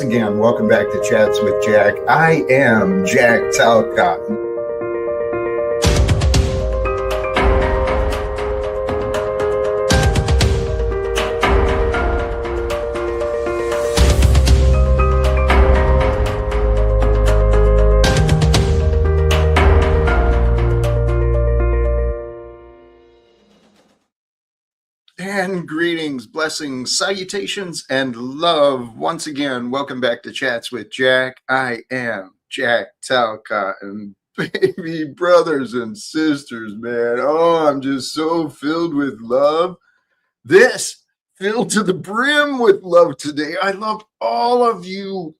again, welcome back to Chats with Jack. I am Jack Talcott. And greetings, blessings, salutations, and love. Once again, welcome back to Chats with Jack. I am Jack Talcott, and baby brothers and sisters, man. Oh, I'm just so filled with love. This filled to the brim with love today. I love all of you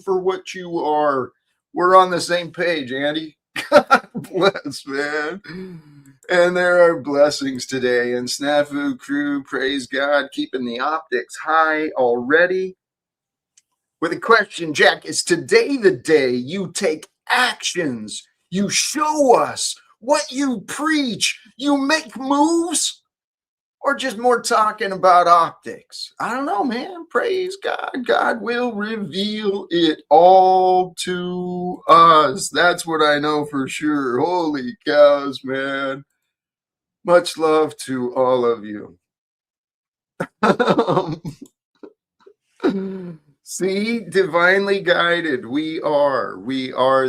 for what you are. We're on the same page, Andy. God bless, man. And there are blessings today. And Snafu crew, praise God, keeping the optics high already. With a question, Jack, is today the day you take actions? You show us what you preach? You make moves? Or just more talking about optics? I don't know, man. Praise God. God will reveal it all to us. That's what I know for sure. Holy cows, man. Much love to all of you. See, divinely guided, we are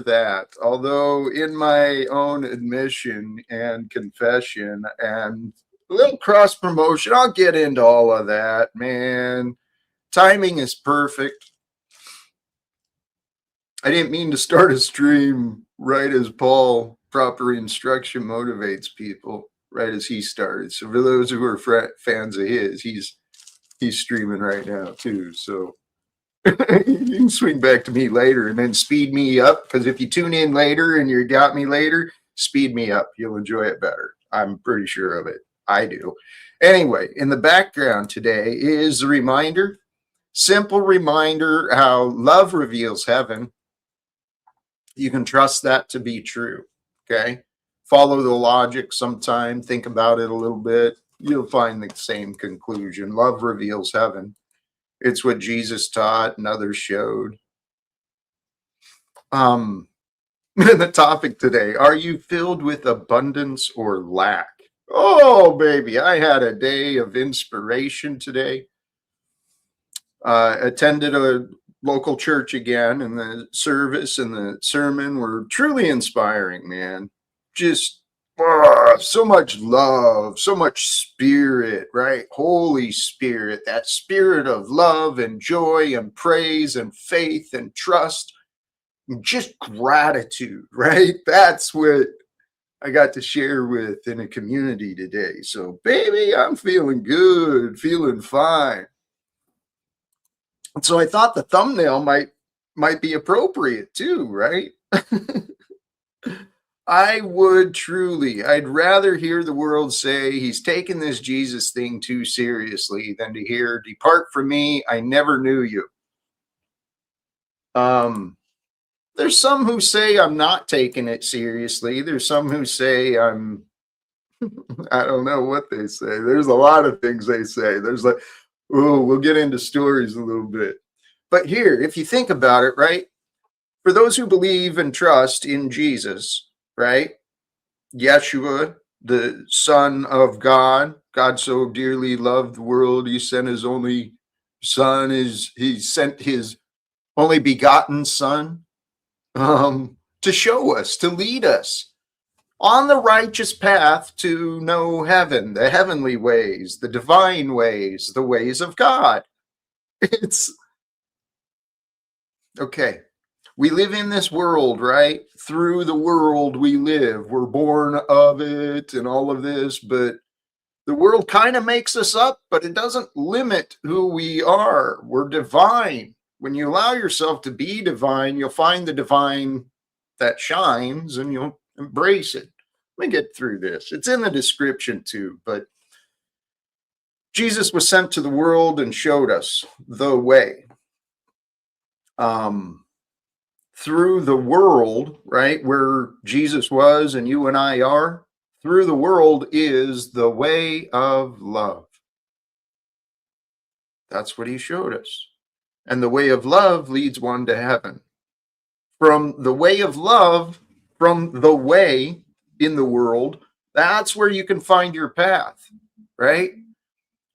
that. Although in my own admission and confession and a little cross promotion, I'll get into all of that, man. Timing is perfect. I didn't mean to start a stream right as Paul, proper instruction motivates people, right as he started. So for those who are fans of his, he's streaming right now too. So you can swing back to me later and then speed me up, because if you tune in later and you got me later, speed me up. You'll enjoy it better. I'm pretty sure of it. I do. Anyway, in the background today is a reminder, simple reminder, how love reveals heaven. You can trust that to be true. Okay. Follow the logic sometime. Think about it a little bit. You'll find the same conclusion. Love reveals heaven. It's what Jesus taught and others showed. The topic today, are you filled with abundance or lack? Oh, baby, I had a day of inspiration today. Attended a local church again, and the service and the sermon were truly inspiring, man. Just so much love, so much spirit, right? Holy Spirit, that spirit of love and joy and praise and faith and trust and just gratitude, right? That's what I got to share with in a community today. So, baby, I'm feeling good, feeling fine. And so I thought the thumbnail might be appropriate too, right? I would truly, I'd rather hear the world say he's taken this Jesus thing too seriously than to hear, depart from me, I never knew you. There's some who say I'm not taking it seriously. There's some who say I don't know what they say. There's a lot of things they say. There's like, oh, we'll get into stories a little bit. But here, if you think about it, right? For those who believe and trust in Jesus, right? Yeshua, the Son of God. God so dearly loved the world, he sent his only son, he sent his only begotten son to show us, to lead us on the righteous path to know heaven, the heavenly ways, the divine ways, the ways of God. It's okay. We live in this world, right? Through the world we live. We're born of it and all of this, but the world kind of makes us up, but it doesn't limit who we are. We're divine. When you allow yourself to be divine, you'll find the divine that shines and you'll embrace it. Let me get through this. It's in the description too, but Jesus was sent to the world and showed us the way. Through the world, right, where Jesus was and you and I are, through the world is the way of love. That's what he showed us. And the way of love leads one to heaven. From the way of love, from the way in the world, that's where you can find your path, right?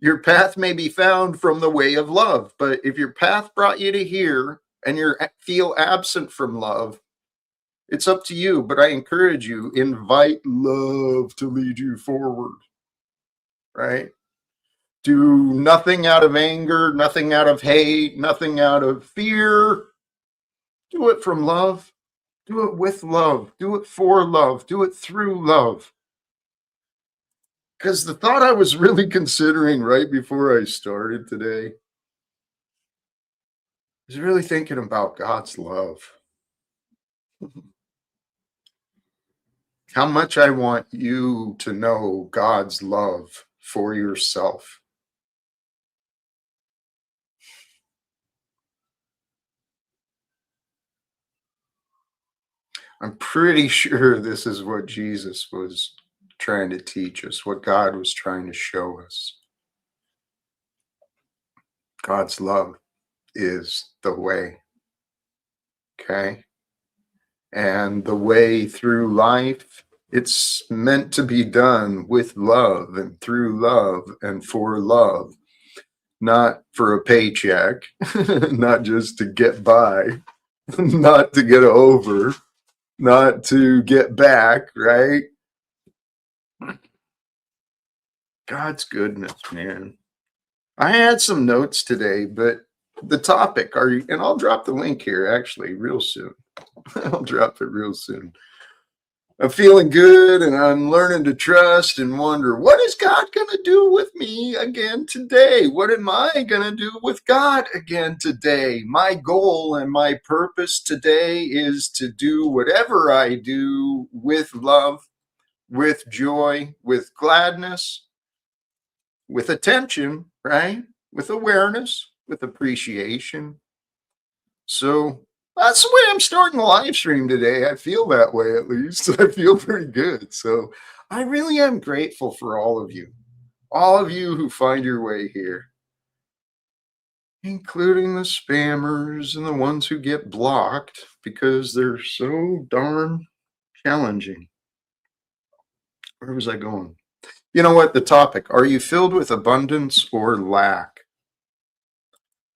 Your path may be found from the way of love, but if your path brought you to here and you feel absent from love, it's up to you. But I encourage you, invite love to lead you forward, right? Do nothing out of anger, nothing out of hate, nothing out of fear. Do it from love. Do it with love. Do it for love. Do it through love. Because the thought I was really considering right before I started today is really thinking about God's love. How much I want you to know God's love for yourself. I'm pretty sure this is what Jesus was trying to teach us, what God was trying to show us. God's love is the way, okay? And the way through life, it's meant to be done with love and through love and for love, not for a paycheck, not just to get by, not to get over, not to get back, right? God's goodness, man. I had some notes today, but the topic, are you, and I'll drop the link here actually real soon. I'll drop it real soon. I'm feeling good and I'm learning to trust and wonder, what is God going to do with me again today? What am I going to do with God again today? My goal and my purpose today is to do whatever I do with love, with joy, with gladness, with attention, right? With awareness, with appreciation. So that's the way I'm starting the live stream today. I feel that way, at least. I feel pretty good. So I really am grateful for all of you who find your way here, including the spammers and the ones who get blocked because they're so darn challenging. Where was I going? You know what? The topic, are you filled with abundance or lack?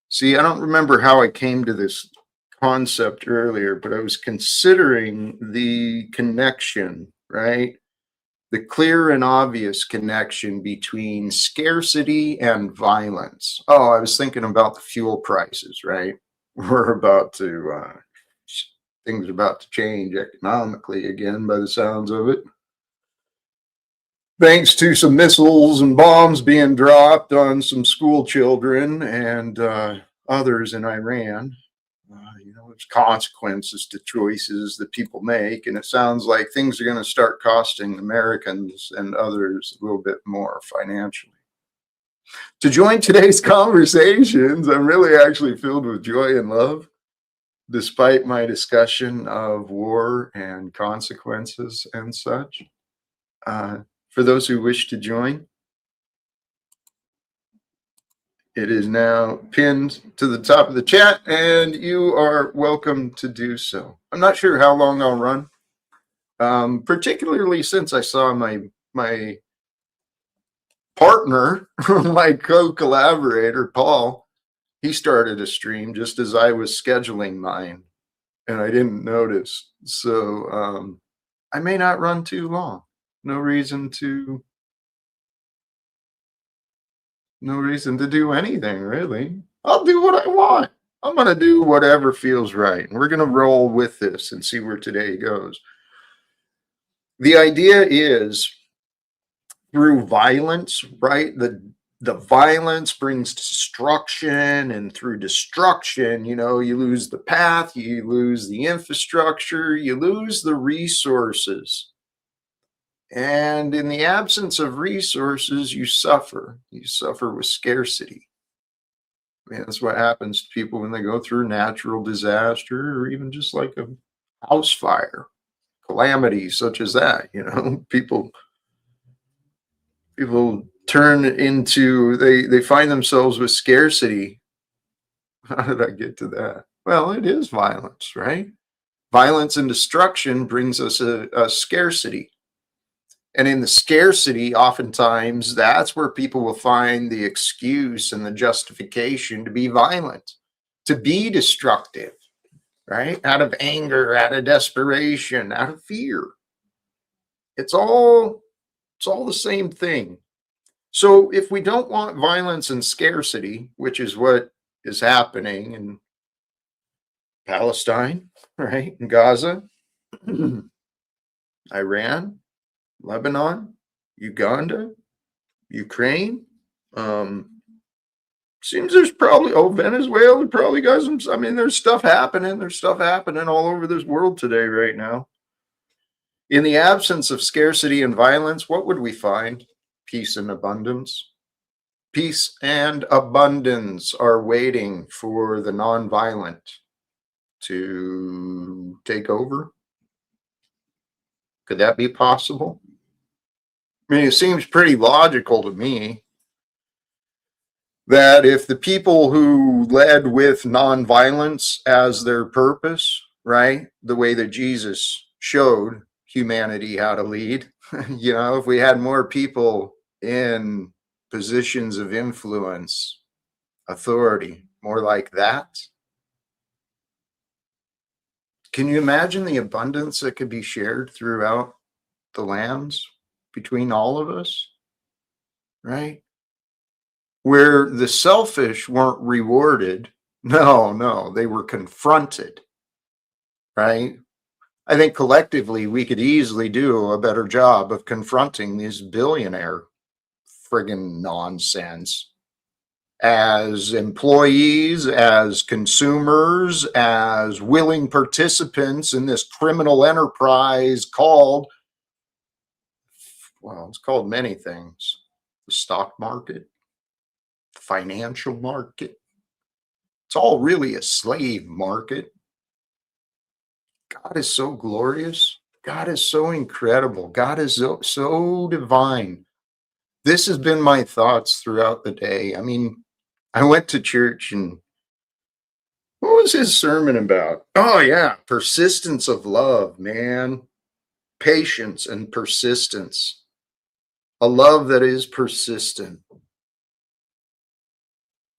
See, I don't remember how I came to this concept earlier, but I was considering the connection, right? The clear and obvious connection between scarcity and violence. Oh, I was thinking about the fuel prices, right? We're about to, things are about to change economically again by the sounds of it. Thanks to some missiles and bombs being dropped on some school children and others in Iran. There's consequences to choices that people make, and it sounds like things are going to start costing Americans and others a little bit more financially. To join today's conversations, I'm really actually filled with joy and love, despite my discussion of war and consequences and such. For those who wish to join, it is now pinned to the top of the chat, and you are welcome to do so. I'm not sure how long I'll run, particularly since I saw my partner, my co-collaborator, Paul. He started a stream just as I was scheduling mine, and I didn't notice. So I may not run too long. No reason to do anything, really. I'll do what I want. I'm going to do whatever feels right. And we're going to roll with this and see where today goes. The idea is through violence, right? The violence brings destruction, and through destruction, you lose the path, you lose the infrastructure, you lose the resources. And in the absence of resources, you suffer. You suffer with scarcity. I mean, that's what happens to people when they go through natural disaster or even just like a house fire, calamities such as that. People turn into they find themselves with scarcity How did I get to that? Well, it is violence, right? Violence and destruction brings us a scarcity. And in the scarcity, oftentimes, that's where people will find the excuse and the justification to be violent, to be destructive, right? Out of anger, out of desperation, out of fear. It's all it's all the same thing. So if we don't want violence and scarcity, which is what is happening in Palestine, right? In Gaza, Iran, Lebanon, Uganda, Ukraine. Um, Seems there's probably Venezuela probably got some. I mean, there's stuff happening. There's stuff happening all over this world today, right now. In the absence of scarcity and violence, what would we find? Peace and abundance. Peace and abundance are waiting for the nonviolent to take over. Could that be possible? I mean, it seems pretty logical to me that if the people who led with nonviolence as their purpose, right, the way that Jesus showed humanity how to lead, if we had more people in positions of influence, authority, more like that, can you imagine the abundance that could be shared throughout the lands between all of us, right? Where the selfish weren't rewarded. No, they were confronted, right? I think collectively we could easily do a better job of confronting this billionaire friggin' nonsense as employees, as consumers, as willing participants in this criminal enterprise called, well, it's called many things. The stock market, the financial market. It's all really a slave market. God is so glorious. God is so incredible. God is so divine. This has been my thoughts throughout the day. I mean, I went to church and what was his sermon about? Oh, yeah, persistence of love, man. Patience and persistence. A love that is persistent.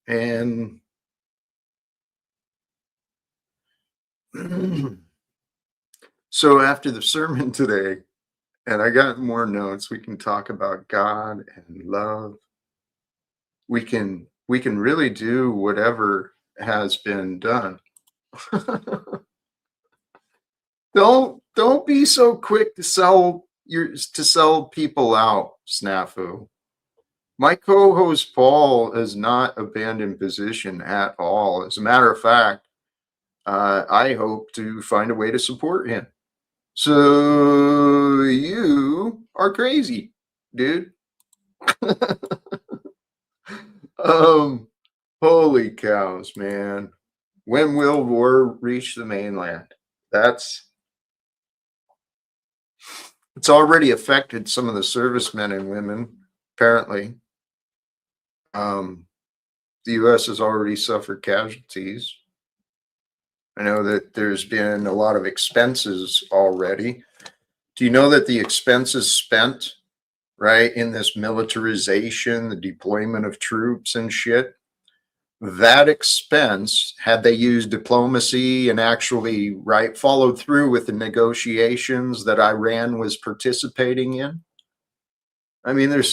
And so after the sermon today, and I got more notes, we can talk about God and love. We can really do whatever has been done. Don't be so quick to sell people out, snafu. My co-host Paul has not abandoned position at all. As a matter of fact, I hope to find a way to support him. So you are crazy, dude. um, Holy cows, man. When will war reach the mainland? It's already affected some of the servicemen and women, apparently. Um, the U.S. has already suffered casualties. I know that there's been a lot of expenses already. Do you know that the expenses spent, right, in this militarization, the deployment of troops and shit, that expense, had they used diplomacy and actually, right, followed through with the negotiations that Iran was participating in? I mean, the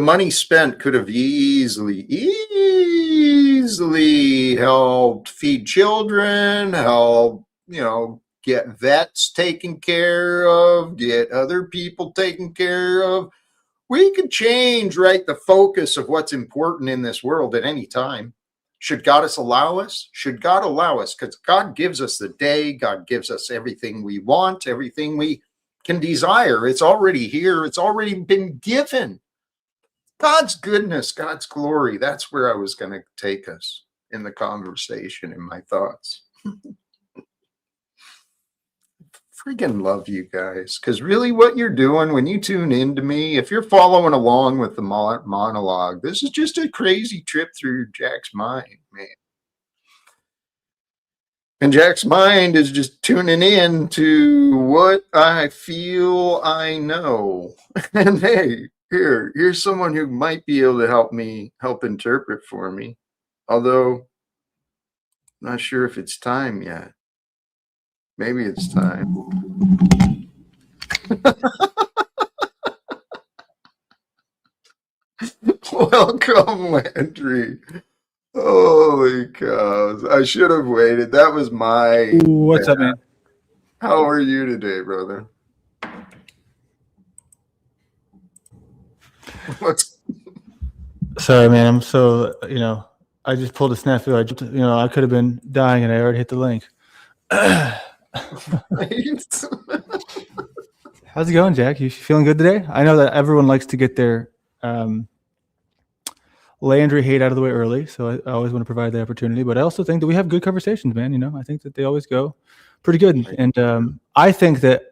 money spent could have easily helped feed children, help, get vets taken care of, get other people taken care of. We could change, right, the focus of what's important in this world at any time. Should God allow us? Should God allow us? Because God gives us the day. God gives us everything we want, everything we can desire. It's already here. It's already been given. God's goodness, God's glory. That's where I was going to take us in the conversation, in my thoughts. freaking love you guys. Because really, what you're doing when you tune into me, if you're following along with the monologue, this is just a crazy trip through Jack's mind, man. And Jack's mind is just tuning in to what I feel I know. And hey, here's someone who might be able to help interpret for me. Although, I'm not sure if it's time yet. Maybe it's time. Welcome, Landry. Holy cows. I should have waited. That was my What's up, man? How are you today, brother? What's Sorry, man. I'm so, I just pulled a snafu. I could have been dying and I already hit the link. How's it going, Jack? You feeling good today? I know that everyone likes to get their Landry hate out of the way early, so I always want to provide the opportunity. But I also think that we have good conversations, man. I think that they always go pretty good. And I think that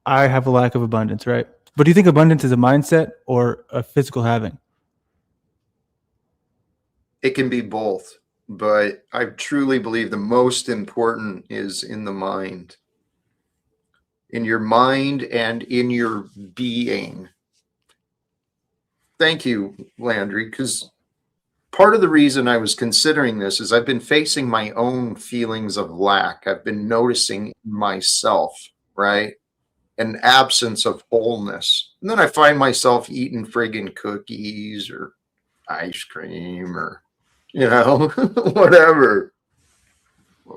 I have a lack of abundance, right? But do you think abundance is a mindset or a physical having? It can be both, but I truly believe the most important is in the mind. In your mind and in your being. Thank you, Landry, because part of the reason I was considering this is I've been facing my own feelings of lack. I've been noticing myself, right? An absence of wholeness. And then I find myself eating friggin' cookies or ice cream or, whatever.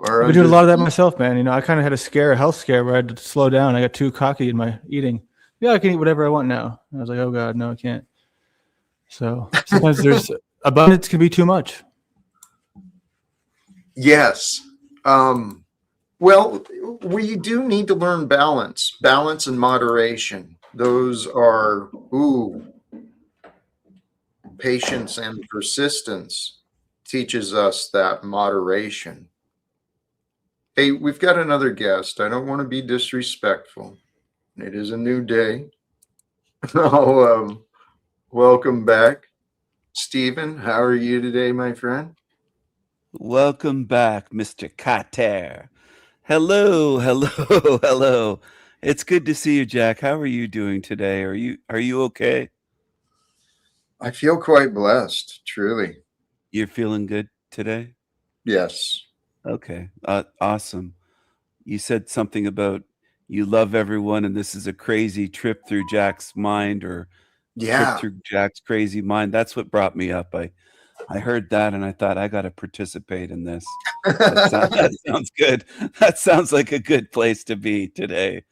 I've been doing a lot of that myself, man. I kind of had a health scare where I had to slow down. I got too cocky in my eating. Yeah, I can eat whatever I want now. I was like, oh God, no, I can't. So sometimes there's abundance can be too much. Yes. Well, we do need to learn balance and moderation. Those are, patience and persistence teaches us that moderation. Hey, we've got another guest. I don't want to be disrespectful. It is a new day. Welcome back. Stephen, how are you today, my friend? Welcome back, Mr. Kater. Hello. It's good to see you, Jack. How are you doing today? Are you okay? I feel quite blessed, truly. You're feeling good today? Yes. Okay. Awesome. You said something about you love everyone and this is a crazy trip through Jack's mind or trip through Jack's crazy mind. That's what brought me up. I heard that and I thought I got to participate in this. That sounds good. That sounds like a good place to be today.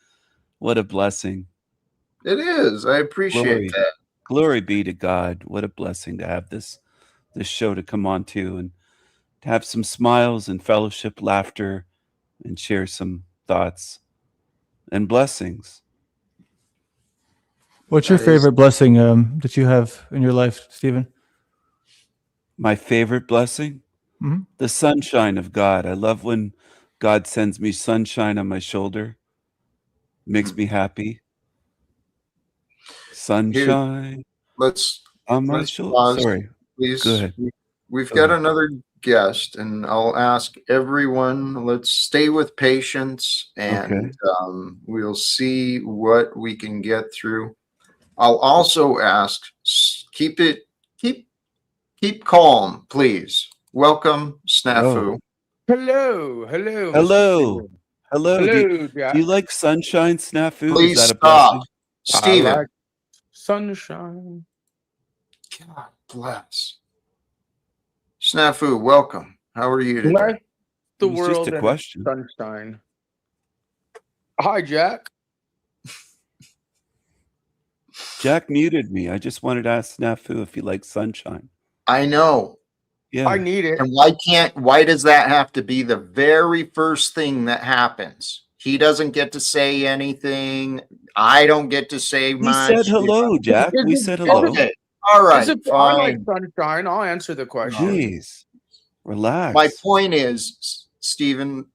What a blessing. It is. I appreciate that. Glory be to God. What a blessing to have this show to come on to and to have some smiles and fellowship, laughter, and share some thoughts and blessings. What's your favorite blessing that you have in your life, Stephen? My favorite blessing? Mm-hmm. The sunshine of God. I love when God sends me sunshine on my shoulder. Makes me happy. Sunshine on my shoulder. Pause, sorry. Please. Go ahead. We've got another guest, and I'll ask everyone, let's stay with patience, and we'll see what we can get through. I'll also ask, keep calm, please. Welcome, Snafu. Hello. Do you like sunshine, Snafu? Please Is that stop. Stephen. I like sunshine. God bless. Snafu, welcome. How are you today? Bless the It's world just a and question. sunshine. Hi, Jack. Jack muted me. I just wanted to ask Snafu if he likes sunshine. I know. Yeah. I need it. And why does that have to be the very first thing that happens? He doesn't get to say anything. I don't get to say much. We said hello, Jack. We said hello. Okay. All right. I like sunshine. I'll answer the question. Jeez. Relax. My point is, Stephen,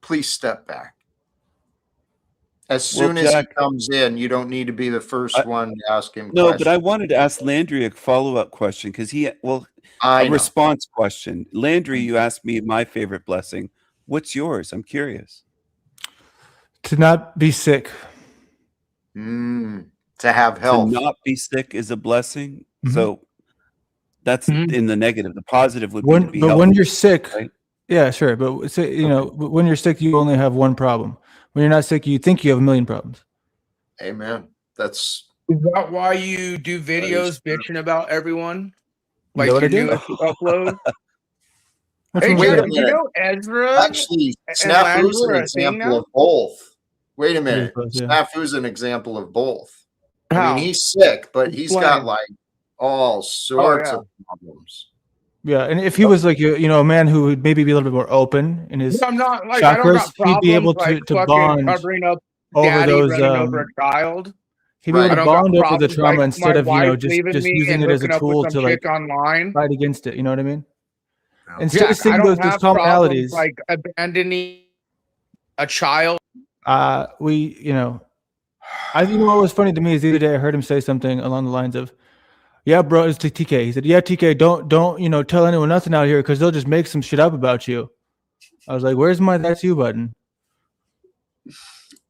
please step back. As soon as Jack, he comes in, you don't need to be the first one to ask him No, questions. but I wanted to ask Landry a follow-up question because a response question. Landry, you asked me my favorite blessing. What's yours? I'm curious. To not be sick. To have health. To not be sick is a blessing. Mhm. So that's in the negative. The positive would be to be but healthy, when you're sick, right? yeah, sure. But say, when you're sick, you only have one problem. When you're not sick, you think you have a million problems. Amen. Is that why you do videos bitching about everyone? Like what your I do? newest upload? Which Hey, one was Wait a that? you minute. know Ezra Actually, and Landry Snafu's an are a thing example now? of both. Wait a minute. both, yeah. Snafu's an example of both. I How? mean, he's sick, but he's got Explain. like all sorts yeah. of problems. Yeah, and if he was like a man who would maybe be a little bit more open in his I'm not like I don't chakras, got he'd be able problems like to fucking bond covering up over daddy those. running over a child. He'd be able I to don't got bond over the problems trauma like instead my of wife just leaving me using and it as a hooking up with tool some to like chick online. fight against it. You know what I mean? Yeah. Instead of Jack, I seeing don't those have problems commonalities, like abandoning a child. I what was funny to me is the other day I heard him say something along the lines of, "Yeah, bro, it's to TK." He said, "Yeah, TK, don't tell anyone nothing out here because they'll just make some shit up about you." I was like, "Where's my that's you button?"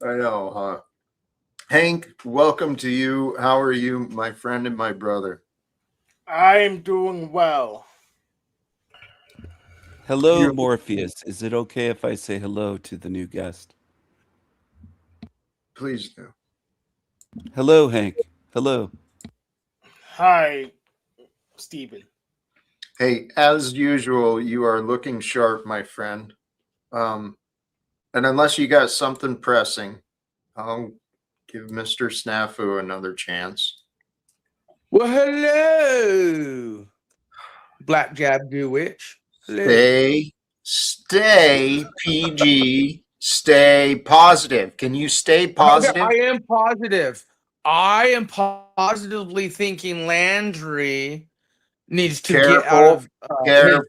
I know, huh? Hank, welcome to you. How are you, my friend and my brother? I'm doing well. Hello, Morpheus. Is it okay if I say hello to the new guest? Please do. Hello, Hank. Hello. Hi, Stephen. Hey, as usual, you are looking sharp, my friend. And unless you got something pressing, I'll give Mr. Snafu another chance. Well, hello, Black Jab Do Witch. Stay PG, stay positive. Can you stay positive? I am positive. I am positively thinking Landry needs to get out of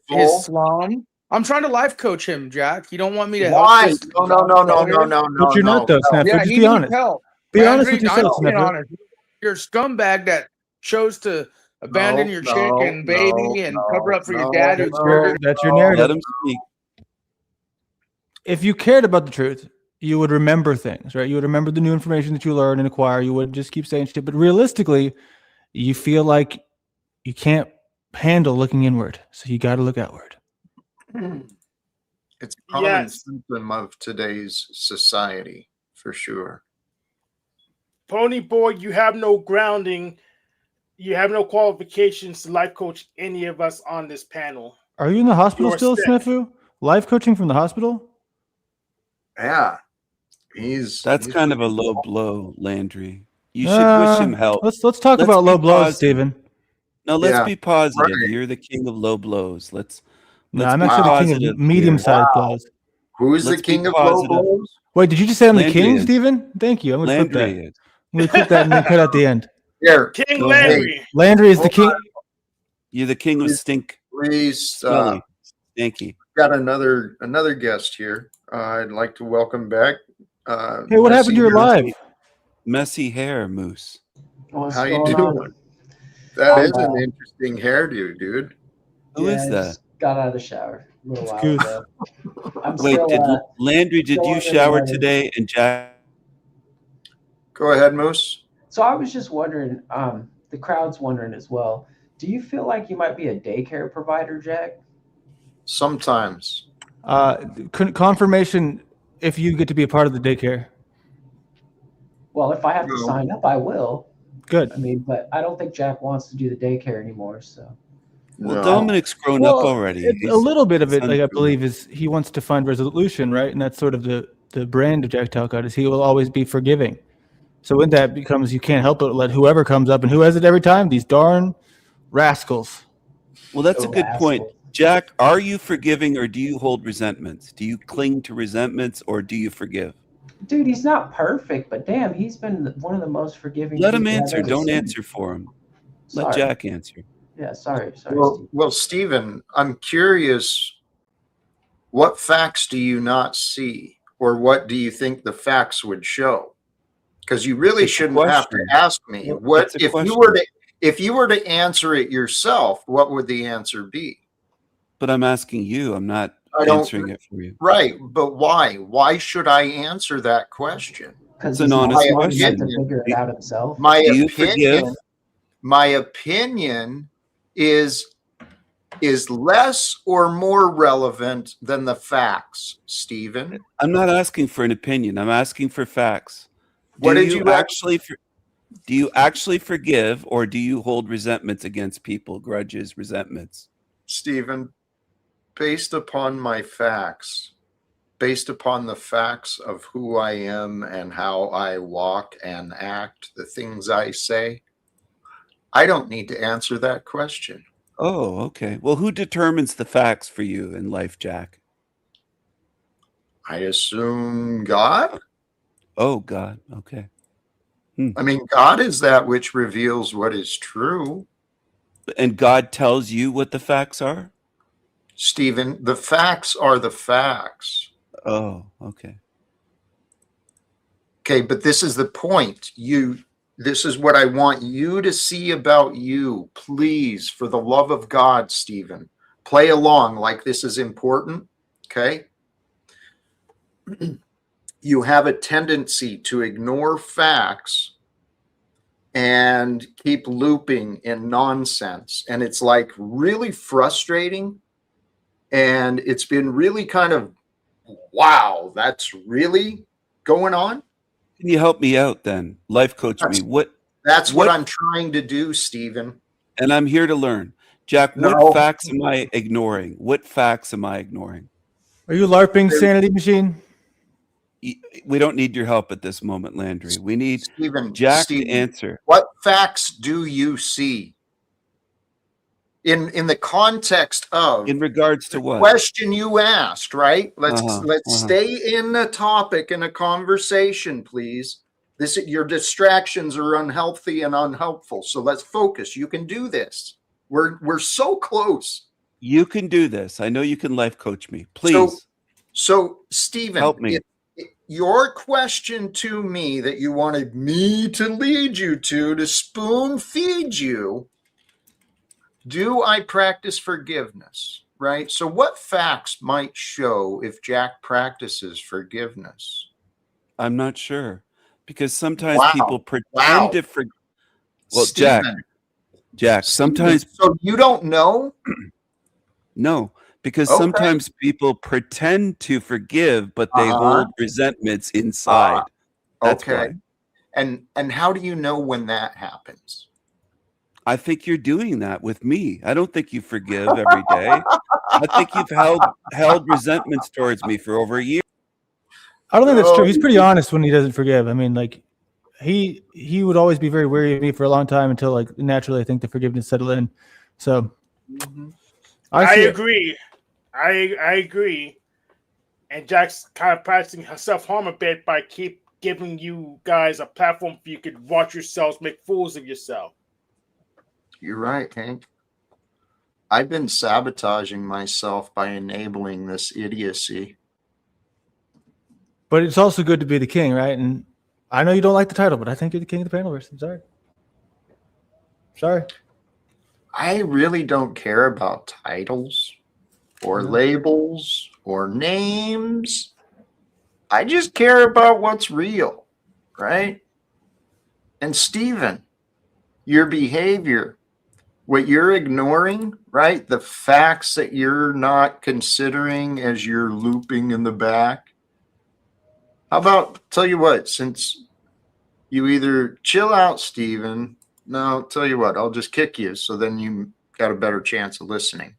his slum. I'm trying to life coach him, Jack. You don't want me to help? Why? This No. But you're not though, Snafu. Yeah, Just he be needs honest. help. Be honest Landry, with yourself, I'm being Snafu. honest. You're a scumbag that chose to abandon your chick and baby and cover up for your dad. That's your narrative. Let him speak. If you cared about the truth, you would remember things, right? You would remember the new information that you learn and acquire. You wouldn't just keep saying shit. But realistically, you feel like you can't handle looking inward, so you got to look outward. It's a common symptom of today's society, for sure. Pony Boy, you have no grounding. You have no qualifications to life coach any of us on this panel. Are you in the hospital still, Snafu? Life coaching from the hospital? Yeah. That's kind of a low blow, Landry. You should wish him help. Let's talk about low blows, Stephen. No, let's be positive. Right. You're the king of low blows. I'm actually the king of medium-sized blows. Who's the king of low blows? Wait, did you just say I'm the king, Stephen? Thank you. I'm going to clip that. I'm going to clip that and then cut out the end. Here, King Landry. Landry is the king. You're the king of stink. Please, Stinky. Got another guest here. I'd like to welcome back. Hey, what happened to your live? Messy hair, Moose. How you doing? That is an interesting hairdo, dude. Who is that? Just got out of the shower a little while ago. Wait, Landry, did you shower today? And Jack? Go ahead, Moose. So I was just wondering, the crowd's wondering as well. Do you feel like you might be a daycare provider, Jack? Sometimes. Confirmation if you get to be a part of the daycare. Well, if I have to sign up, I will. Good. I mean, but I don't think Jack wants to do the daycare anymore. So. Well, Dominic's grown up already. A little bit of it, I believe, is he wants to find resolution, right? And that's sort of the brand of Jack Talcott is he will always be forgiving. So when that becomes, you can't help but let whoever comes up, and who has it every time? These darn rascals. Well, that's a good point. Jack, are you forgiving or do you hold resentments? Do you cling to resentments or do you forgive? Dude, he's not perfect, but damn, he's been one of the most forgiving. Let him answer. Don't answer for him. Let Jack answer. Yeah, sorry. Well, Stephen, I'm curious, what facts do you not see? Or what do you think the facts would show? because you really It's a shouldn't have to question. ask me. Well, What it's a if you question. were to answer it yourself? What would the answer be? But I'm asking you. I'm not I don't. answering it for you. Right, but why? Why should I answer that question? Because It's an he's not honest smart enough question. to figure it out himself. My Do you forgive? opinion is less or more relevant than the facts, Stephen. I'm not asking for an opinion. I'm asking for facts. What Do did you you actually do you actually forgive, or do you hold resentments against people, grudges, resentments? Stephen, based upon my facts, based upon the facts of who I am and how I walk and act, the things I say, I don't need to answer that question. Oh, okay. Well, who determines the facts for you in life, Jack? I assume God? Oh, God. Okay. I mean, God is that which reveals what is true. And God tells you what the facts are? Stephen, the facts are the facts. Oh, okay. Okay, but this is the point. This is what I want you to see about you. Please, for the love of God, Stephen, play along like this is important. Okay. You have a tendency to ignore facts and keep looping in nonsense. And it's like really frustrating. And it's been really kind of, wow, that's really going on. Can you help me out then? Life coach me. That's what I'm trying to do, Stephen. And I'm here to learn. Jack, what facts am I ignoring? What facts am I ignoring? Are you LARPing, Sanity Machine? We don't need your help at this moment, Landry. We need Jack to answer. What facts do you see? In the context of, in regards to what question you asked, right? Let's stay in the topic in a conversation, please. Your distractions are unhealthy and unhelpful. So let's focus. You can do this. We're so close. You can do this. I know you can life coach me. Please. So Stephen, help me. Your question to me that you wanted me to lead you to spoon feed you. Do I practice forgiveness? Right? So what facts might show if Jack practices forgiveness? I'm not sure. Because sometimes people pretend to forgive. Well, Stephen, Jack, sometimes. So you don't know? No, because sometimes people pretend to forgive, but they hold resentments inside. That's why. And how do you know when that happens? I think you're doing that with me. I don't think you forgive every day. I think you've held resentments towards me for over a year. I don't think that's true. He's pretty honest when he doesn't forgive. I mean, like he would always be very wary of me for a long time until like naturally I think the forgiveness settled in. So I agree. I agree. And Jack's kind of practicing self-harm a bit by keep giving you guys a platform for you could watch yourselves make fools of yourself. You're right, Hank. I've been sabotaging myself by enabling this idiocy. But it's also good to be the king, right? And I know you don't like the title, but I think you're the king of the panelverse. I'm sorry. Sorry. I really don't care about titles or labels or names. I just care about what's real, right? And Stephen, your behavior, what you're ignoring, right? The facts that you're not considering as you're looping in the back. How about, tell you what, since you either chill out, Stephen. No, tell you what, I'll just kick you. So then you got a better chance of listening.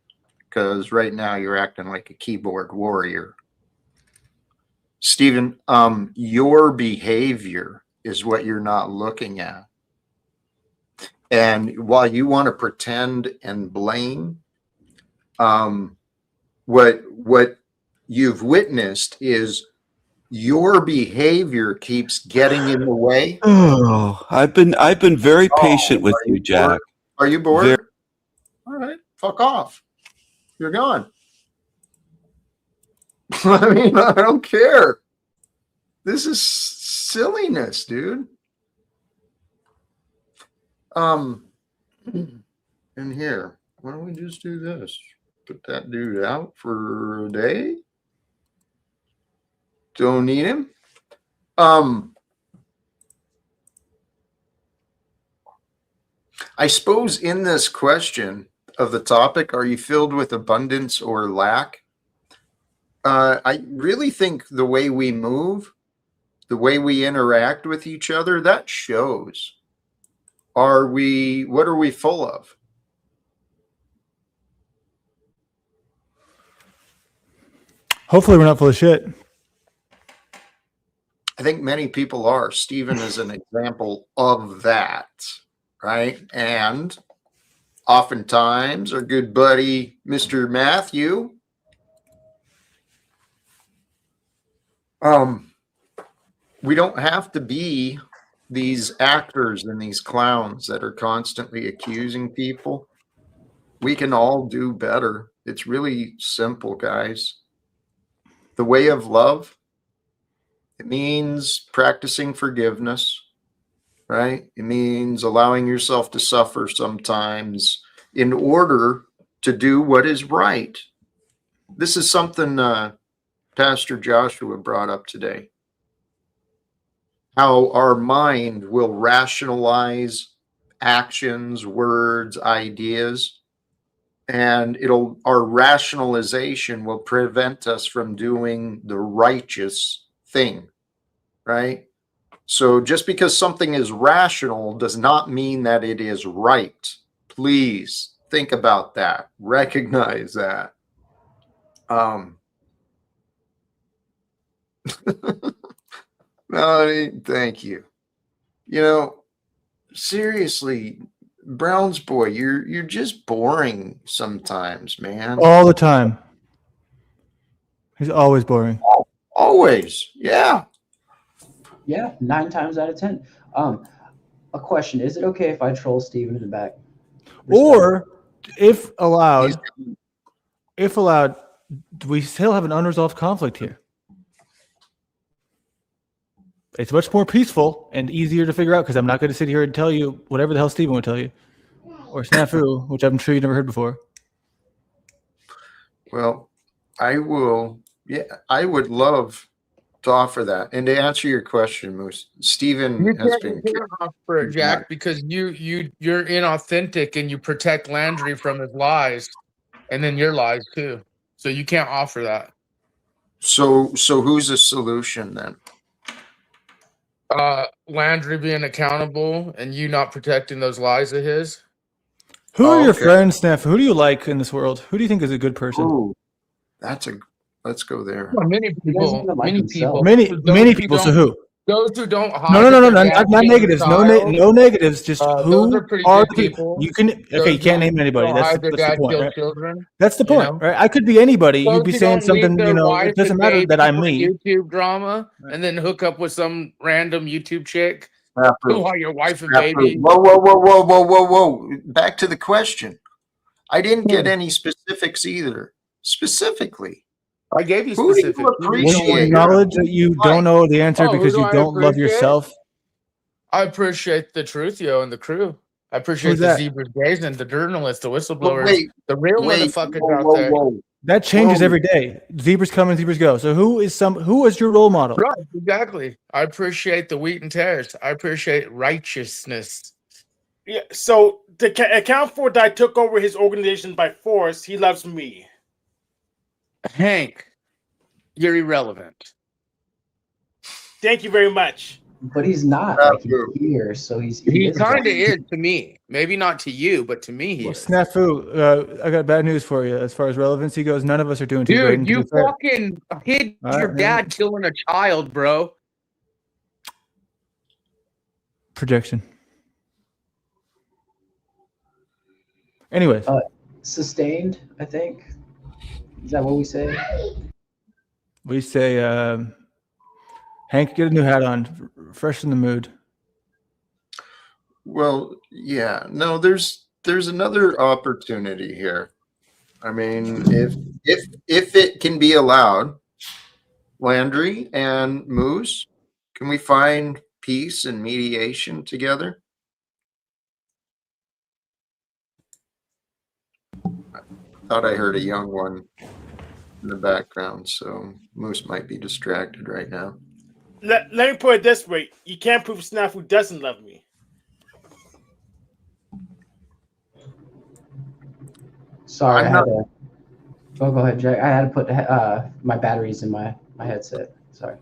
Because right now you're acting like a keyboard warrior. Stephen, your behavior is what you're not looking at. And while you want to pretend and blame, what you've witnessed is your behavior keeps getting in the way. Oh, I've been very patient with you, Jack. Are you bored? All right, fuck off. You're gone. I mean, I don't care. This is silliness, dude. In here, why don't we just do this? Put that dude out for a day. Don't need him. I suppose in this question of the topic, are you filled with abundance or lack? I really think the way we move, the way we interact with each other, that shows. What are we full of? Hopefully we're not full of shit. I think many people are. Stephen is an example of that, right? And oftentimes our good buddy, Mr. Matthew, we don't have to be these actors and these clowns that are constantly accusing people. We can all do better. It's really simple, guys. The way of love, it means practicing forgiveness, right? It means allowing yourself to suffer sometimes in order to do what is right. This is something Pastor Joshua brought up today. How our mind will rationalize actions, words, ideas, and our rationalization will prevent us from doing the righteous thing, right? So just because something is rational does not mean that it is right. Please think about that. Recognize that. Melanie, thank you. You know, seriously, Brown's boy, you're just boring sometimes, man. All the time. He's always boring. Always, yeah. Yeah, 9 times out of 10. A question: is it okay if I troll Steven in the back? Or, if allowed, we still have an unresolved conflict here. It's much more peaceful and easier to figure out because I'm not going to sit here and tell you whatever the hell Steven would tell you, or snafu, which I'm sure you never heard before. Well, I will. Yeah, I would love to offer that. And to answer your question, Moose, Steven has been. You can't offer it, Jack, because you're inauthentic and you protect Landry from his lies, and then your lies too. So you can't offer that. So who's the solution then? Landry being accountable and you not protecting those lies of his. Who are your friends, Snafu? Who do you like in this world? Who do you think is a good person? Ooh, let's go there. Well, many people. Many people. So who? Those who don't hide. No, not negatives. No negatives. Just who are the people? You can. Okay, you can't name anybody. That's the point. Right? Children, that's the point, right? I could be anybody. You'd be saying something. It doesn't matter that I'm me. YouTube drama, and then hook up with some random YouTube chick. Who are your wife and baby? Whoa! Back to the question. I didn't get any specifics either. Specifically. I gave you specifics. Who do you acknowledge that you don't know the answer because you don't love yourself? I appreciate the truth, and the crew. I appreciate the Zebras Gays and the journalists, the whistleblowers, the real motherfuckers out there. That changes every day. Zebras come and zebras go. So who is your role model? Right, exactly. I appreciate the wheat and tares. I appreciate righteousness. Yeah. So to account for that I took over his organization by force, he loves me. Hank, you're irrelevant. Thank you very much. But he's not. Like he's here, so he kind of is to me. Maybe not to you, but to me he is. Snafu, I got bad news for you. As far as relevancy goes, none of us are doing too great. Dude, you fucking hid your dad killing a child, bro. Projection. Anyways. Sustained, I think. Is that what we say? We say, Hank, get a new hat on. Freshen the mood. Well, yeah. No, there's another opportunity here. I mean, if it can be allowed, Landry and Moose, can we find peace and mediation together? Thought I heard a young one in the background, so Moose might be distracted right now. Let me put it this way: you can't prove Snafu doesn't love me. Sorry, I had to. Oh, go ahead, Jack. I had to put my batteries in my headset. Sorry,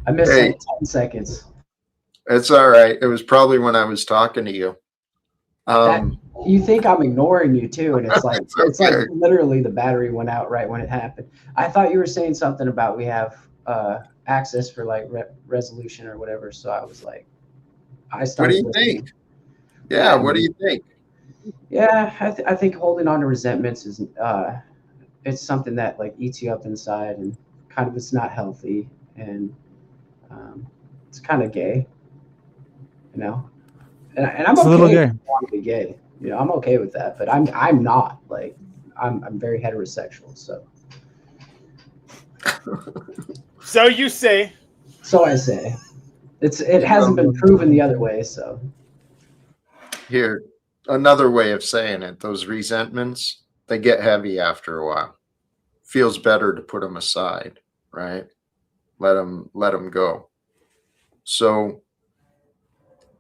I missed like 10 seconds. It's all right. It was probably when I was talking to you. You think I'm ignoring you too, and it's like it's like literally the battery went out right when it happened. I thought you were saying something about we have access for like resolution or whatever. So I was like, I started. What do you think? Yeah, what do you think? Yeah, I think holding on to resentments is it's something that like eats you up inside, and kind of it's not healthy, and it's kind of gay, you know. And I'm it's okay a little gay. Want to be gay, you know. I'm okay with that, but I'm not like I'm very heterosexual, so. So you say. So I say. It hasn't been proven the other way, so. Here, another way of saying it: those resentments, they get heavy after a while. Feels better to put them aside, right? Let them go. So,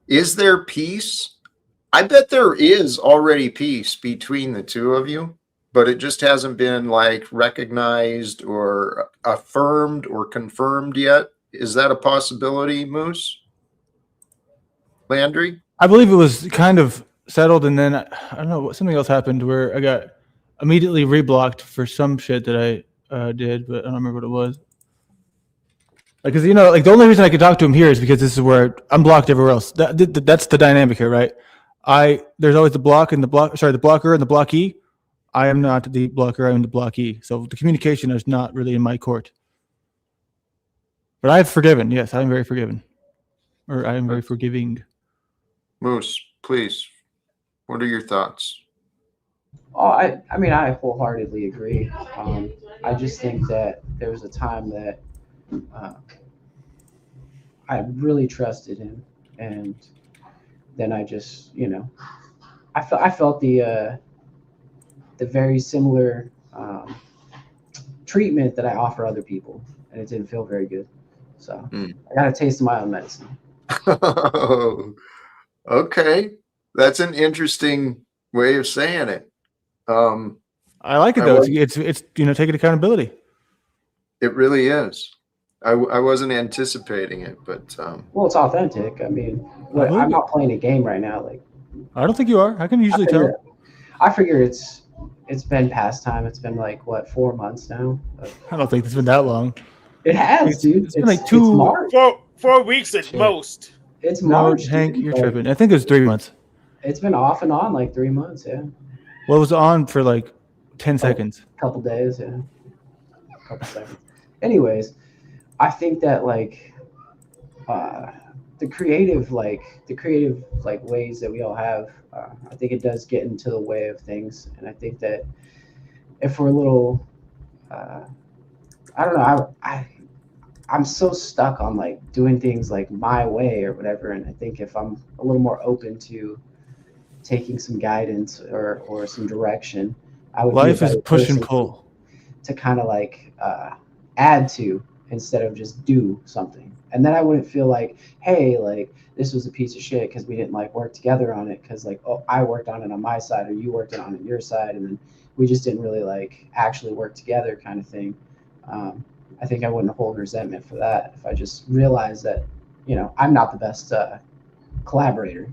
is there peace? I bet there is already peace between the two of you, but it just hasn't been like recognized or affirmed or confirmed yet. Is that a possibility, Moose? Landry? I believe it was kind of settled, and then I don't know, something else happened where I got immediately reblocked for some shit that I did, but I don't remember what it was. Because like the only reason I could talk to him here is because this is where I'm blocked everywhere else. That's the dynamic here, right? There's always the blocker and the blockee. I am not the blocker. I am the blockee. So the communication is not really in my court. But I've forgiven. Yes, I am very forgiven, or I am very forgiving. Moose, please. What are your thoughts? Oh, I mean, I wholeheartedly agree. I just think that there was a time that I really trusted him, and then I just, I felt the very similar treatment that I offer other people, and it didn't feel very good. So I got a taste of my own medicine. Okay, that's an interesting way of saying it. I like it though. It's taking accountability. It really is. I wasn't anticipating it, but well, it's authentic. I mean, I'm not playing a game right now. Like, I don't think you are. I can usually tell. I figure it's been past time. It's been like what, 4 months now. I don't think it's been that long. It has, dude. It's been like 4 weeks at most. It's March. No, Hank, you're tripping. I think it was 3 months. It's been off and on like 3 months, yeah. Well, it was on for like 10 seconds. A couple days, yeah. A couple seconds. Anyways, I think that like the creative ways that we all have, I think it does get into the way of things, and I think that if we're a little, I don't know, I'm so stuck on like doing things like my way or whatever, and I think if I'm a little more open to taking some guidance or some direction, I would. Life is push and pull. To kind of like add to instead of just do something, and then I wouldn't feel like, hey, like this was a piece of shit because we didn't like work together on it, because like, oh, I worked on it on my side or you worked on it on your side, and then we just didn't really like actually work together, kind of thing. I think I wouldn't hold resentment for that if I just realized that, I'm not the best collaborator.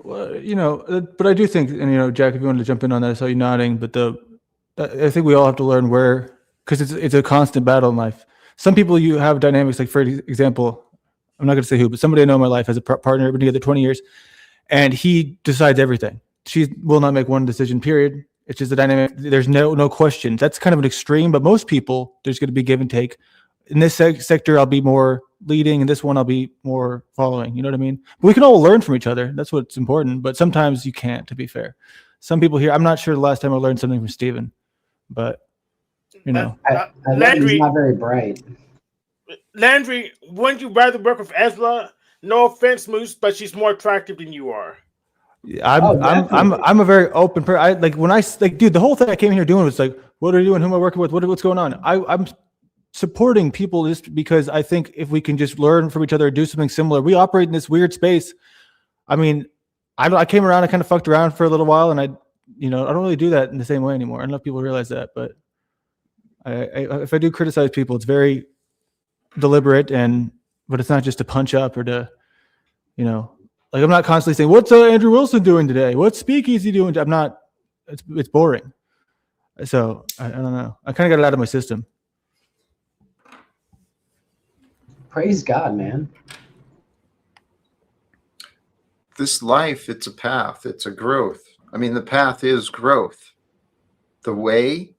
Well, but I do think, and Jack, if you wanted to jump in on that, I saw you nodding. But I think we all have to learn because it's a constant battle in life. Some people you have dynamics, like for example, I'm not going to say who, but somebody I know in my life has a partner, been together 20 years, and he decides everything. She will not make one decision, period. It's just a dynamic. There's no question. That's kind of an extreme, but most people, there's going to be give and take. In this sector, I'll be more leading. In this one, I'll be more following. You know what I mean? But we can all learn from each other. That's what's important. But sometimes you can't, to be fair. Some people here, I'm not sure the last time I learned something from Steven, but, Landry's not very bright. Landry, wouldn't you rather work with Ezra? No offense, Moose, but she's more attractive than you are. I'm a very open person. I like when I like, dude, the whole thing I came here doing was like, what are you doing? Who am I working with? What's going on? I'm supporting people just because I think if we can just learn from each other, do something similar. We operate in this weird space. I mean, I came around, I kind of fucked around for a little while, and I don't really do that in the same way anymore. I don't know if people realize that, but if I do criticize people, it's very deliberate, but it's not just to punch up or to, like I'm not constantly saying, what's Andrew Wilson doing today? What's Speakeasy doing? I'm not, it's boring. So I don't know. I kind of got it out of my system. Praise God, man. This life, it's a path. It's a growth. I mean, the path is growth. The way,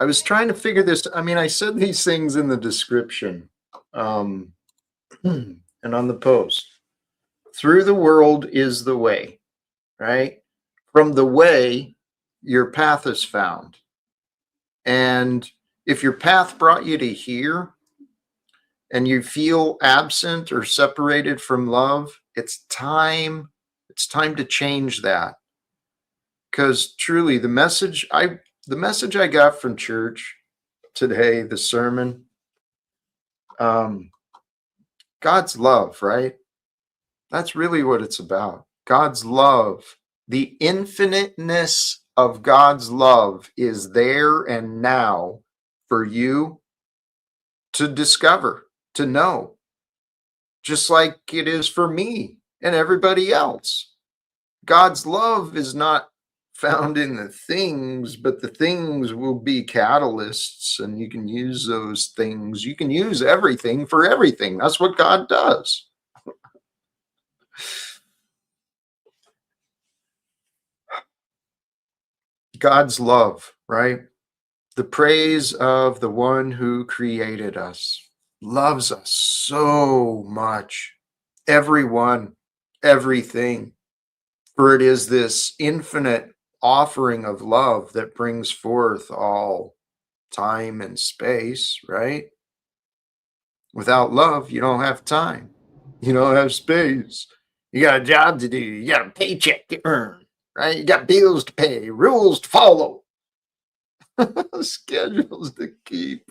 I was trying to figure this. I mean, I said these things in the description and on the post. Through the world is the way, right? From the way, your path is found. And if your path brought you to here and you feel absent or separated from love, it's time to change that. Because truly the message I got from church today, the sermon, God's love, right? That's really what it's about. God's love. The infiniteness of God's love is there and now for you to discover, to know, just like it is for me and everybody else. God's love is not found in the things, but the things will be catalysts, and you can use those things. You can use everything for everything. That's what God does. God's love, right? The praise of the one who created us, loves us so much. Everyone, everything. For it is this infinite offering of love that brings forth all time and space, right? Without love, you don't have time. You don't have space. You got a job to do. You got a paycheck to earn, right? You got bills to pay, rules to follow, schedules to keep.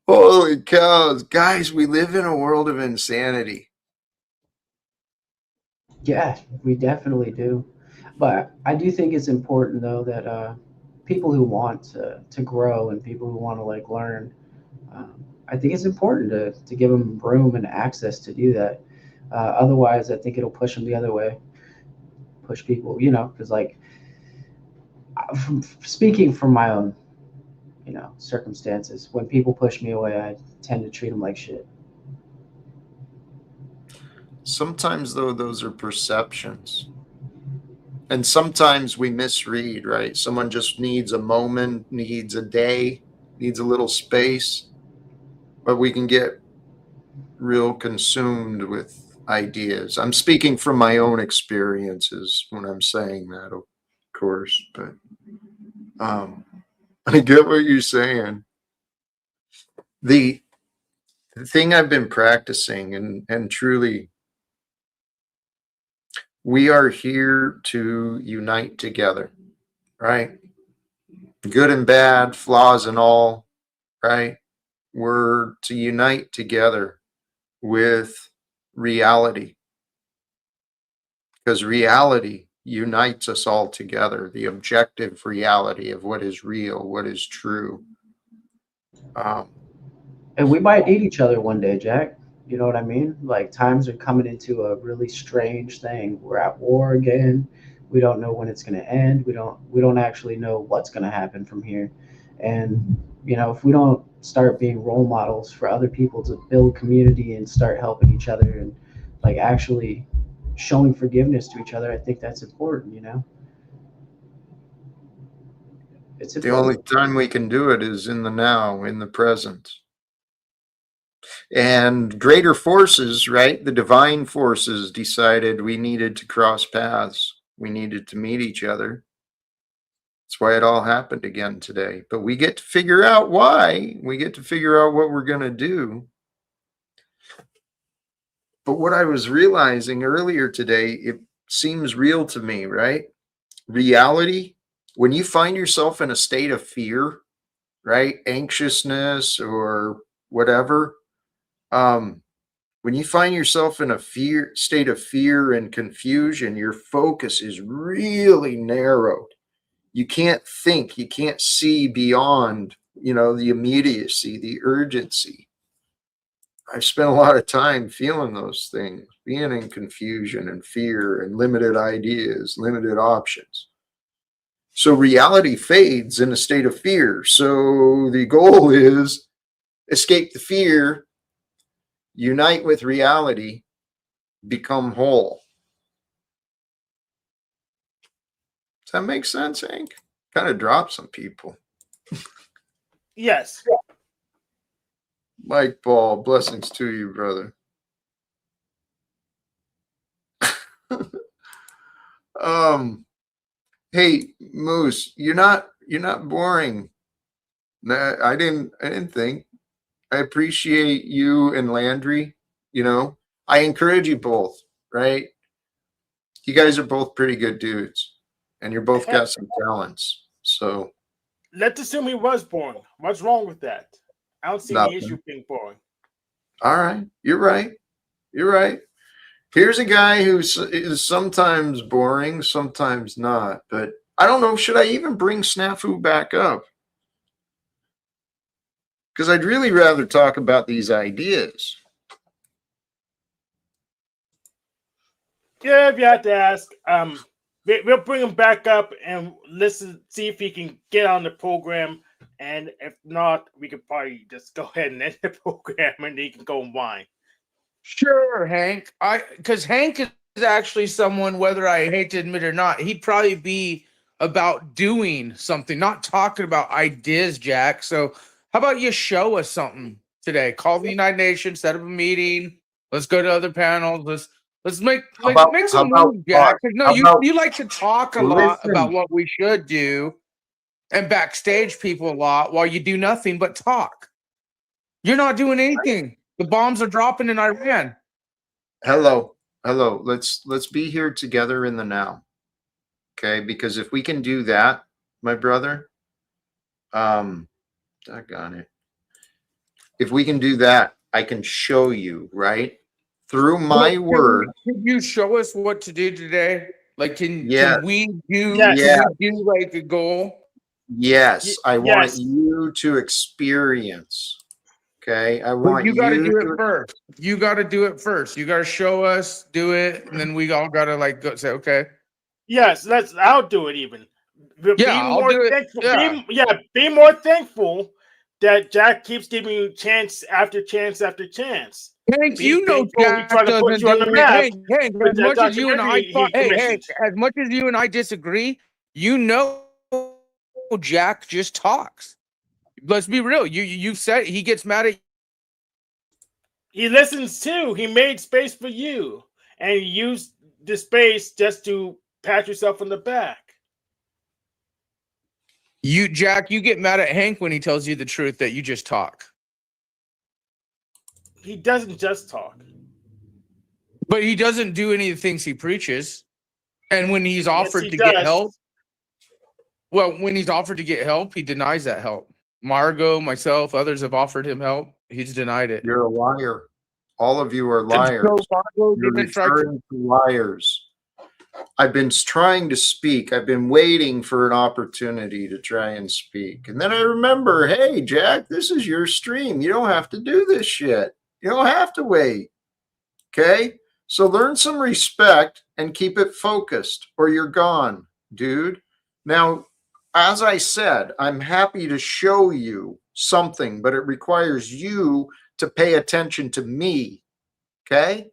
Holy cows. Guys, we live in a world of insanity. Yeah, we definitely do. But I do think it's important, though, that people who want to grow and people who want to like learn, I think it's important to give them room and access to do that. Otherwise, I think it'll push them the other way, push people, because like speaking from my own, circumstances, when people push me away, I tend to treat them like shit. Sometimes, though, those are perceptions. And sometimes we misread, right? Someone just needs a moment, needs a day, needs a little space. But we can get real consumed with ideas. I'm speaking from my own experiences when I'm saying that, of course. But I get what you're saying. The thing I've been practicing, and truly, we are here to unite together, right? Good and bad, flaws and all, right? We're to unite together with reality, because reality unites us all together. The objective reality of what is real, what is true. And we might need each other one day, Jack. You know what I mean? Like times are coming into a really strange thing. We're at war again. We don't know when it's going to end. We don't actually know what's going to happen from here. And if we don't start being role models for other people to build community and start helping each other and like actually showing forgiveness to each other, I think that's important, It's the only time we can do it is in the now, in the present. And greater forces, right? The divine forces decided we needed to cross paths. We needed to meet each other. That's why it all happened again today. But we get to figure out why. We get to figure out what we're going to do. But what I was realizing earlier today, it seems real to me, right? Reality, when you find yourself in a state of fear, right? Anxiousness or whatever, when you find yourself in a state of fear and confusion, your focus is really narrowed. You can't think, you can't see beyond, the immediacy, the urgency. I've spent a lot of time feeling those things, being in confusion and fear and limited ideas, limited options. So reality fades in a state of fear. So the goal is escape the fear, unite with reality, become whole. Does that make sense, Hank? Kind of dropped some people. Yes. Mike Paul, blessings to you, brother. Hey, Moose, you're not boring. I didn't think. I appreciate you and Landry. I encourage you both, right? You guys are both pretty good dudes, and you're both got some talents. So let's assume he was boring. What's wrong with that? I don't see any issue being boring. All right, you're right. You're right. Here's a guy who is sometimes boring, sometimes not. But I don't know. Should I even bring Snafu back up? Because I'd really rather talk about these ideas. Yeah, if you have to ask, we'll bring him back up and see if he can get on the program. And if not, we could probably just go ahead and end the program, and he can go and whine. Sure, Hank. Because Hank is actually someone, whether I hate to admit it or not, he'd probably be about doing something, not talking about ideas, Jack. So how about you show us something today? Call the United Nations, set up a meeting. Let's go to other panels. Let's make some moves, Jack. No, you like to talk a lot about what we should do and backstage people a lot while you do nothing but talk. You're not doing anything. The bombs are dropping in Iran. Hello. Let's be here together in the now. Okay, because if we can do that, my brother, doggone it. If we can do that, I can show you, right? Through my word. Can you show us what to do today? Like, can we do like a goal? Yes, I want you to experience. Okay, I want you got to do it first. You got to do it first. You got to show us, do it, and then we all got to like go say, okay. Yes, I'll do it even. I'll do it. Thankful. Be more thankful that Jack keeps giving you chance after chance after chance. Hank, Jack doesn't do it. Hank, as much as you and as much as you and I disagree, Jack just talks. Let's be real. You said he gets mad at. He listens too. He made space for you, and you used the space just to pat yourself on the back. Jack, you get mad at Hank when he tells you the truth that you just talk. He doesn't just talk. But he doesn't do any of the things he preaches. And when he's offered to get help, when he's offered to get help, he denies that help. Margot, myself, others have offered him help. He's denied it. You're a liar. All of you are liars. You're referring to liars. I've been trying to speak. I've been waiting for an opportunity to try and speak. And then I remember, hey, Jack, this is your stream. You don't have to do this shit. You don't have to wait. Okay? So learn some respect and keep it focused or you're gone, dude. Now, as I said, I'm happy to show you something, but it requires you to pay attention to me. Okay?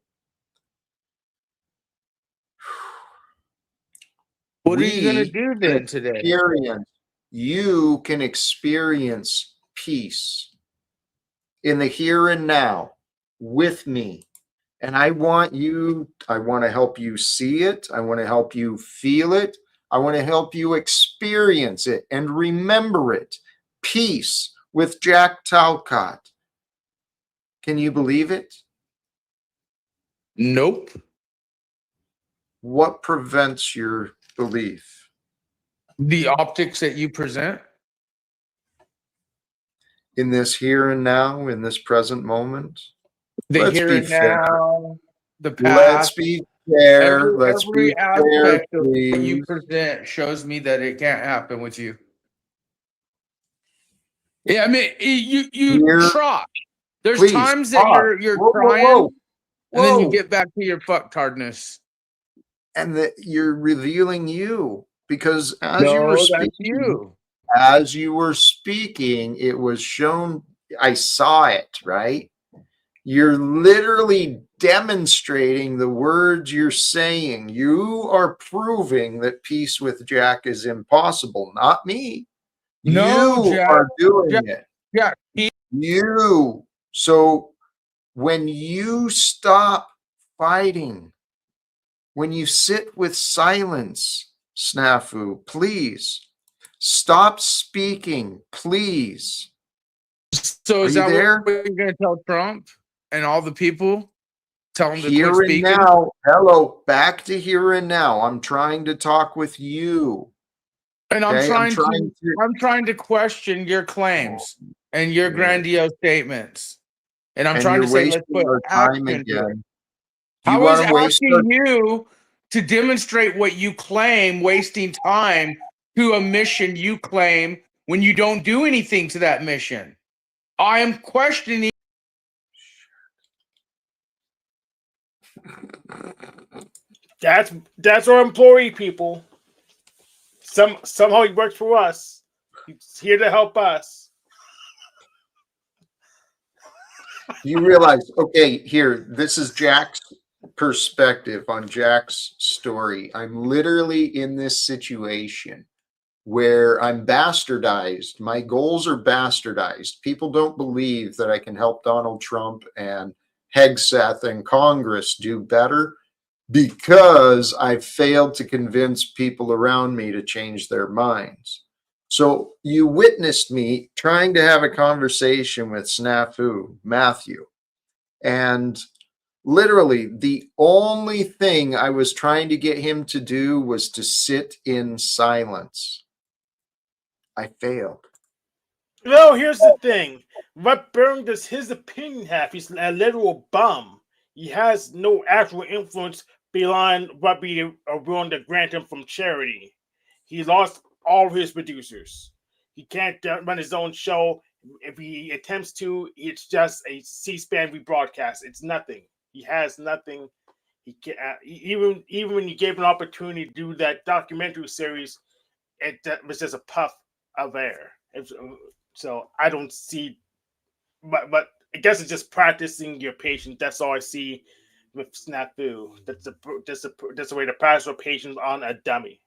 What are you going to do then today? You can experience peace in the here and now with me. And I want to help you see it. I want to help you feel it. I want to help you experience it and remember it. Peace with Jack Talcott. Can you believe it? Nope. What prevents your belief? The optics that you present. In this here and now, in this present moment? The Let's here be and fair. now, the Let's past. be fair. Let's be Every fair, aspect of what you please. present shows me that it can't happen with you. Yeah, I mean, you Here, try. There's please, times that pause. you're Whoa, whoa, trying, whoa. and then you Whoa. get back to your fucktardness. And that you're revealing you, because as you were No, that's speaking, you. it was shown. I saw it, right? You're literally demonstrating the words you're saying. You are proving that peace with Jack is impossible, not me. No, You Jack. are doing Jack, it. Jack. You. So when you stop fighting, when you sit with silence, Snafu, please stop speaking, please. So is Are you that there? what you're going to tell Trump and all the people? Tell them to quit Here and speaking? now. Hello, back to here and now. I'm trying to talk with you. And I'm Okay? trying to question your claims and your grandiose statements. And I'm And trying you're to say, let's wasting put our time action to it. again. Do you How is want to waste asking you to demonstrate what you claim wasting time to a mission you claim when you don't do anything to that mission? I am questioning. That's our employee, people. Somehow he works for us. He's here to help us. You realize, okay, here, this is Jack's perspective on Jack's story. I'm literally in this situation where I'm bastardized. My goals are bastardized. People don't believe that I can help Donald Trump and Hegseth and Congress do better because I've failed to convince people around me to change their minds. So you witnessed me trying to have a conversation with Snafu, Matthew, and literally the only thing I was trying to get him to do was to sit in silence. I failed. No, here's the thing. What burn does his opinion have? He's a literal bum. He has no actual influence beyond what we are willing to grant him from charity. He lost all of his producers. He can't run his own show. If he attempts to, it's just a C-SPAN rebroadcast. It's nothing. He has nothing. He can even when you gave him an opportunity to do that documentary series, that was just a puff of air. So I don't see, but I guess it's just practicing your patience. That's all I see with Snafu. That's the way to practice your patience on a dummy.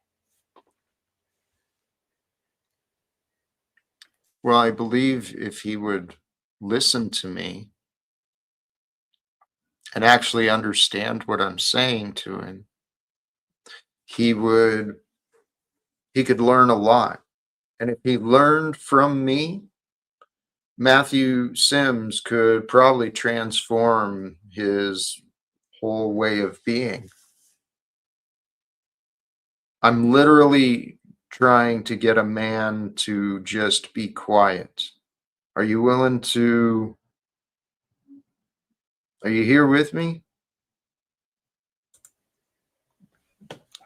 Well, I believe if he would listen to me and actually understand what I'm saying to him, he could learn a lot. And if he learned from me, Matthew Sims could probably transform his whole way of being. I'm literally trying to get a man to just be quiet. Are you willing to? Are you here with me?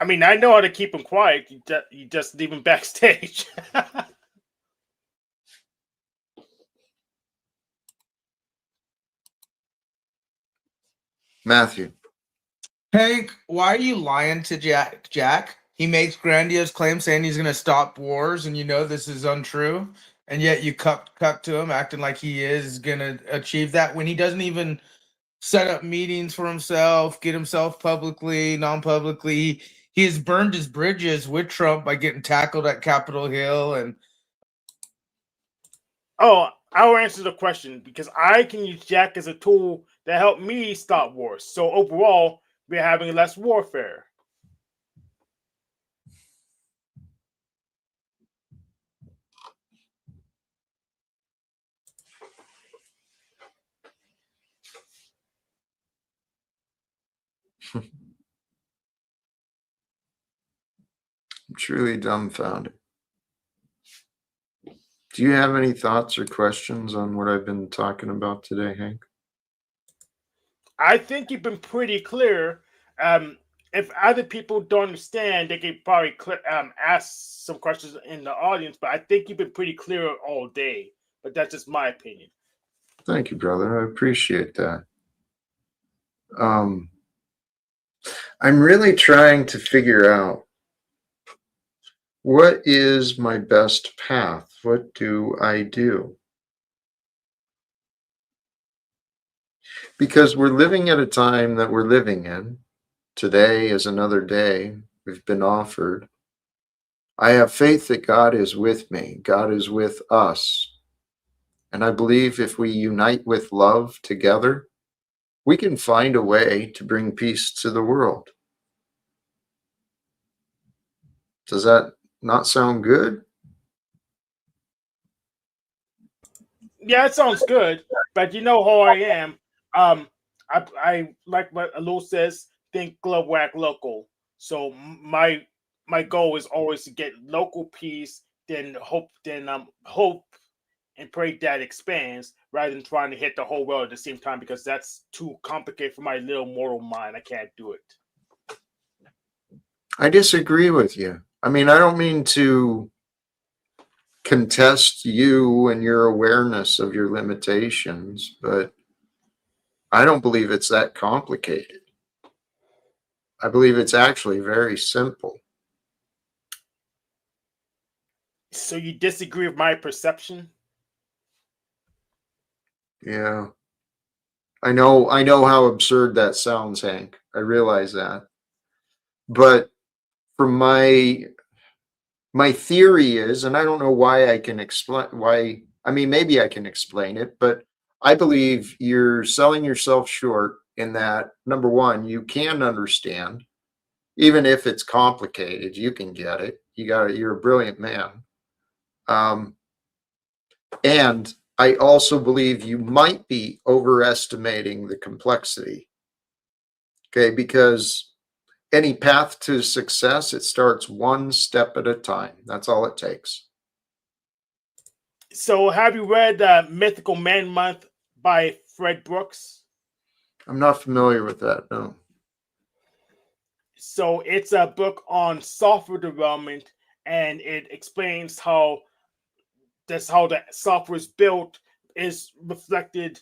I mean, I know how to keep him quiet. You just leave him backstage. Matthew. Hank, why are you lying to Jack? He makes grandiose claims saying he's going to stop wars, and you know this is untrue. And yet you cut to him acting like he is going to achieve that when he doesn't even set up meetings for himself, get himself publicly, non-publicly. He has burned his bridges with Trump by getting tackled at Capitol Hill. And oh, I will answer the question because I can use Jack as a tool to help me stop wars. So overall, we're having less warfare. I'm truly dumbfounded. Do you have any thoughts or questions on what I've been talking about today, Hank? I think you've been pretty clear. If other people don't understand, they can probably ask some questions in the audience. But I think you've been pretty clear all day. But that's just my opinion. Thank you, brother. I appreciate that. I'm really trying to figure out what is my best path. What do I do? Because we're living at a time that we're living in. Today is another day we've been offered. I have faith that God is with me. God is with us. And I believe if we unite with love together, we can find a way to bring peace to the world. Does that not sound good? Yeah, it sounds good. But you know how I am. I like what Alou says, think global, act local. So my goal is always to get local peace, then hope and pray that expands rather than trying to hit the whole world at the same time, because that's too complicated for my little mortal mind. I can't do it. I disagree with you. I mean, I don't mean to contest you and your awareness of your limitations, but I don't believe it's that complicated. I believe it's actually very simple. So you disagree with my perception? Yeah. I know how absurd that sounds, Hank. I realize that. But from my theory is, and I don't know why I can explain why, I mean, maybe I can explain it, but I believe you're selling yourself short in that, number one, you can understand, even if it's complicated, you can get it. You're a brilliant man. And I also believe you might be overestimating the complexity. Okay, because any path to success, it starts one step at a time. That's all it takes. So have you read Mythical Man Month by Fred Brooks? I'm not familiar with that, no. So it's a book on software development, and it explains how the software is built is reflected.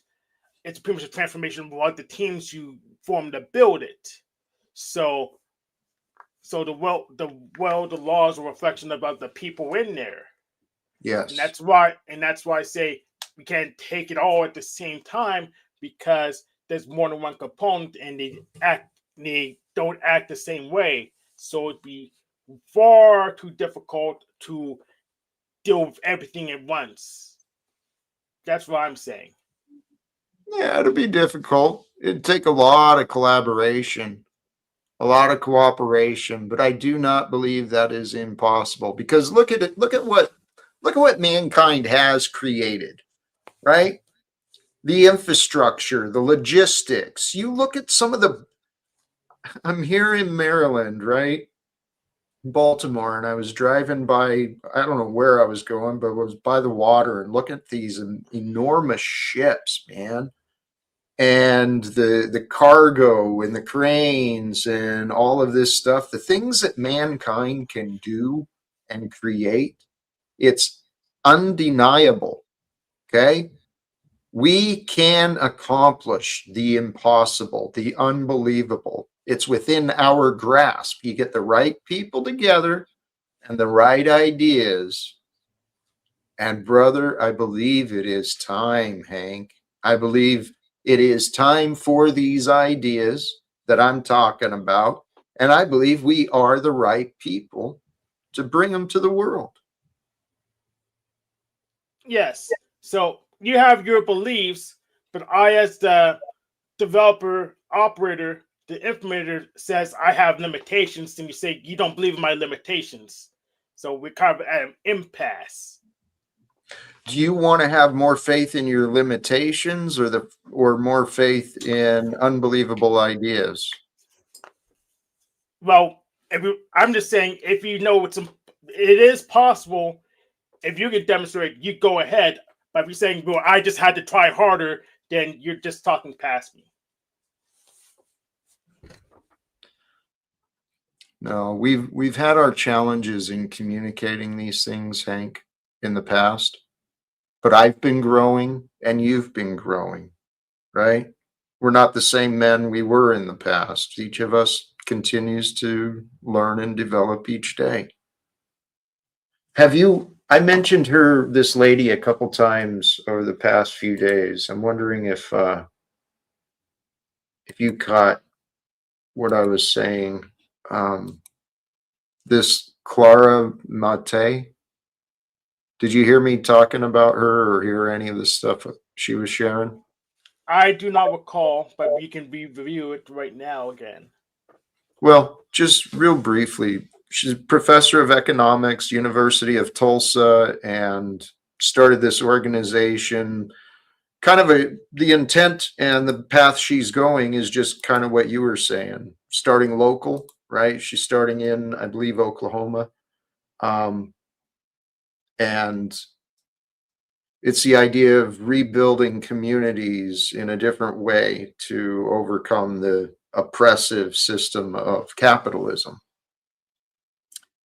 It's pretty much a transformation of what the teams you form to build it. So the laws are a reflection about the people in there. Yes. And that's why I say we can't take it all at the same time, because there's more than one component and they don't act the same way. So it'd be far too difficult to deal with everything at once. That's what I'm saying. Yeah, it'll be difficult. It'd take a lot of collaboration, a lot of cooperation, but I do not believe that is impossible, because look at it. Look at what mankind has created, right? The infrastructure, the logistics. You look at some of the, I'm here in Maryland, right? Baltimore, and I was driving by, I don't know where I was going, but it was by the water, and look at these enormous ships, man. And the cargo and the cranes and all of this stuff, the things that mankind can do and create, it's undeniable. Okay. We can accomplish the impossible, the unbelievable. It's within our grasp. You get the right people together and the right ideas. And brother, I believe it is time, Hank. I believe it is time for these ideas that I'm talking about. And I believe we are the right people to bring them to the world. Yes. So you have your beliefs, but I, as the developer, operator, the implementer, says I have limitations, and you say you don't believe in my limitations. So we're kind of at an impasse. Do you want to have more faith in your limitations or more faith in unbelievable ideas? Well, I'm just saying, if you know it is possible. If you can demonstrate, you go ahead. But if you're saying, well, I just had to try harder, then you're just talking past me. No, we've had our challenges in communicating these things, Hank, in the past. But I've been growing and you've been growing, right? We're not the same men we were in the past. Each of us continues to learn and develop each day. I mentioned this lady a couple times over the past few days. I'm wondering if you caught what I was saying. This Clara Mate. Did you hear me talking about her or hear any of the stuff she was sharing? I do not recall, but we can review it right now again. Well, just real briefly, she's a professor of economics, University of Tulsa, and started this organization. Kind of the intent and the path she's going is just kind of what you were saying, starting local, right? She's starting in, I believe, Oklahoma. And it's the idea of rebuilding communities in a different way to overcome the oppressive system of capitalism.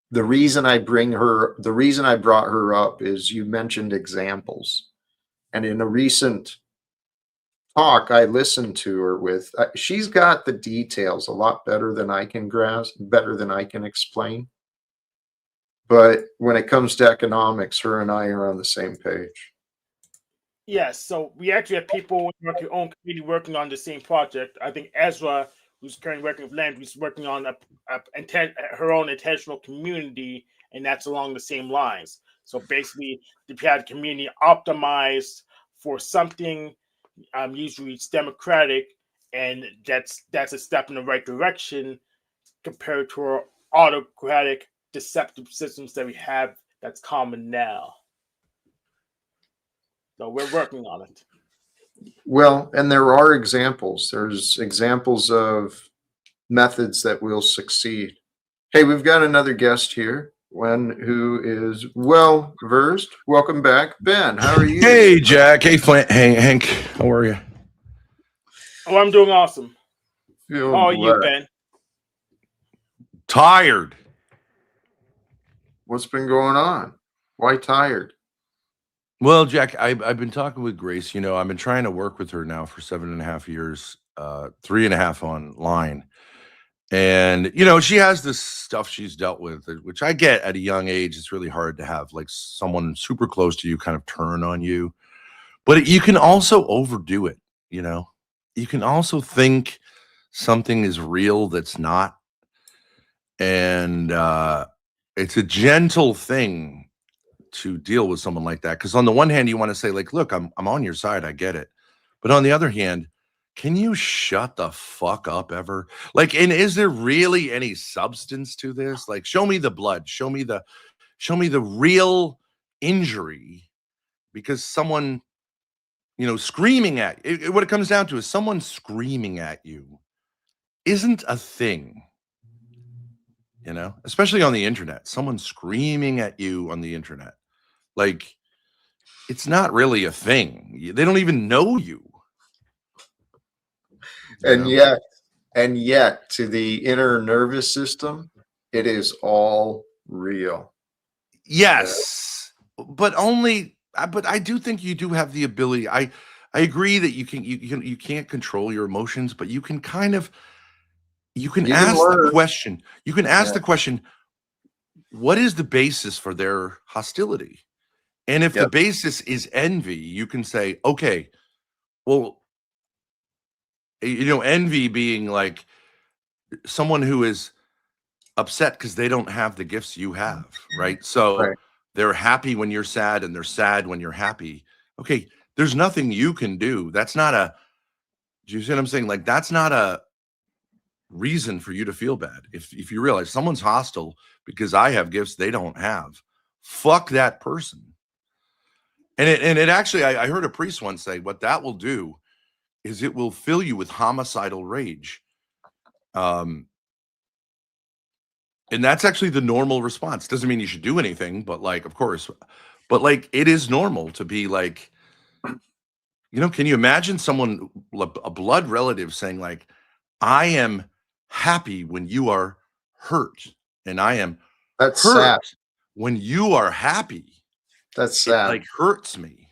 The reason I brought her up is you mentioned examples. And in a recent talk I listened to her with, she's got the details a lot better than I can grasp, better than I can explain. But when it comes to economics, her and I are on the same page. Yes, so we actually have people in our own community working on the same project. I think Ezra, who's currently working with Landry, is working on her own intentional community, and that's along the same lines. So basically, the community optimized for something, usually it's democratic, and that's a step in the right direction compared to our autocratic, deceptive systems that we have that's common now. So we're working on it. Well, and there are examples. There's examples of methods that will succeed. Hey, we've got another guest here, who is well versed. Welcome back, Ben. How are you? Hey, Jack. Hey, Hank. How are you? Oh, I'm doing awesome. Feeling How are you, Ben? Tired. What's been going on? Why tired? Well, Jack, I've been talking with Grace. You know, I've been trying to work with her now for 7.5 years, 3.5 online. And, you know, she has this stuff she's dealt with, which I get at a young age. It's really hard to have like someone super close to you kind of turn on you. But you can also overdo it, you know. You can also think something is real that's not. And it's a gentle thing to deal with someone like that, because on the one hand you want to say like, look, I'm on your side, I get it, but on the other hand, can you shut the fuck up ever? Like, and is there really any substance to this? Like, show me the blood, show me the real injury, because someone, you know, screaming at what it comes down to is someone screaming at you isn't a thing. You know, especially on the internet, someone screaming at you on the internet. Like, it's not really a thing. They don't even know you. And yet, to the inner nervous system, it is all real. Yes, but I do think you do have the ability. I agree that you can't control your emotions, but you can kind of ask the question. You can ask the question, what is the basis for their hostility? And if the basis is envy, you can say, okay, well, you know, envy being like someone who is upset because they don't have the gifts you have, right? So they're happy when you're sad and they're sad when you're happy. Okay, there's nothing you can do. That's not do you see what I'm saying? Like, that's not a reason for you to feel bad. If you realize someone's hostile because I have gifts they don't have, fuck that person. And it actually, I heard a priest once say, what that will do is it will fill you with homicidal rage. And that's actually the normal response. Doesn't mean you should do anything, but like, of course, but like, it is normal to be like, can you imagine someone, a blood relative saying like, I am happy when you are hurt, and I am That's hurt sad. when you are happy. That's sad. It like hurts me.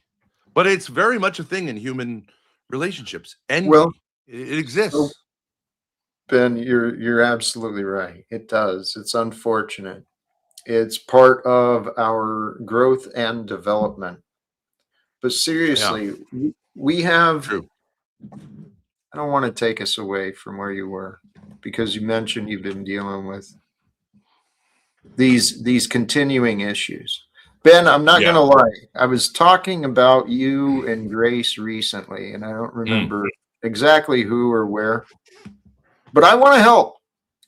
But it's very much a thing in human relationships. Envy. Well, it exists. Ben, you're absolutely right. It does. It's unfortunate. It's part of our growth and development. But seriously, we have. True. I don't want to take us away from where you were, because you mentioned you've been dealing with these continuing issues. Ben, I'm not going to lie. I was talking about you and Grace recently, and I don't remember exactly who or where. But I want to help.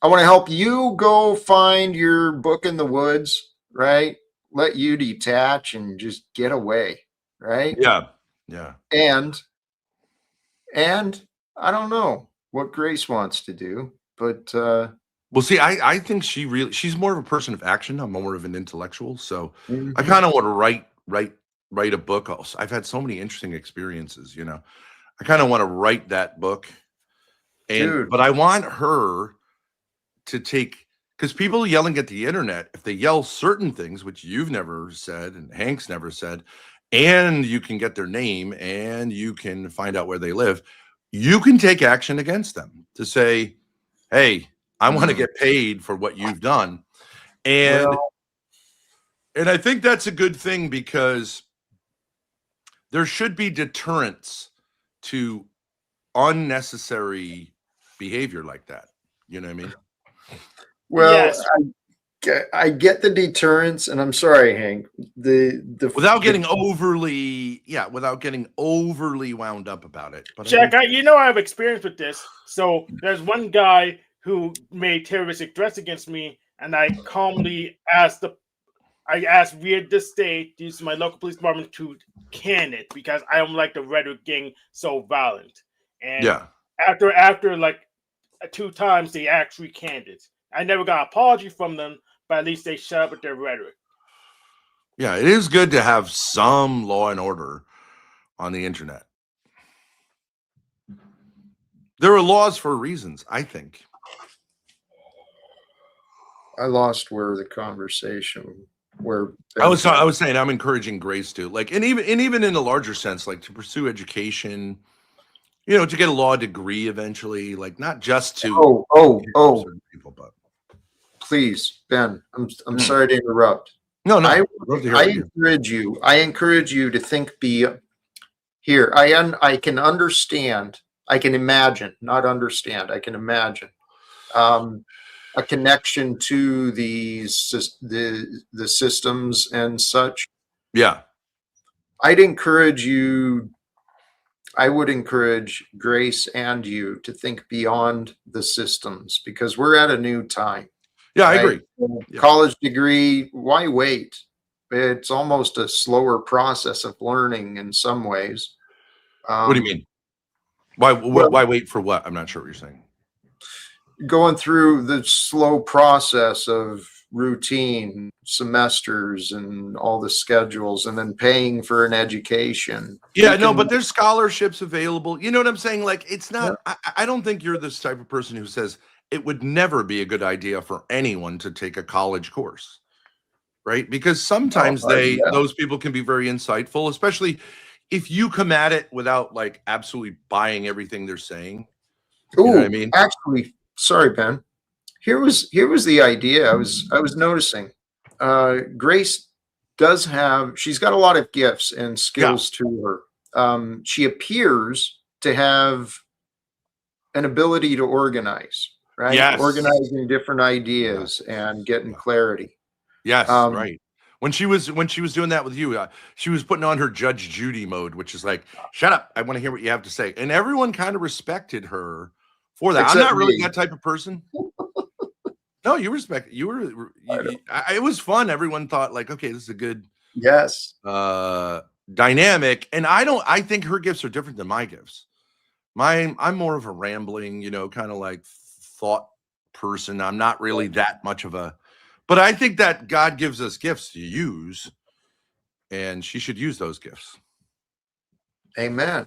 I want to help you go find your book in the woods, right? Let you detach and just get away, right? Yeah. Yeah. And I don't know what Grace wants to do, but well, see, I think she's more of a person of action. I'm more of an intellectual. So I kind of want to write a book. Also, I've had so many interesting experiences, I kind of want to write that book. But I want her to take, because people yelling at the internet, if they yell certain things, which you've never said and Hank's never said, and you can get their name and you can find out where they live, you can take action against them to say, hey, I want to get paid for what you've done. And I think that's a good thing, because there should be deterrence to unnecessary behavior like that. You know what I mean? Well, yes. I get the deterrence, and I'm sorry, Hank. Without getting overly wound up about it. But Jack, I have experience with this. So there's one guy who made terroristic threats against me, and I calmly asked via the state, using my local police department, to can it, because I don't like the rhetoric getting so violent. And after like 2 times, they actually canned it. I never got an apology from them, but at least they shut up with their rhetoric. Yeah, it is good to have some law and order on the internet. There are laws for reasons, I think. I lost where the conversation where I was saying I'm encouraging Grace to, like, and even in a larger sense, like, to pursue education, to get a law degree eventually, like, not just to certain people, but please, Ben, I'm sorry to interrupt. No, I encourage you to think here. I can understand. I can imagine, not understand. I can imagine a connection to the systems and such. Yeah, I would encourage Grace and you to think beyond the systems, because we're at a new time. Yeah, right? I agree. College degree, why wait? It's almost a slower process of learning in some ways. What do you mean? Why wait for what? I'm not sure what you're saying. Going through the slow process of routine semesters and all the schedules, and then paying for an education. Yeah, but there's scholarships available. You know what I'm saying? Like, it's not, I don't think you're this type of person who says it would never be a good idea for anyone to take a college course, right? Because sometimes those people can be very insightful, especially if you come at it without like absolutely buying everything they're saying. You know what I mean? Actually, sorry, Ben. Here was the idea. I was noticing. Grace she's got a lot of gifts and skills to her. She appears to have an ability to organize, right? Yes. Organizing different ideas and getting clarity. Yes, right. When she was doing that with you, she was putting on her Judge Judy mode, which is like, shut up, I want to hear what you have to say. And everyone kind of respected her for that. I'm not really that type of person. No, you respect. It was fun. Everyone thought like, okay, this is a good dynamic. And I think her gifts are different than my gifts. I'm more of a rambling, kind of like thought person. I'm not really that much of a, but I think that God gives us gifts to use, and she should use those gifts. Amen.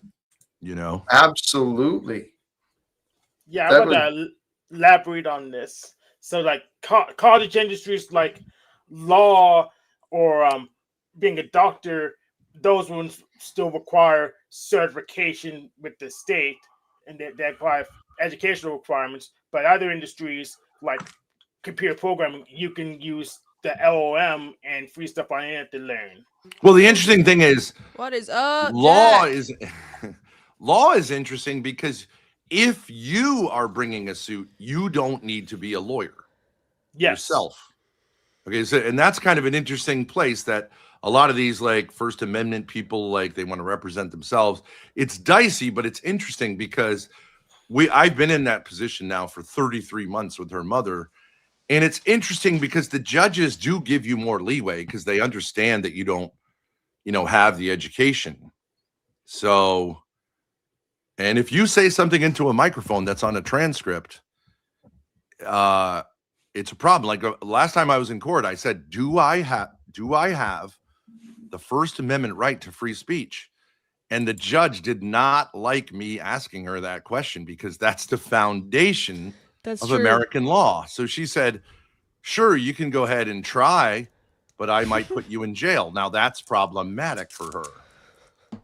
You know, absolutely. Yeah, I want to elaborate on this. So, like college industries, like law or being a doctor, those ones still require certification with the state, and they require educational requirements. But other industries, like computer programming, you can use the LOM and free stuff on the internet to learn. Well, the interesting thing is, what is up? Law Jack? is law is interesting because if you are bringing a suit, you don't need to be a lawyer yourself. Okay, so and that's kind of an interesting place that a lot of these like First Amendment people, like they want to represent themselves. It's dicey, but it's interesting because I've been in that position now for 33 months with her mother. And it's interesting because the judges do give you more leeway because they understand that you don't, have the education. So, and if you say something into a microphone that's on a transcript, it's a problem. Like last time I was in court, I said, do I have the First Amendment right to free speech? And the judge did not like me asking her that question because that's the foundation of American law. So she said, sure, you can go ahead and try, but I might put you in jail. Now that's problematic for her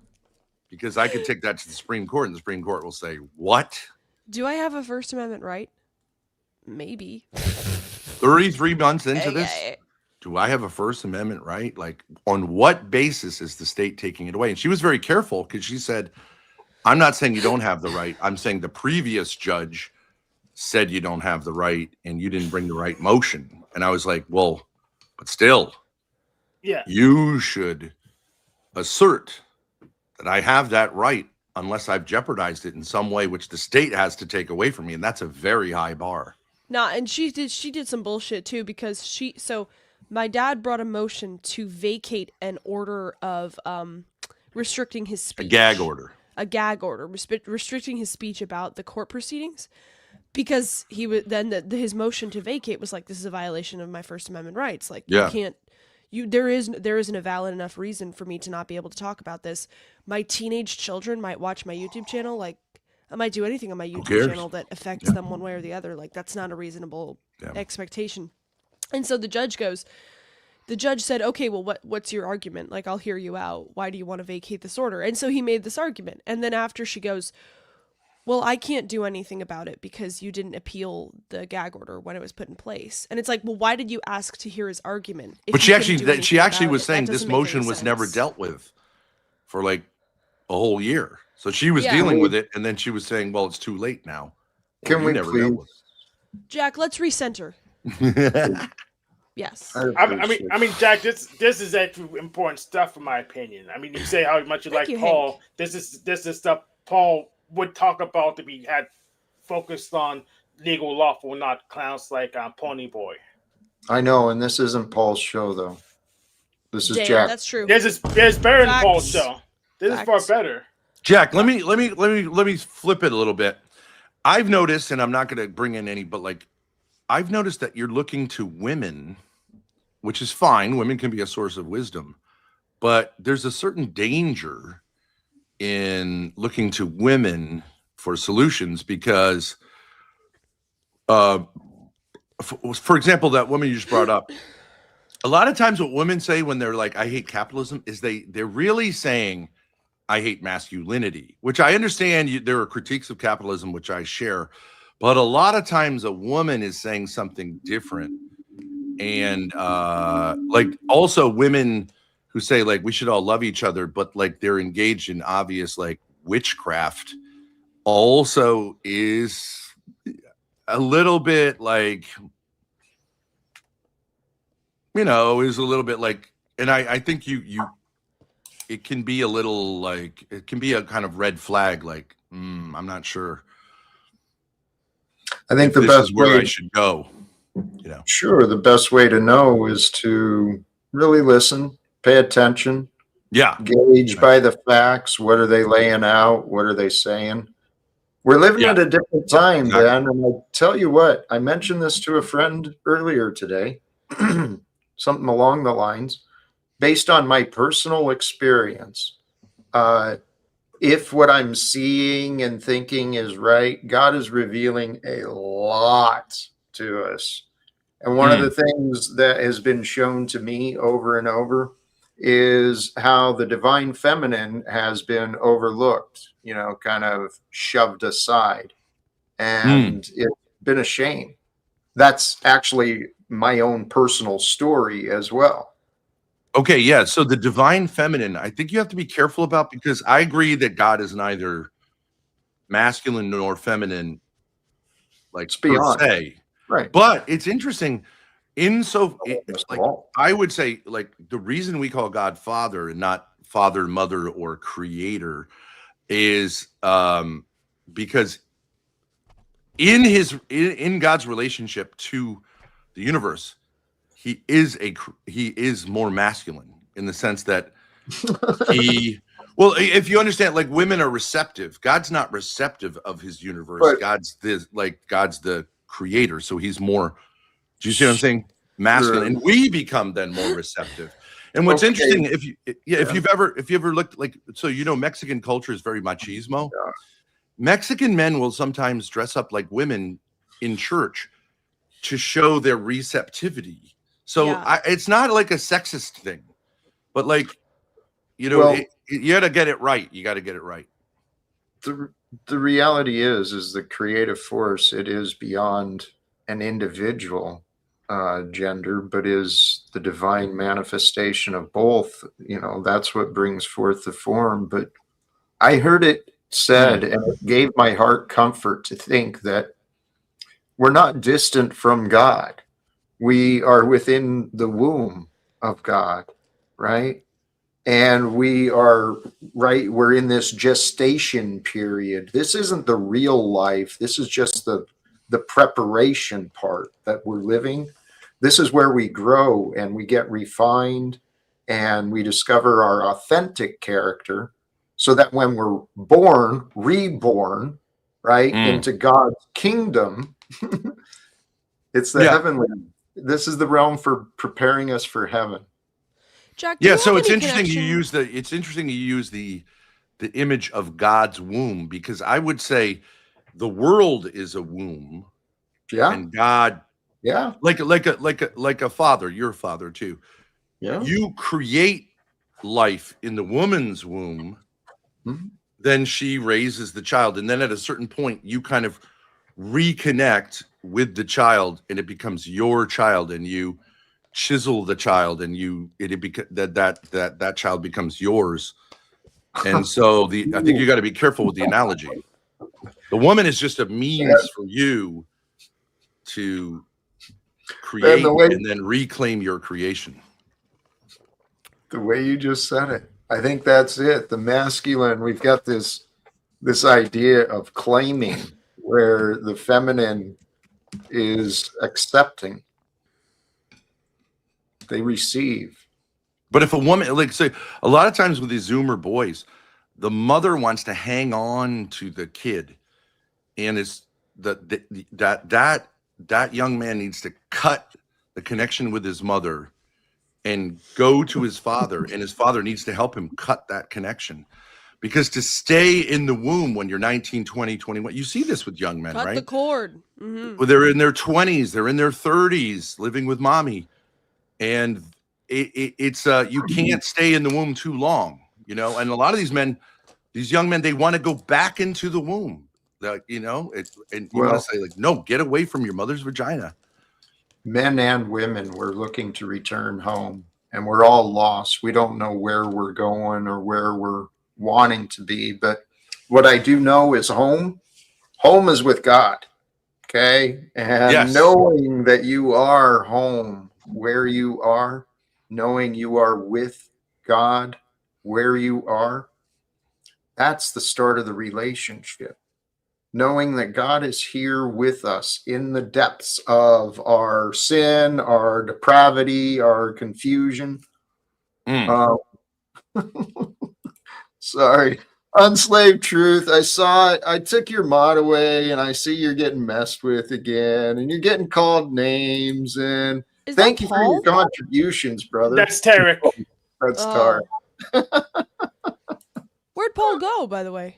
because I could take that to the Supreme Court and the Supreme Court will say, what? Do I have a First Amendment right? Maybe. 33 months into this, do I have a First Amendment right? Like, on what basis is the state taking it away? And she was very careful because she said, I'm not saying you don't have the right. I'm saying the previous judge said you don't have the right and you didn't bring the right motion. And I was like, well, but still, you should assert that I have that right unless I've jeopardized it in some way, which the state has to take away from me. And that's a very high bar. Nah, and she did some bullshit too because my dad brought a motion to vacate an order of restricting his speech. A gag order, restricting his speech about the court proceedings. Because he would his motion to vacate was like, this is a violation of my First Amendment rights. Like you can't, there isn't a valid enough reason for me to not be able to talk about this. My teenage children might watch my YouTube channel. Like I might do anything on my YouTube channel that affects them one way or the other. Like that's not a reasonable expectation. And so the judge said, okay, well, what's your argument? Like, I'll hear you out. Why do you want to vacate this order? And so he made this argument. And then after she goes, well, I can't do anything about it because you didn't appeal the gag order when it was put in place. And it's like, well, why did you ask to hear his argument? But she actually was saying this motion was never dealt with for like a whole year. So she was dealing with it, and then she was saying, well, it's too late now. Can we please? Jack, let's recenter. Yes. I mean, Jack, this is actually important stuff, in my opinion. I mean, you say how much you like Paul. Hank. This is stuff Paul would talk about to be had focused on legal lawful, not clowns like Pony Boy. I know, and this isn't Paul's show though. This is Jack. That's true. This is better than Paul's show. This is far better. Jack, let me flip it a little bit. I've noticed, and I'm not going to bring in any, but like I've noticed that you're looking to women, which is fine. Women can be a source of wisdom, but there's a certain danger in looking to women for solutions because, for example, that woman you just brought up, a lot of times what women say when they're like, I hate capitalism, is they're really saying, I hate masculinity, which I understand. There are critiques of capitalism, which I share, but a lot of times a woman is saying something different. And like also women who say like we should all love each other, but like they're engaged in obvious like witchcraft also is a little bit like, is a little bit like, and I think it can be a little like, it can be a kind of red flag. Like, I'm not sure. I think the best way way I should go, Sure. The best way to know is to really listen, pay attention. Yeah. Gauge by the facts. What are they laying out? What are they saying? We're living at a different time, Dan. And I'll tell you what, I mentioned this to a friend earlier today, something along the lines, based on my personal experience. If what I'm seeing and thinking is right, God is revealing a lot to us. And one of the things that has been shown to me over and over is how the divine feminine has been overlooked, kind of shoved aside. And it's been a shame. That's actually my own personal story as well. Okay, yeah. So the divine feminine, I think you have to be careful about, because I agree that God is neither masculine nor feminine, like per se. Right. But it's interesting. I would say, like, the reason we call God Father and not Father, Mother, or Creator is because in God's relationship to the universe, he is more masculine in the sense that if you understand, like, women are receptive. God's not receptive of his universe. But God's the creator, so he's more. Do you see what I'm saying? Masculine, and we become then more receptive. And what's interesting, if you've ever looked, like, so Mexican culture is very machismo. Yeah. Mexican men will sometimes dress up like women in church to show their receptivity. So it's not like a sexist thing, but like, you got to get it right. You got to get it right. The reality is the creative force. It is beyond an individual gender, but is the divine manifestation of both. That's what brings forth the form. But I heard it said, and it gave my heart comfort to think that we're not distant from God. We are within the womb of God, right? And we're in this gestation period. This isn't the real life. This is just the preparation part that we're living. This is where we grow and we get refined and we discover our authentic character, so that when we're reborn, right, into God's kingdom, it's the heavenly. This is the realm for preparing us for heaven. Jack, so it's interesting you use the image of God's womb, because I would say the world is a womb. Yeah. And God, like a father, your father too. Yeah. You create life in the woman's womb, then she raises the child, and then at a certain point you kind of reconnect with the child, and it becomes your child, and you chisel the child, and that child becomes yours. And so I think you got to be careful with the analogy. The woman is just a means for you to create and then reclaim your creation. The way you just said it, I think that's it. The masculine, we've got this idea of claiming, where the feminine is accepting. They receive. But if a woman, like, say, a lot of times with these Zoomer boys, the mother wants to hang on to the kid, and it's that young man needs to cut the connection with his mother and go to his father, and his father needs to help him cut that connection. Because to stay in the womb when you're 19, 20, 21, you see this with young men, right? Cut the cord. Mm-hmm. Well, they're in their 20s, they're in their 30s, living with mommy. And it's you can't stay in the womb too long, and a lot of these young men, they want to go back into the womb, and you want to say, like, no, get away from your mother's vagina. Men and women, we're looking to return home, and we're all lost. We don't know where we're going or where we're wanting to be, but what I do know is home is with God. Okay. And knowing that you are home where you are, knowing you are with God where you are, that's the start of the relationship. Knowing that God is here with us in the depths of our sin, our depravity, our confusion. Sorry. Unslave Truth, I saw it. I took your mod away, and I see you're getting messed with again, and you're getting called names. And thank you for your contributions, brother. That's Tarek. That's Tarek. Where'd Paul go, by the way?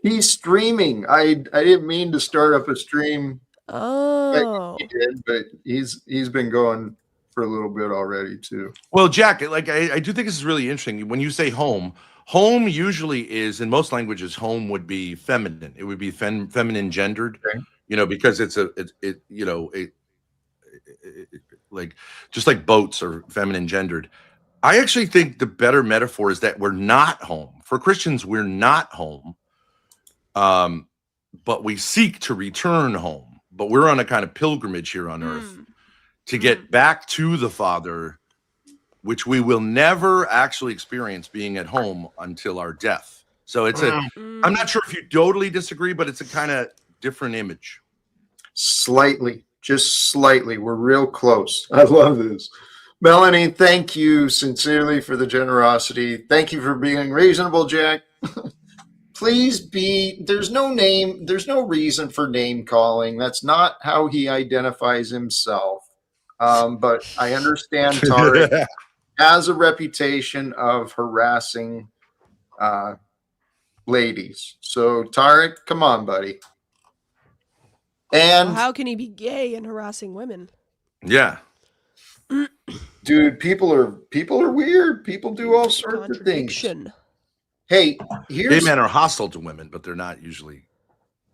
He's streaming. I didn't mean to start up a stream. Oh, he did, but he's been going for a little bit already too. Well, Jack, like I do think this is really interesting. When you say home usually is, in most languages, home would be feminine. It would be feminine gendered, okay. Because it's like just like boats are feminine gendered. I actually think the better metaphor is that we're not home. For Christians, we're not home, but we seek to return home. But we're on a kind of pilgrimage here on earth to get back to the Father, which we will never actually experience being at home until our death. So it's I'm not sure if you totally disagree, but it's a kind of different image. Slightly, just slightly. We're real close. I love this. Melanie, thank you sincerely for the generosity. Thank you for being reasonable, Jack. Please there's no reason for name calling. That's not how he identifies himself. But I understand Tarek has a reputation of harassing ladies. So Tarek, come on, buddy. And how can he be gay and harassing women? Yeah. Dude, people are weird. People do all sorts of things. Hey, gay men are hostile to women, but they're not usually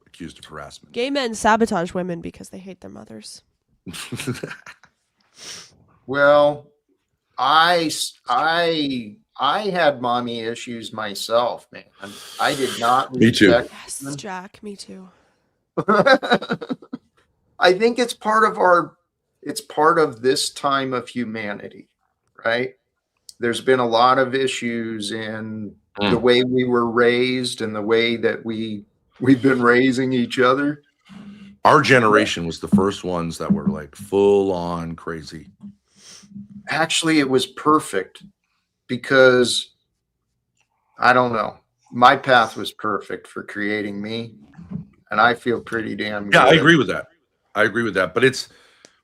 accused of harassment. Gay men sabotage women because they hate their mothers. Well, I had mommy issues myself, man. I did not. Me too. Yes, Jack. Me too. I think it's part of this time of humanity, right? There's been a lot of issues in the way we were raised and the way that we've been raising each other. Our generation was the first ones that were like full on crazy. Actually, it was perfect because I don't know. My path was perfect for creating me, and I feel pretty damn good. Yeah, I agree with that. But it's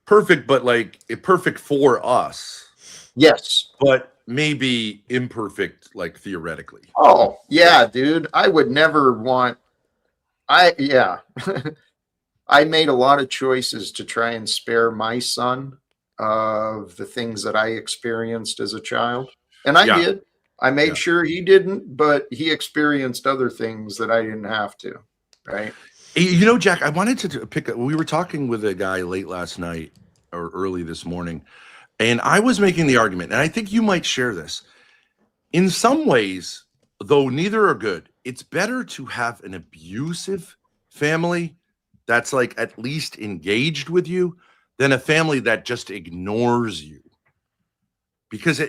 perfect, but like perfect for us. Yes. But maybe imperfect, like theoretically. Oh, yeah, dude. I would never want I made a lot of choices to try and spare my son of the things that I experienced as a child. And I did. I made sure he didn't, but he experienced other things that I didn't have to. Right. Jack, I wanted to pick up. We were talking with a guy late last night or early this morning, and I was making the argument, and I think you might share this. In some ways, though neither are good, it's better to have an abusive family that's like at least engaged with you than a family that just ignores you. Because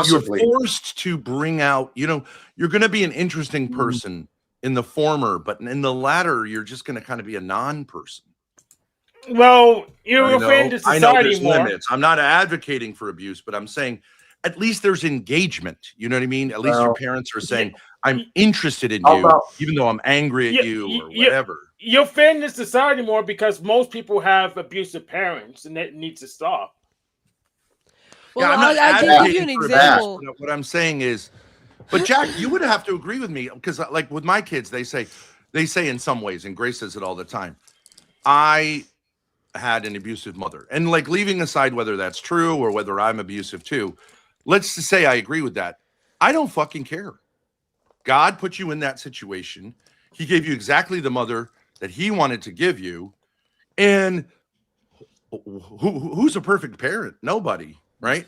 you're forced to bring out, you're going to be an interesting person in the former, but in the latter, you're just going to kind of be a non-person. Well, you're offending society more. I know there's limits. I'm not advocating for abuse, but I'm saying at least there's engagement. You know what I mean? At least your parents are saying, I'm interested in you, even though I'm angry at you or whatever. You're offending society more because most people have abusive parents, and that needs to stop. Well, I can give you an example. What I'm saying is, but Jack, you would have to agree with me because, like with my kids, they say in some ways, and Grace says it all the time, I had an abusive mother, and like leaving aside whether that's true or whether I'm abusive too, let's just say I agree with that. I don't fucking care. God put you in that situation. He gave you exactly the mother that he wanted to give you, and who's a perfect parent? Nobody. Right?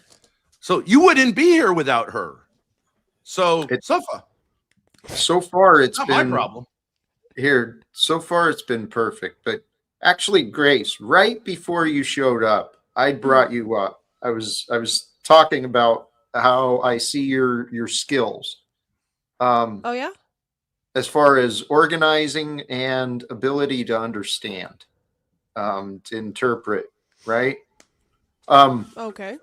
So you wouldn't be here without her. So suffer. So far it's not been my problem. Here, so far it's been perfect. But actually, Grace, right before you showed up, I brought you up. I was talking about how I see your skills. Oh yeah? As far as organizing and ability to understand, to interpret, right? Okay.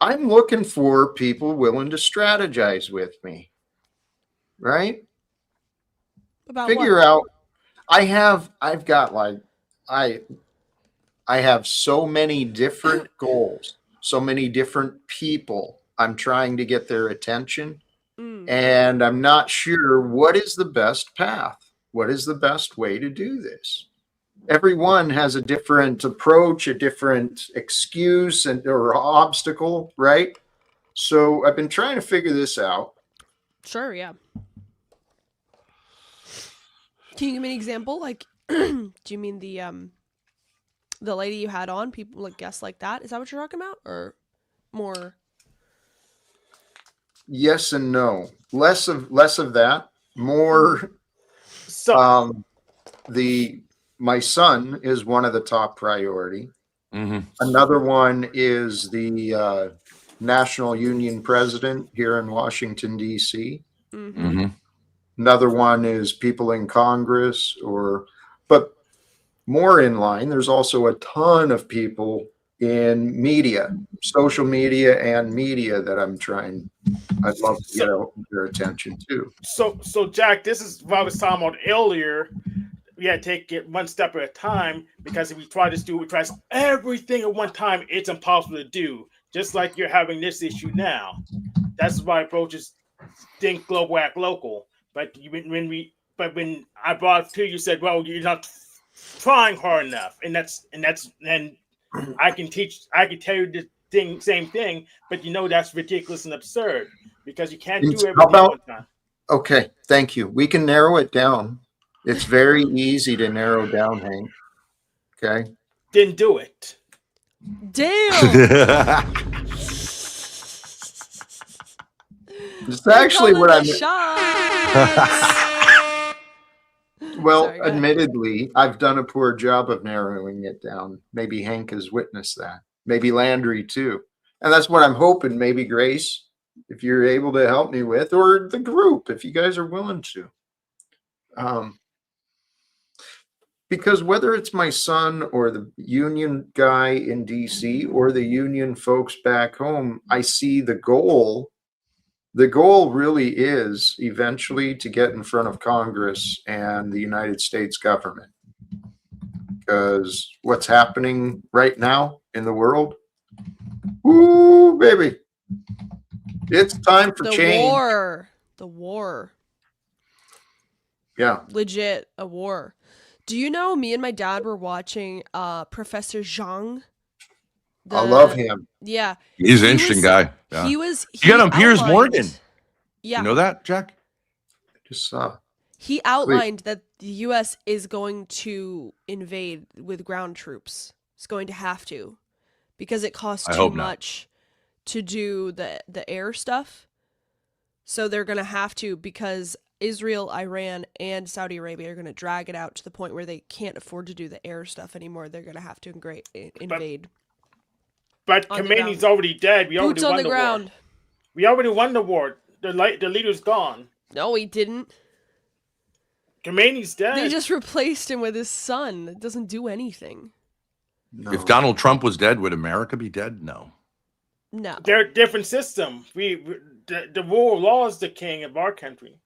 I'm looking for people willing to strategize with me, right? About Figure what? out. I've got like, I have so many different goals, so many different people. I'm trying to get their attention, and I'm not sure what is the best path. What is the best way to do this? Everyone has a different approach, a different excuse or obstacle, right? So I've been trying to figure this out. Sure, yeah. Can you give me an example? Like, do you mean the lady you had on, people like guests like that? Is that what you're talking about, or more? Yes and no. Less of that. More. So, my son is one of the top priority. Another one is the National Union President here in Washington, D.C. Another one is people in Congress, but more in line, there's also a ton of people in media, social media and media that I'd love to get their attention too. So Jack, this is what I was talking about earlier. We had to take it one step at a time, because if we try everything at one time, it's impossible to do. Just like you're having this issue now. That's why approach is think global, act local. But when I brought it to you, you said, "Well, you're not trying hard enough," and I can tell you the same thing, but that's ridiculous and absurd, because you can't do everything at one time. Okay, thank you. We can narrow it down. It's very easy to narrow down, Hank. Okay. Didn't do it. Damn. It's actually what I'm. Well, Sorry, admittedly, I've done a poor job of narrowing it down. Maybe Hank has witnessed that. Maybe Landry too. And that's what I'm hoping. Maybe Grace, if you're able to help me with, or the group, if you guys are willing to. Because whether it's my son or the union guy in DC or the union folks back home, I see the goal. The goal really is eventually to get in front of Congress and the United States government. Because what's happening right now in the world, ooh, baby, it's time for change. The war. Yeah. Legit, a war. Do you know, me and my dad were watching Professor Zhang? I love him. Yeah. He's an interesting guy. Yeah. He got on Piers Morgan. Yeah. You know that, Jack? Just saw. He outlined that the U.S. is going to invade with ground troops. It's going to have to, because it costs too much to do the air stuff. So they're going to have to, because Israel, Iran, and Saudi Arabia are going to drag it out to the point where they can't afford to do the air stuff anymore. They're going to have to invade. But Khomeini's already dead. We Boots already on the ground. War. We already won the war. The leader's gone. No, he didn't. Khomeini's dead. They just replaced him with his son. It doesn't do anything. No. If Donald Trump was dead, would America be dead? No. No. They're a different system. The rule of law is the king of our country.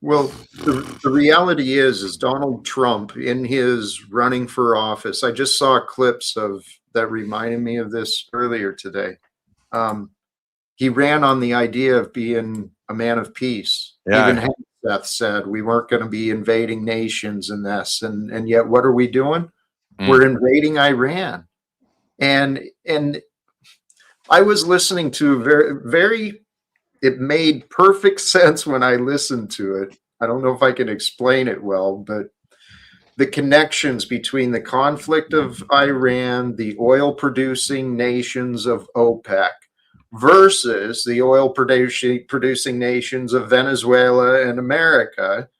Well, the reality is Donald Trump, in his running for office, I just saw clips of that reminded me of this earlier today. He ran on the idea of being a man of peace. Yeah. Even Seth said we weren't going to be invading nations in this, and yet what are we doing? We're invading Iran, and I was listening to very. It made perfect sense when I listened to it. I don't know if I can explain it well, but the connections between the conflict of Iran, the oil producing nations of OPEC, versus the oil producing nations of Venezuela and America,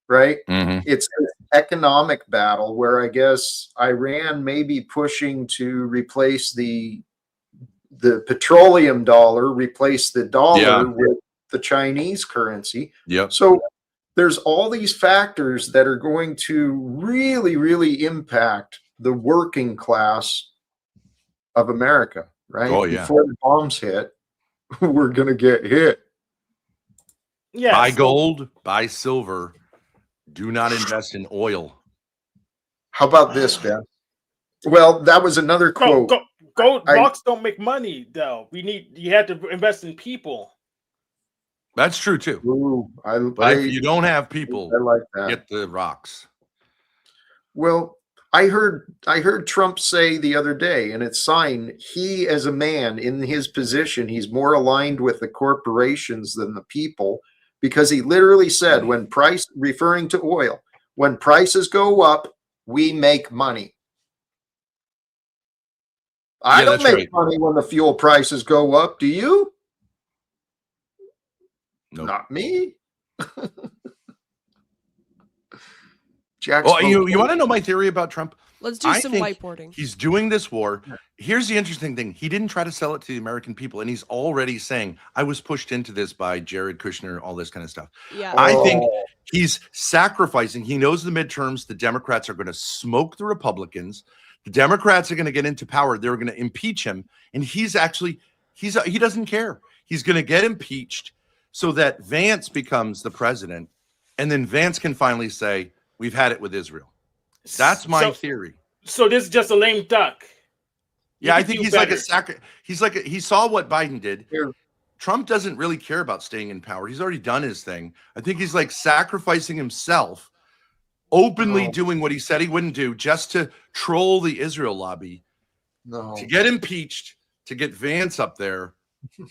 right? It's an economic battle where I guess Iran may be pushing to replace the petroleum dollar, replace the dollar with the Chinese currency. So there's all these factors that are going to really, really impact the working class of America, right? Oh, yeah. Before the bombs hit. we're going to get hit. Yes. Buy gold, buy silver. Do not invest in oil. How about this, Ben? Well, that was another quote. Gold rocks don't make money, though. You have to invest in people. That's true too. Ooh, but if you don't have people, I like that. Get the rocks. Well, I heard Trump say the other day, and it's sign he, as a man in his position, he's more aligned with the corporations than the people, because he literally said, referring to oil, when prices go up, we make money. I don't make money when the fuel prices go up. Do you? Nope. Not me. You want to know my theory about Trump? Let's do some whiteboarding. He's doing this war. Here's the interesting thing. He didn't try to sell it to the American people, and he's already saying, I was pushed into this by Jared Kushner, all this kind of stuff. Yeah. I think he's sacrificing. He knows the midterms, the Democrats are going to smoke the Republicans. The Democrats are going to get into power. They're going to impeach him. And he doesn't care. He's going to get impeached so that Vance becomes the president. And then Vance can finally say, we've had it with Israel. That's my theory. So this is just a lame duck. Yeah, I think he's he saw what Biden did. Trump doesn't really care about staying in power. He's already done his thing. I think he's like sacrificing himself, openly doing what he said he wouldn't do just to troll the Israel lobby, to get impeached, to get Vance up there.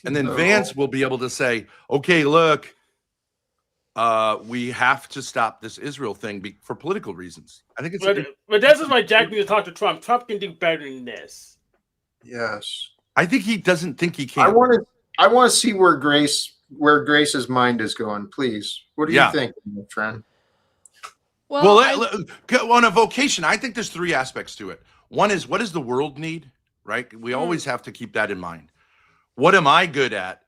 And then Vance will be able to say, okay, look, we have to stop this Israel thing for political reasons. I think it's. But this is why Jack needs to talk to Trump. Trump can do better than this. Yes, I think he doesn't think he can. I want to see where Grace's mind is going. Please, what do you think, my friend? Well, on a vocation, I think there's three aspects to it. One is, what does the world need? Right? We always have to keep that in mind. What am I good at?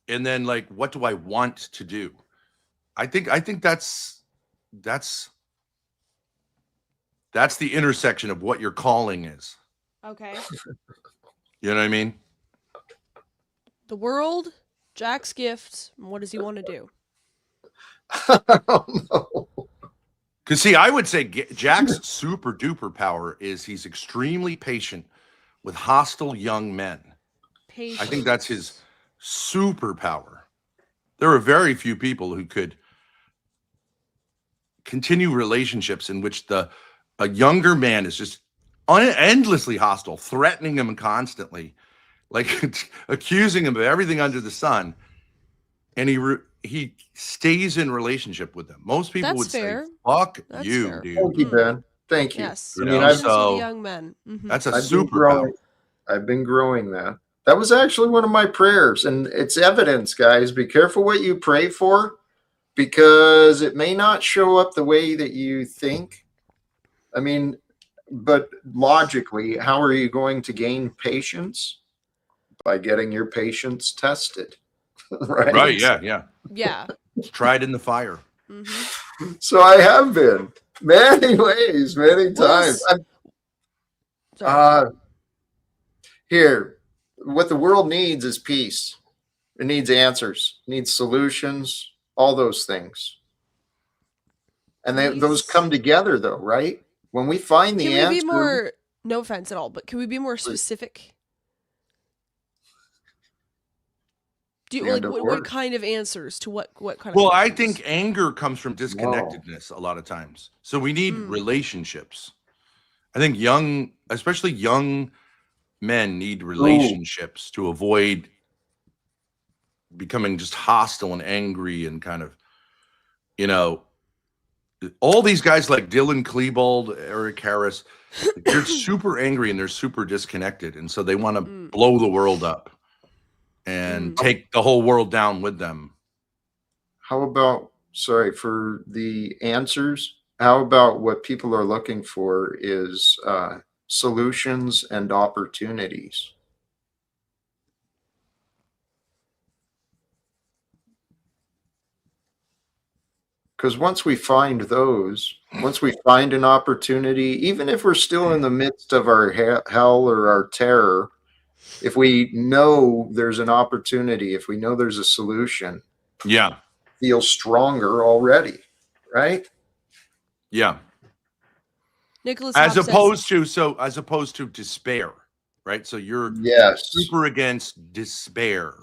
And then, like, what do I want to do? I think that's the intersection of what your calling is. Okay. You know what I mean? The world, Jack's gifts, and what does he want to do? No. Because, see, I would say Jack's super duper power is he's extremely patient with hostile young men. Patient. I think that's his superpower. There are very few people who could continue relationships in which a younger man is just endlessly hostile, threatening him constantly, like accusing him of everything under the sun, and he stays in relationship with them. Most people would say, "Fuck you, dude." Thank you, Ben. Thank you. Yes, so young men. Mm-hmm. That's a superpower. I've been growing that. That was actually one of my prayers, and it's evidence, guys. Be careful what you pray for, because it may not show up the way that you think. I mean, but logically, how are you going to gain patience? By getting your patience tested, right? Right, yeah. Yeah. Tried in the fire. Mm-hmm. So I have been many ways, many times. Here, what the world needs is peace. It needs answers. It needs solutions. All those things. And those come together, though, right? When we find the answer. Can we be more, no offense at all, but can we be more specific? Do you, what kind of answers to what kind of? Well, I think anger comes from disconnectedness a lot of times. So we need relationships. I think especially young men need relationships to avoid becoming just hostile and angry and kind of, all these guys like Dylan Klebold, Eric Harris, they're super angry and they're super disconnected. And so they want to blow the world up and take the whole world down with them. How about, for the answers, how about what people are looking for is solutions and opportunities? Because once we find an opportunity, even if we're still in the midst of our hell or our terror, If we know there's an opportunity, if we know there's a solution, yeah, feel stronger already, right? Yeah. Nicholas as Hobbs opposed to despair, right? So you're super against despair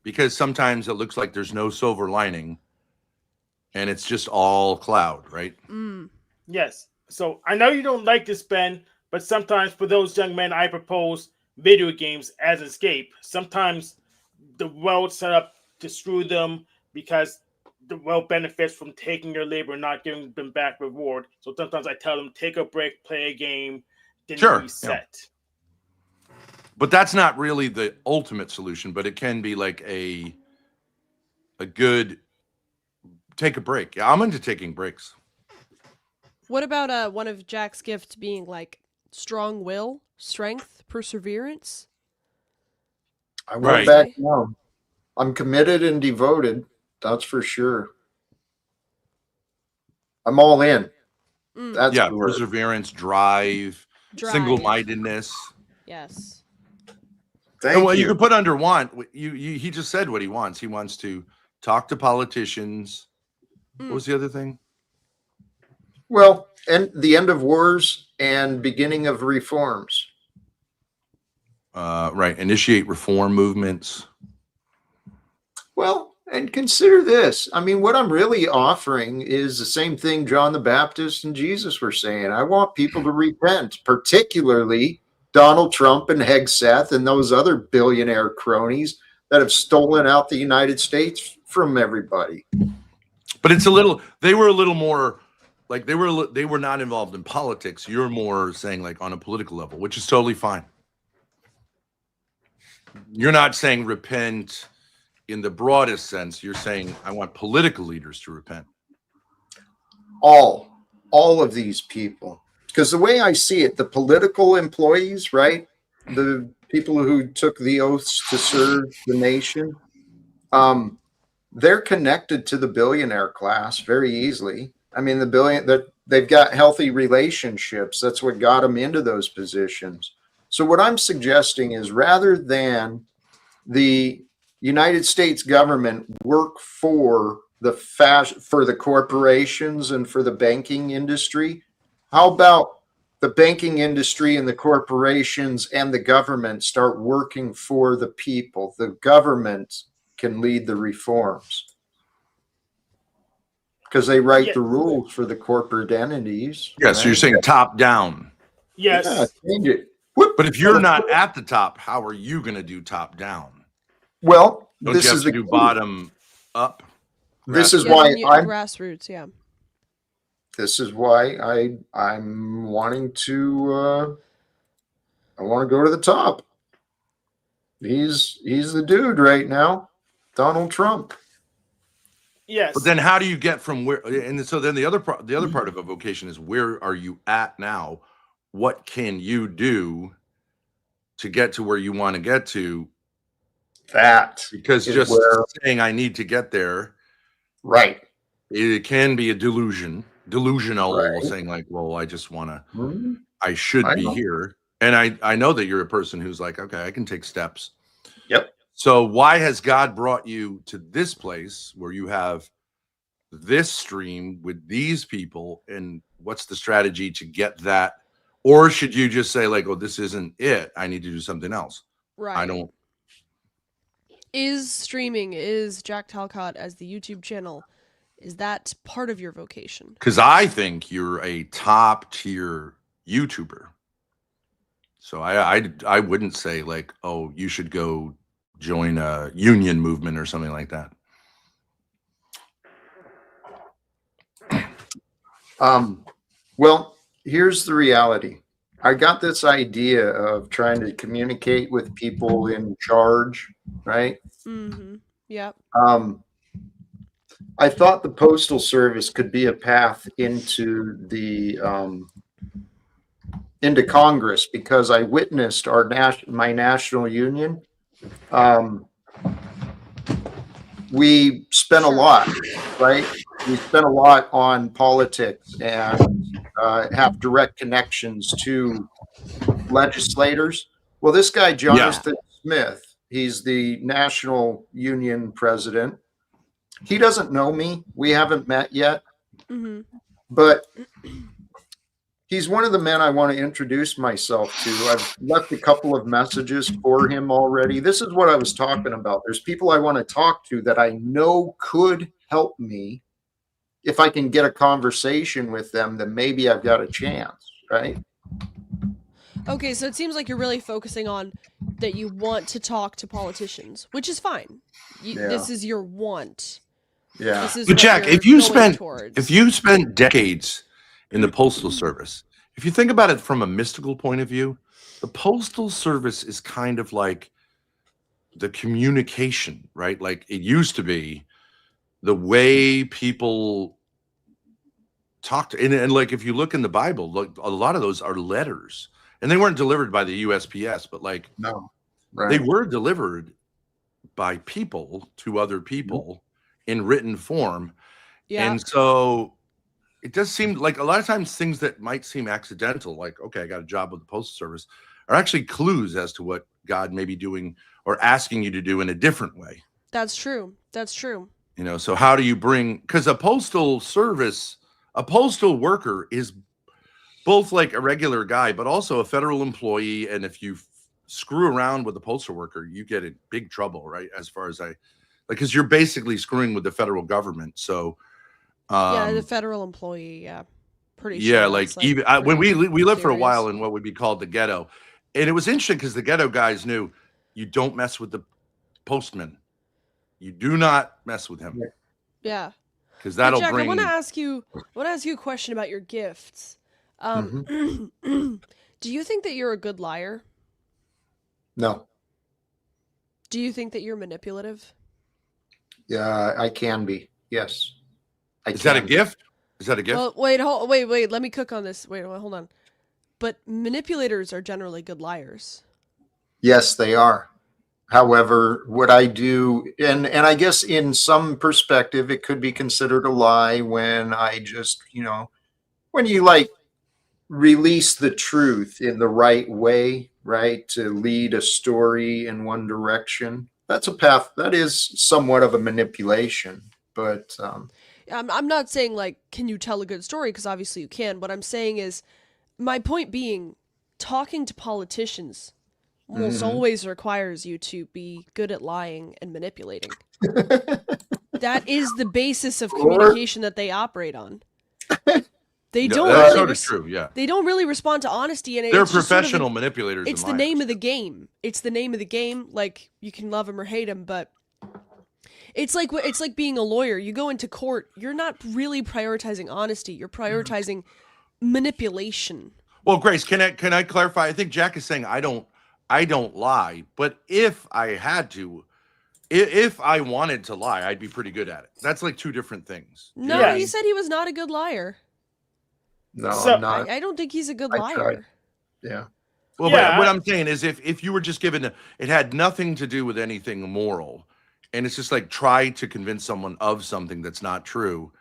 because sometimes it looks like there's no silver lining and it's just all cloud, right? Yes. So I know you don't like this, Ben, but sometimes for those young men, I propose video games as escape. Sometimes the world set up to screw them because the world benefits from taking their labor and not giving them back reward. So sometimes I tell them, take a break, play a game, then reset. Yeah. But that's not really the ultimate solution, but it can be like a good take a break. Yeah, I'm into taking breaks. What about one of Jack's gifts being like strong will, strength, perseverance? I won't back down. I'm committed and devoted. That's for sure. I'm all in. That's perseverance, drive, single-mindedness. Yes. Thank you. You could put under want. He just said what he wants. He wants to talk to politicians. What was the other thing? Well, and the end of wars and beginning of reforms. Right. Initiate reform movements. Well, and consider this. I mean, what I'm really offering is the same thing John the Baptist and Jesus were saying. I want people to repent, particularly Donald Trump and Hegseth and those other billionaire cronies that have stolen out the United States from everybody. But they were a little more like they were not involved in politics. You're more saying like on a political level, which is totally fine. You're not saying repent in the broadest sense. You're saying I want political leaders to repent. All of these people. Because the way I see it, the political employees, right? The people who took the oaths to serve the nation, they're connected to the billionaire class very easily. I mean, they've got healthy relationships. That's what got them into those positions. So what I'm suggesting is rather than the United States government work for the corporations and for the banking industry, how about the banking industry and the corporations and the government start working for the people? The government can lead the reforms because they write the rules for the corporate entities. Yeah, right? So you're saying top down. Yes. Yeah, change it. But if you're not at the top, how are you going to do top down? Well, don't you have to do bottom up? This is why I'm grassroots. Yeah. This is why I'm wanting to. I want to go to the top. He's the dude right now, Donald Trump. Yes. But then how do you get from where? And so then the other part of a vocation is where are you at now? What can you do to get to where you want to get to? That because just saying I need to get there, right? It can be a delusional, right. Saying like, well, I just want to, I should be here. And I know that you're a person who's like, okay, I can take steps. Yep. So why has God brought you to this place where you have this stream with these people? And what's the strategy to get that? Or should you just say like, oh, this isn't it. I need to do something else. Right. I don't. Is Jack Talcott as the YouTube channel, is that part of your vocation? Because I think you're a top tier YouTuber. So I wouldn't say like, oh, you should go join a union movement or something like that. Well, here's the reality. I got this idea of trying to communicate with people in charge, right? Mm-hmm. Yep. I thought the Postal Service could be a path into the into Congress because I witnessed my national union. We spent a lot, right? We spent a lot on politics and have direct connections to legislators. Well, this guy, Jonathan Smith, he's the National Union president. He doesn't know me. We haven't met yet. Mm-hmm. But he's one of the men I want to introduce myself to. I've left a couple of messages for him already. This is what I was talking about. There's people I want to talk to that I know could help me. If I can get a conversation with them, then maybe I've got a chance, right? Okay, so it seems like you're really focusing on that you want to talk to politicians, which is fine. This is your want. Yeah. This is but Jack, if you spend decades in the Postal Service, if you think about it from a mystical point of view, the Postal Service is kind of like the communication, right? Like it used to be the way people talked. And like, if you look in the Bible, like a lot of those are letters, and they weren't delivered by the USPS, but like, no, right. They were delivered by people to other people in written form. Yeah. And so it does seem like a lot of times things that might seem accidental, like, okay, I got a job with the Postal Service, are actually clues as to what God may be doing or asking you to do in a different way. That's true. That's true. You know, so how do you bring, because a postal service, a postal worker is both like a regular guy, but also a federal employee. And if you screw around with a postal worker, you get in big trouble, right? As far as because you're basically screwing with the federal government. So yeah, the federal employee, yeah, pretty sure. Yeah, like even when we lived for a while in what would be called the ghetto, and it was interesting because the ghetto guys knew you don't mess with the postman. You do not mess with him. Yeah, because that'll Jack, bring. I want to ask you a question about your gifts. Do you think that you're a good liar? No. Do you think that you're manipulative? Yeah, I can be. Yes. Is that a gift? Is that a gift? Well, wait. Let me cook on this. Wait, hold on. But manipulators are generally good liars. Yes, they are. However, what I do, and I guess in some perspective, it could be considered a lie when I just, when you like release the truth in the right way, right, to lead a story in one direction. That's a path that is somewhat of a manipulation, but I'm not saying like, can you tell a good story? Because obviously you can. What I'm saying is, my point being, talking to politicians almost always requires you to be good at lying and manipulating. That is the basis of communication that they operate on. They don't They don't really respond to honesty, and they're professional manipulators. It's the name of the game. It's the name of the game. Like, you can love them or hate them, but it's like being a lawyer. You go into court, you're not really prioritizing honesty. You're prioritizing manipulation. Well, Grace, can I clarify? I think Jack is saying I don't lie, but if I had to, if I wanted to lie, I'd be pretty good at it. That's like two different things. No, he said he was not a good liar. No, I'm not. I don't think he's a good liar. Tried. Yeah. Well, but what I'm saying is if you were just given it had nothing to do with anything moral, and it's just like try to convince someone of something that's not true.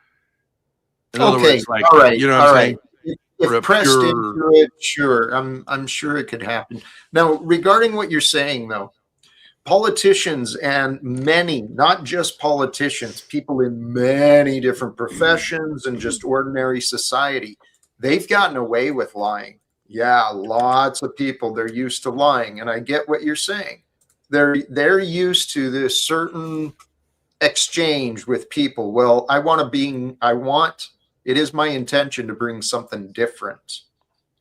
In other words, like, all right, you know what I'm saying? If pressed into it, sure. I'm sure it could happen. Now, regarding what you're saying, though, politicians and many, not just politicians, people in many different professions and just ordinary society, they've gotten away with lying. Yeah, lots of people, they're used to lying. And I get what you're saying. They're used to this certain exchange with people. Well, it is my intention to bring something different.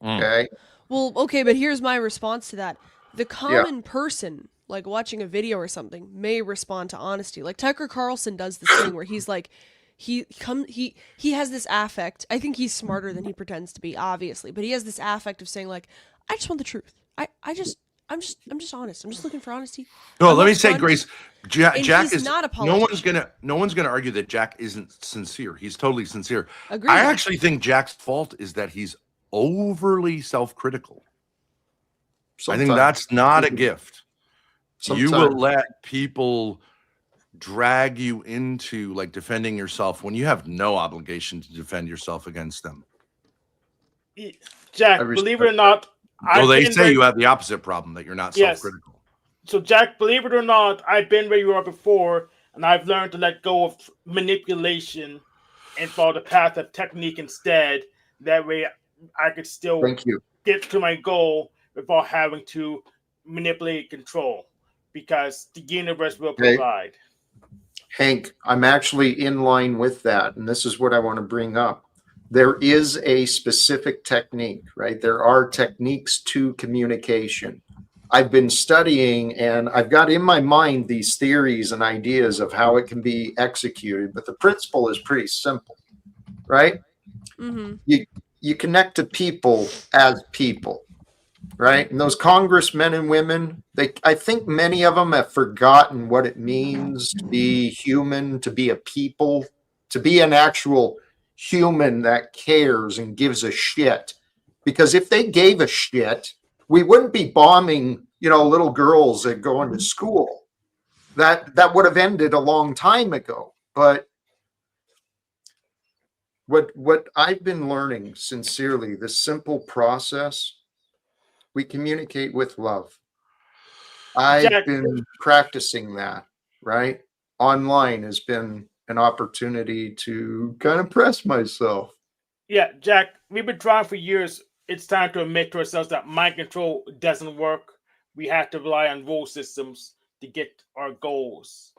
Okay. Well, okay, but here's my response to that. The common person, like watching a video or something, may respond to honesty. Like Tucker Carlson does this thing where he's like, he has this affect. I think he's smarter than he pretends to be, obviously, but he has this affect of saying like, I just want the truth. I'm just honest. I'm just looking for honesty. No, let me say, Grace, Jack is not a politician. No one's gonna argue that Jack isn't sincere. He's totally sincere. Agreed. I actually think Jack's fault is that he's overly self-critical. I think that's not a gift. You will let people drag you into like defending yourself when you have no obligation to defend yourself against them. Jack, believe it or not, Well, they say you have the opposite problem, that you're not self-critical. So, Jack, believe it or not, I've been where you are before, and I've learned to let go of manipulation and follow the path of technique instead. That way, I could still get to my goal without having to manipulate control, because the universe will provide. Hank, I'm actually in line with that, and this is what I want to bring up. There is a specific technique, right? There are techniques to communication. I've been studying, and I've got in my mind these theories and ideas of how it can be executed, but the principle is pretty simple, right? Mm-hmm. You connect to people as people, right? And those congressmen and women, I think many of them have forgotten what it means to be human, to be a people, to be an actual human that cares and gives a shit. Because if they gave a shit, we wouldn't be bombing, little girls that go into school. That would have ended a long time ago. But what I've been learning sincerely, this simple process, we communicate with love. I've been practicing that, right? Online has been an opportunity to kind of press myself. Yeah, Jack, we've been trying for years. It's time to admit to ourselves that mind control doesn't work. We have to rely on rule systems to get our goals.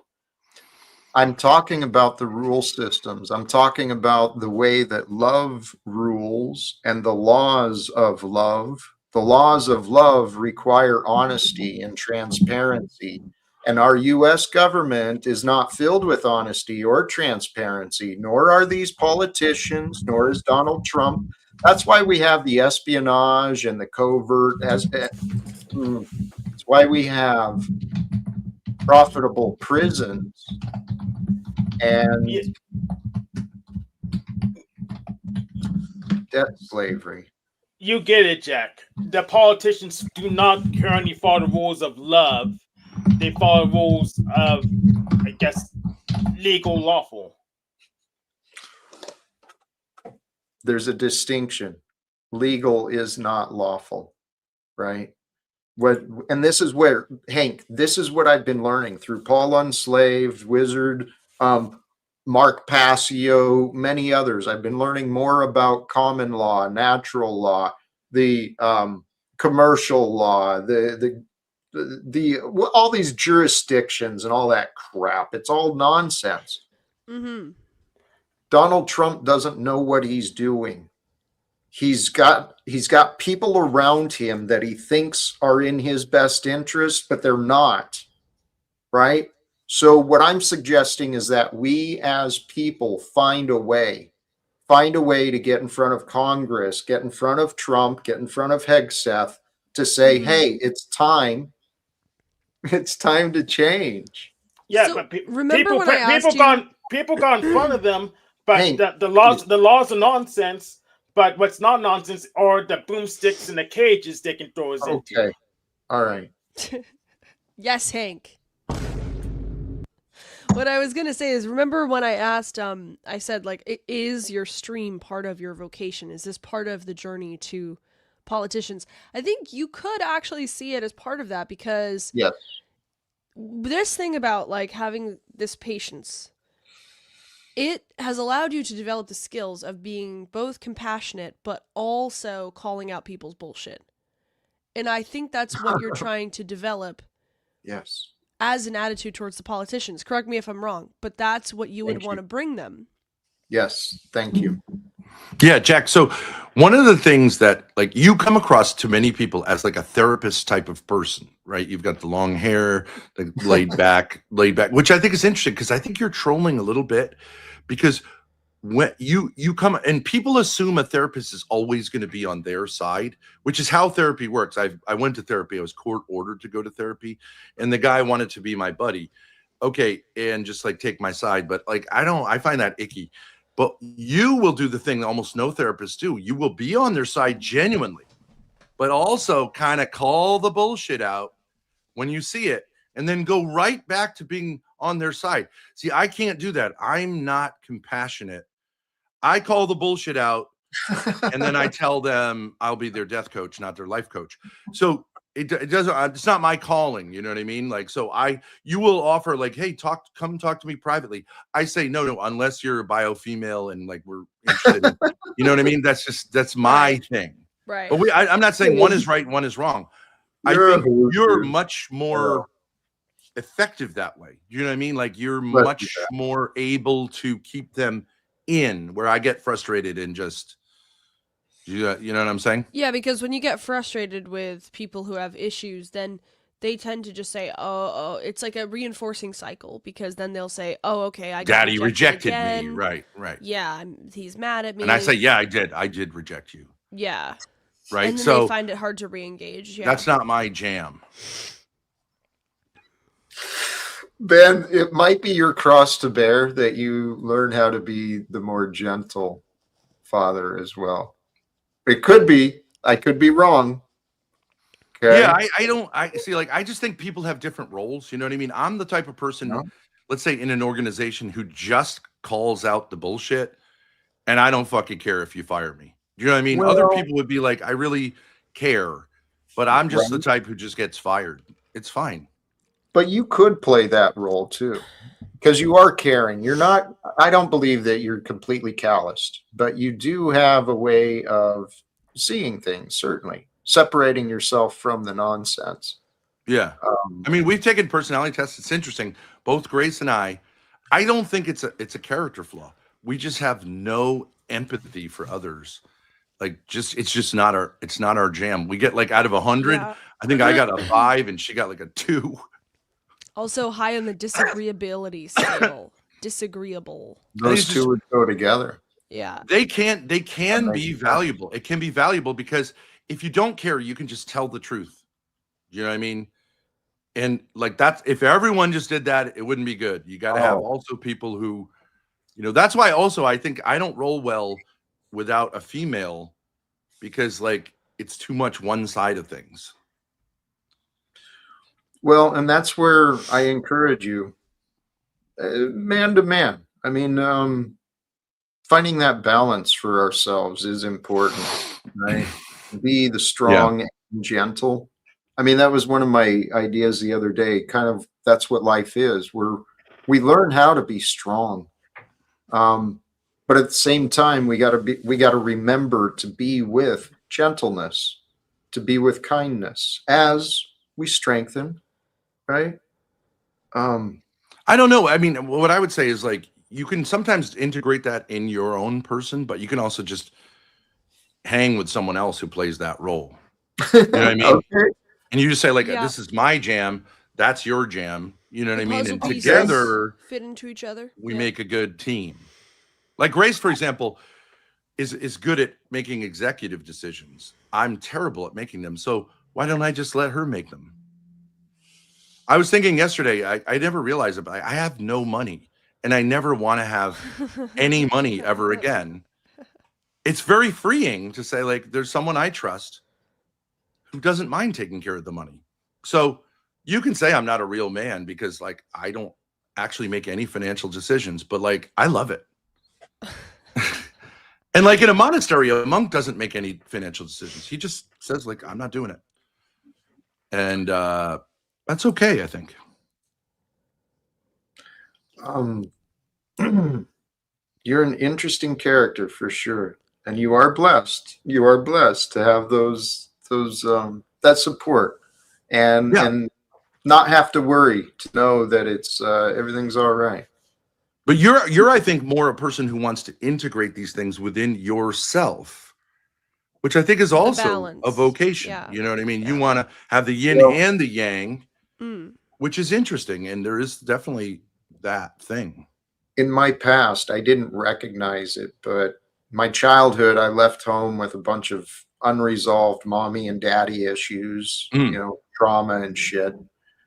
I'm talking about the rule systems. I'm talking about the way that love rules and the laws of love. The laws of love require honesty and transparency. And our U.S. government is not filled with honesty or transparency, nor are these politicians, nor is Donald Trump. That's why we have the espionage and the covert. It's why we have profitable prisons and debt slavery. You get it, Jack. The politicians do not currently follow the rules of love. They follow rules of, I guess, legal, lawful. There's a distinction. Legal is not lawful, right? And this is where, Hank, this is what I've been learning through Paul Unslaved, Wizard, Mark Passio, many others. I've been learning more about common law, natural law, the commercial law, the all these jurisdictions and all that crap. It's all nonsense. Mm-hmm. Donald Trump doesn't know what he's doing. He's got people around him that he thinks are in his best interest, but they're not, right? So what I'm suggesting is that we as people find a way to get in front of Congress, get in front of Trump, get in front of Hegseth to say, hey, it's time to change. Yeah, so but remember when I asked people got in front of them, but hey, the laws are nonsense. But what's not nonsense are the broomsticks and the cages they can throw us into. Okay, all right. Yes, Hank. What I was going to say is, remember when I asked, I said, like, is your stream part of your vocation? Is this part of the journey to politicians? I think you could actually see it as part of that, because yes, this thing about, like, having this patience, it has allowed you to develop the skills of being both compassionate, but also calling out people's bullshit. And I think that's what you're trying to develop. Yes. As an attitude towards the politicians. Correct me if I'm wrong, but that's what you would want to bring them. Yes, thank you. Yeah, Jack. So one of the things that, like, you come across to many people as like a therapist type of person, right? You've got the long hair, the laid back, which I think is interesting, because I think you're trolling a little bit, because when you come and people assume a therapist is always going to be on their side, which is how therapy works. I went to therapy. I was court ordered to go to therapy, and the guy wanted to be my buddy. Okay. And just like take my side. But like, I find that icky. But you will do the thing that almost no therapists do. You will be on their side genuinely, but also kind of call the bullshit out when you see it, and then go right back to being on their side. See, I can't do that. I'm not compassionate. I call the bullshit out and then I tell them I'll be their death coach, not their life coach. So it doesn't. It's not my calling. You know what I mean? Like, so you will offer like, hey, come talk to me privately. I say no, unless you're a bio female and like we're interested. You know what I mean? That's my thing. Right. But I'm not saying one is right and one is wrong. I think you're much more effective that way. You know what I mean? Like you're much more able to keep them in, where I get frustrated and just, you know what I'm saying? Yeah, because when you get frustrated with people who have issues, then they tend to just say, oh, it's like a reinforcing cycle, because then they'll say, oh, okay, I got Daddy rejected me. Right. Yeah, he's mad at me. And I say, yeah, I did reject you. Yeah. Right. And then they find it hard to re-engage. Yeah. That's not my jam. Ben, it might be your cross to bear that you learn how to be the more gentle father as well. It could be. I could be wrong. Okay. Yeah, I see, like, I just think people have different roles. You know what I mean? I'm the type of person, let's say in an organization, who just calls out the bullshit, and I don't fucking care if you fire me. You know what I mean? Other people would be like, I really care, but I'm just the type who just gets fired. It's fine. But you could play that role too, because you are caring. You're not, I don't believe that you're completely calloused, but you do have a way of seeing things, certainly separating yourself from the nonsense. Yeah. I mean, we've taken personality tests. It's interesting. Both Grace and I don't think it's a character flaw. We just have no empathy for others. Like, it's just not our jam. We get like out of 100, I think I got a 5 and she got like a 2. Also high on the disagreeability scale. Disagreeable. Those two would go together. Yeah. They can be valuable. It can be valuable because if you don't care, you can just tell the truth. You know what I mean? And like if everyone just did that, it wouldn't be good. You got to have also people who, that's why also I think I don't roll well without a female, because like it's too much one side of things. Well, and that's where I encourage you, man to man. I mean, finding that balance for ourselves is important, right? Be the strong and gentle. I mean, that was one of my ideas the other day. Kind of, that's what life is. We learn how to be strong, but at the same time, we got to remember to be with gentleness, to be with kindness as we strengthen. Right. I don't know. I mean, what I would say is like, you can sometimes integrate that in your own person, but you can also just hang with someone else who plays that role. You know what I mean? Okay. And you just say like, this is my jam. That's your jam. You know what I mean? And together fit into each other. We make a good team. Like Grace, for example, is good at making executive decisions. I'm terrible at making them. So why don't I just let her make them? I was thinking yesterday, I never realized it, but I have no money and I never want to have any money ever again. It's very freeing to say, like, there's someone I trust who doesn't mind taking care of the money. So you can say I'm not a real man because, like, I don't actually make any financial decisions, but like, I love it. And like in a monastery, a monk doesn't make any financial decisions. He just says, like, I'm not doing it. And, that's okay, I think. You're an interesting character for sure, and you are blessed. You are blessed to have that support, and not have to worry, to know that it's everything's all right. But you're I think more a person who wants to integrate these things within yourself, which I think is also a vocation. Yeah. You know what I mean? Yeah. You want to have the yin and the yang. Which is interesting, and there is definitely that thing. In my past, I didn't recognize it, but my childhood, I left home with a bunch of unresolved mommy and daddy issues, trauma and shit.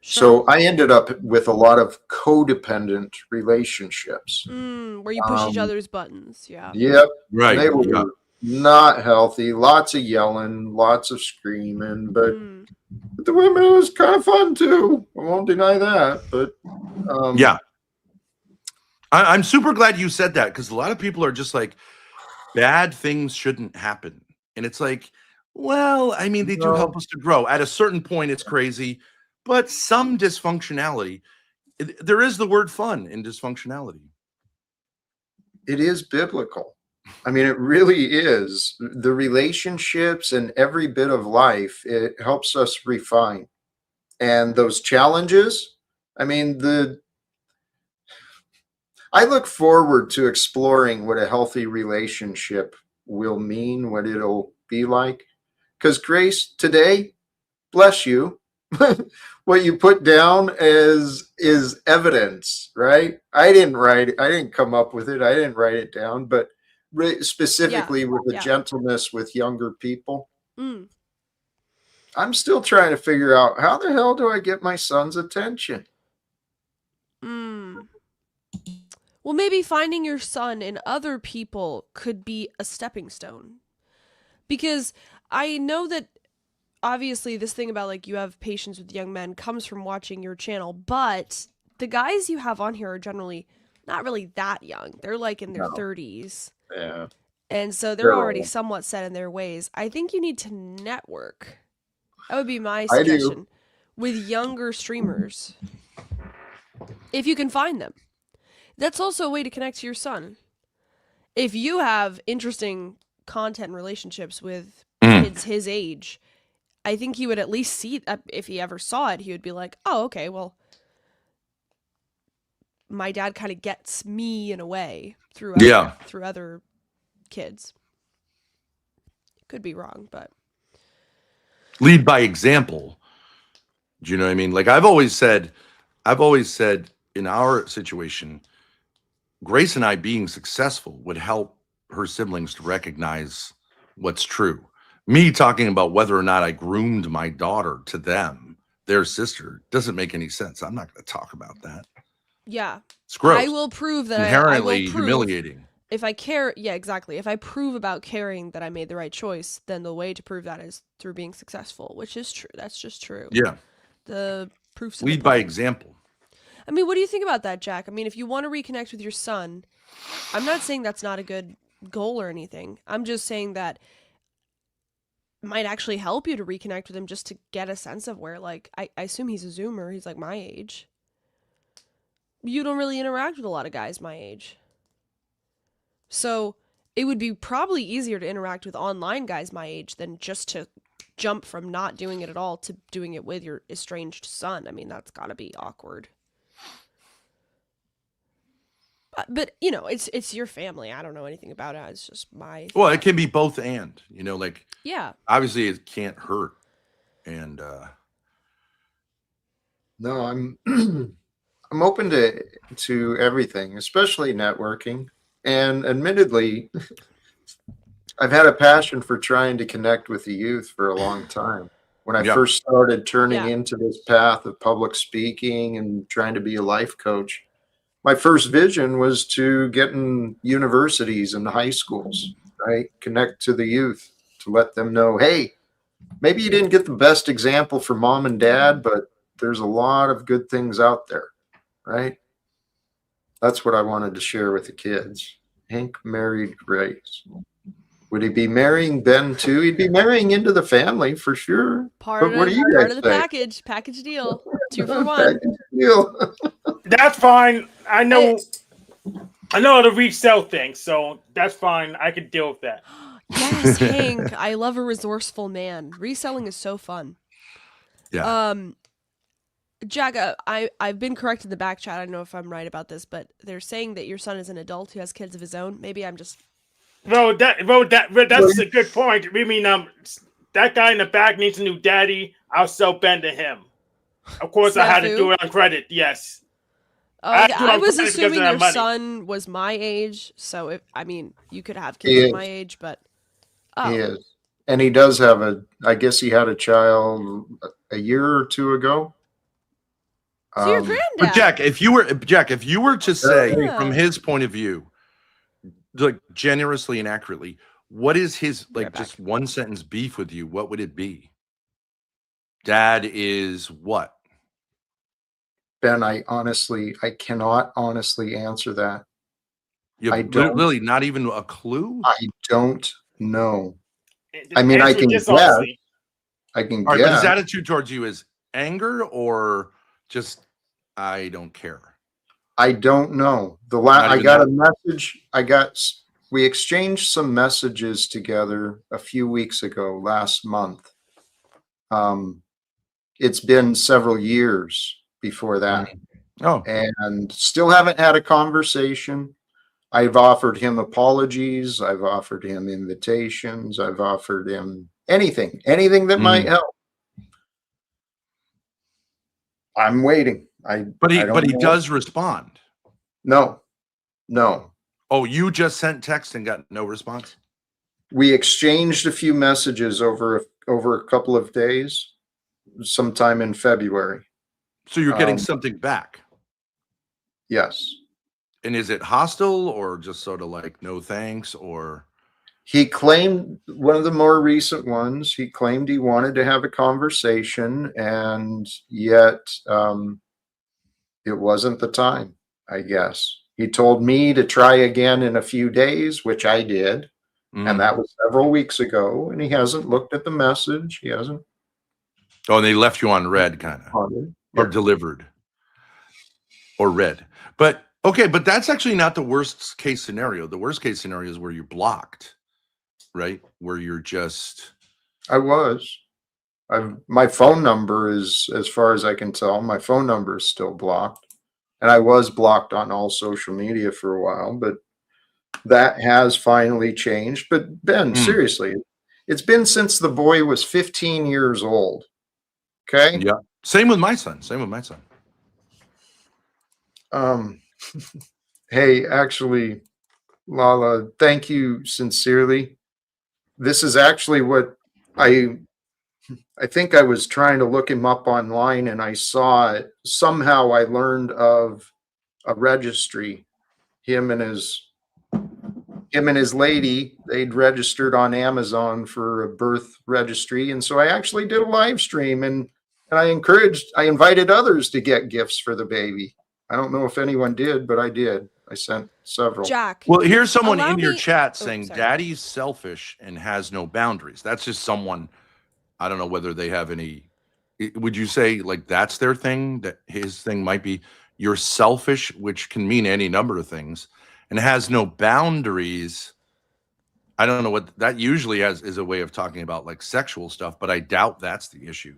So I ended up with a lot of codependent relationships. Where you push each other's buttons. Yeah. Yep. Right. They were not healthy. Lots of yelling, lots of screaming, but the women was kind of fun too. I won't deny that. But I'm super glad you said that, because a lot of people are just like, bad things shouldn't happen. And it's like, well, I mean, they do help us to grow. At a certain point, it's crazy, but some dysfunctionality, there is the word fun in dysfunctionality. It is biblical. I mean, it really is. The relationships and every bit of life, it helps us refine. And those challenges, I mean, I look forward to exploring what a healthy relationship will mean, what it'll be like. Because Grace, today, bless you, what you put down is evidence, right? I didn't write it. I didn't come up with it. I didn't write it down, but specifically with the gentleness with younger people. I'm still trying to figure out, how the hell do I get my son's attention? Well, maybe finding your son in other people could be a stepping stone. Because I know that obviously this thing about like you have patience with young men comes from watching your channel, but the guys you have on here are generally not really that young. They're like in their 30s. Yeah. And so they're already somewhat set in their ways. I think you need to network. That would be my suggestion. With younger streamers. If you can find them. That's also a way to connect to your son. If you have interesting content and relationships with kids his age, I think he would at least see that. If he ever saw it, he would be like, oh, okay, well, my dad kind of gets me in a way through other kids. Could be wrong, but lead by example. Do you know what I mean? Like I've always said in our situation, Grace and I being successful would help her siblings to recognize what's true. Me talking about whether or not I groomed my daughter to them, their sister, doesn't make any sense. I'm not going to talk about that. Yeah. It's gross. I will prove that inherently humiliating. If I care, yeah, exactly. If I prove about caring that I made the right choice, then the way to prove that is through being successful, which is true. That's just true. Yeah. The proofs. Lead by example. I mean, what do you think about that, Jack? I mean, if you want to reconnect with your son, I'm not saying that's not a good goal or anything. I'm just saying that might actually help you to reconnect with him just to get a sense of where, like, I assume he's a Zoomer. He's like my age. You don't really interact with a lot of guys my age. So it would be probably easier to interact with online guys my age than just to jump from not doing it at all to doing it with your estranged son. I mean, that's got to be awkward. But you know, it's your family. I don't know anything about it. It's just my. Well, it can be both and, you know, like obviously it can't hurt. And no, I'm I'm open to everything, especially networking. And admittedly, I've had a passion for trying to connect with the youth for a long time. When I first started turning into this path of public speaking and trying to be a life coach, my first vision was to get in universities and high schools, right? Connect to the youth to let them know, hey, maybe you didn't get the best example from mom and dad, but there's a lot of good things out there, right? That's what I wanted to share with the kids. Hank married Grace. Would he be marrying Ben too? He'd be marrying into the family for sure. Part of the package deal. 2 for 1. Deal. That's fine. I know the resell thing, so that's fine. I can deal with that. Yes, Hank. I love a resourceful man. Reselling is so fun. Yeah. Jack, I've been corrected in the back chat. I don't know if I'm right about this, but they're saying that your son is an adult who has kids of his own. Maybe I'm just. That's a good point. I mean, that guy in the back needs a new daddy. I'll sell Ben to him. Of course, I had to do it on credit. Yes. I was assuming your son was my age, so you could have kids of my age, but he is, and he does have I guess he had a child a year or 2 ago. So your granddad. But Jack, if you were to say from his point of view, like generously and accurately, what is his just one sentence beef with you? What would it be? Dad is what? Ben, I cannot honestly answer that. You have really not even a clue? I don't know. I mean, I can guess. I can guess. But his attitude towards you is anger or just, I don't care? I don't know. I got a message. We exchanged some messages together a few weeks ago, last month. It's been several years before that. Oh. And still haven't had a conversation. I've offered him apologies. I've offered him invitations. I've offered him anything that might help. I'm waiting. But he does respond. No. Oh, you just sent text and got no response? We exchanged a few messages over a couple of days, sometime in February. So you're getting something back? Yes. And is it hostile or just sort of like no thanks? Or he claimed, one of the more recent ones, he claimed he wanted to have a conversation, and yet it wasn't the time, I guess. He told me to try again in a few days, which I did. And that was several weeks ago, and he hasn't looked at the message. He hasn't. Oh, and they left you on red, kind of, or delivered, or red. But okay, but that's actually not the worst case scenario. The worst case scenario is where you're blocked, right? Where you're just. My phone number is, as far as I can tell, my phone number is still blocked, and I was blocked on all social media for a while, but that has finally changed. But Ben, seriously, it's been since the boy was 15 years old. Okay. Yeah. Same with my son. Hey, actually, Lala, thank you sincerely. This is actually what I think I was trying to look him up online, and I saw it. Somehow I learned of a registry. Him and his lady, they'd registered on Amazon for a birth registry. And so I actually did a live stream, and I invited others to get gifts for the baby. I don't know if anyone did, but I did. I sent several. Jack. Well, here's someone in your chat saying daddy's selfish and has no boundaries. That's just someone, I don't know whether they have any. Would you say like that's their thing? That his thing might be you're selfish, which can mean any number of things, and has no boundaries. I don't know what that usually is a way of talking about like sexual stuff, but I doubt that's the issue.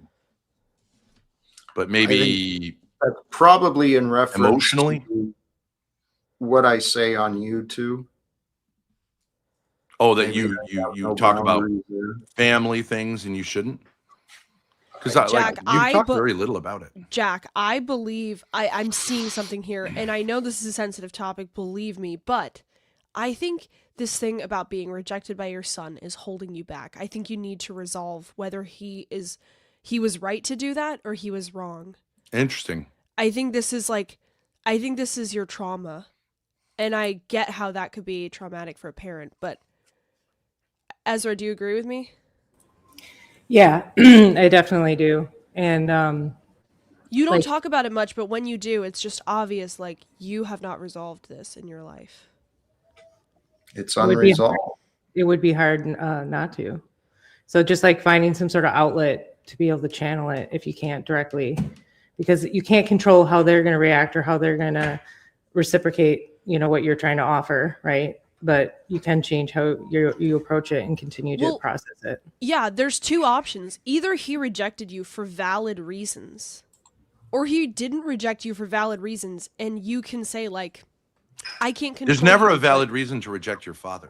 But maybe that's probably in reference emotionally to what I say on YouTube. Oh, that you talk about family things and you shouldn't? Because you've talked very little about it. Jack, I believe I'm seeing something here, and I know this is a sensitive topic, believe me, but I think this thing about being rejected by your son is holding you back. I think you need to resolve whether he was right to do that or he was wrong. Interesting. I think this is your trauma, and I get how that could be traumatic for a parent, but Ezra, do you agree with me? Yeah, I definitely do. And you don't talk about it much, but when you do, it's just obvious, like, you have not resolved this in your life. It's unresolved. It would be hard not to. So just like finding some sort of outlet to be able to channel it if you can't directly, because you can't control how they're going to react or how they're going to reciprocate, what you're trying to offer, right? But you can change how you approach it and continue to process it. Yeah, there's two options. Either he rejected you for valid reasons, or he didn't reject you for valid reasons, and you can say, like, I can't control. There's never a valid reason to reject your father.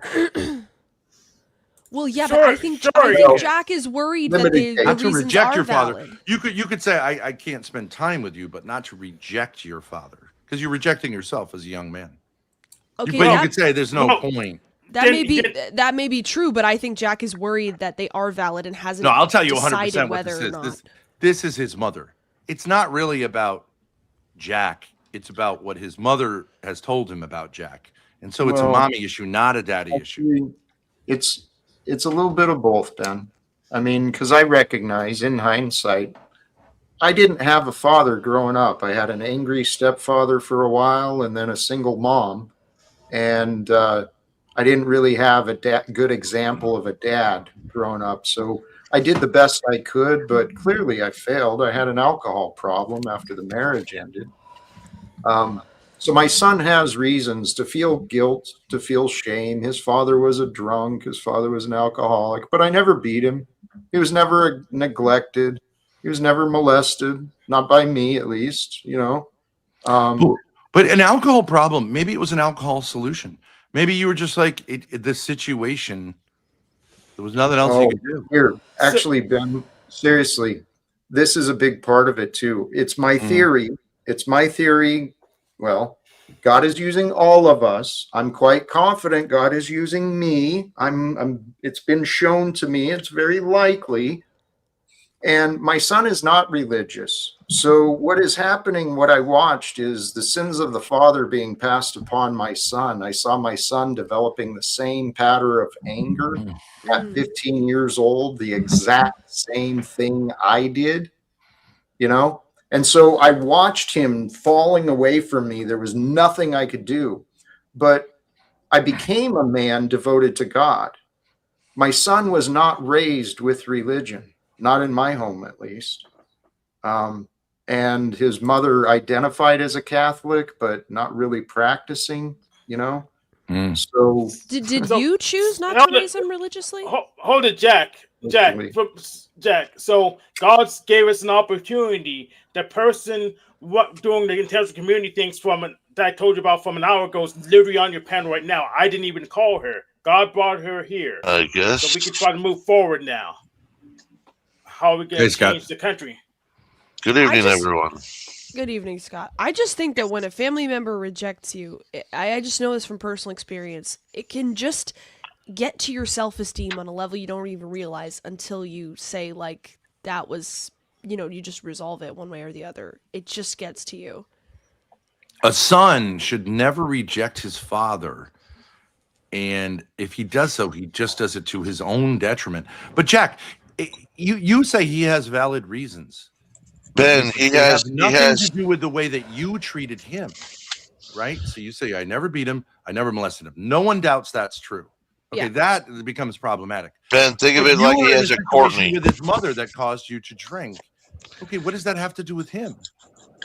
Well, yeah, but I think Jack is worried that the not to reasons reject are your father. valid. You could say I can't spend time with you, but not to reject your father, because you're rejecting yourself as a young man. Okay, but you could say there's no point. That may be true, but I think Jack is worried that they are valid and hasn't. No, I'll tell you 100% what this is. This is his mother. It's not really about Jack. It's about what his mother has told him about Jack, and so it's a mommy issue, not a daddy issue. It's a little bit of both, Ben. I mean, because I recognize in hindsight, I didn't have a father growing up. I had an angry stepfather for a while, and then a single mom. and I didn't really have a good example of a dad growing up. So I did the best I could, but clearly I failed. I had an alcohol problem after the marriage ended. So my son has reasons to feel guilt, to feel shame. His father was a drunk. His father was an alcoholic, but I never beat him. He was never neglected. He was never molested, not by me, at least, you know. But an alcohol problem, maybe it was an alcohol solution. Maybe you were just like the situation. There was nothing else you could do. Here, actually, Ben, seriously, this is a big part of it too. It's my theory. It's my theory. Well, God is using all of us. I'm quite confident God is using me. It's been shown to me. It's very likely. And my son is not religious. So what is happening, what I watched, is the sins of the father being passed upon my son. I saw my son developing the same pattern of anger at 15 years old, the exact same thing I did, you know? And so I watched him falling away from me. There was nothing I could do, but I became a man devoted to God. My son was not raised with religion, not in my home, at least. And his mother identified as a Catholic, but not really practicing, you know? So did you choose not to raise him religiously? Hold it, Jack. Jack. So God gave us an opportunity. The person doing the intentional community things that I told you about from an hour ago is literally on your panel right now. I didn't even call her. God brought her here. I guess. So we can try to move forward now. How are we going to change the country? Good evening, everyone. Good evening, Scott. I just think that when a family member rejects you, I just know this from personal experience, it can just get to your self-esteem on a level you don't even realize until you say, like, that was, you know, you just resolve it one way or the other. It just gets to you. A son should never reject his father. And if he does so, he just does it to his own detriment. But Jack, you say he has valid reasons. Ben, he has nothing to do with the way that you treated him, right? So you say, I never beat him, I never molested him. No one doubts that's true. Okay, that becomes problematic. Ben, think of it like he has a Courtney with his mother that caused you to drink. Okay, what does that have to do with him?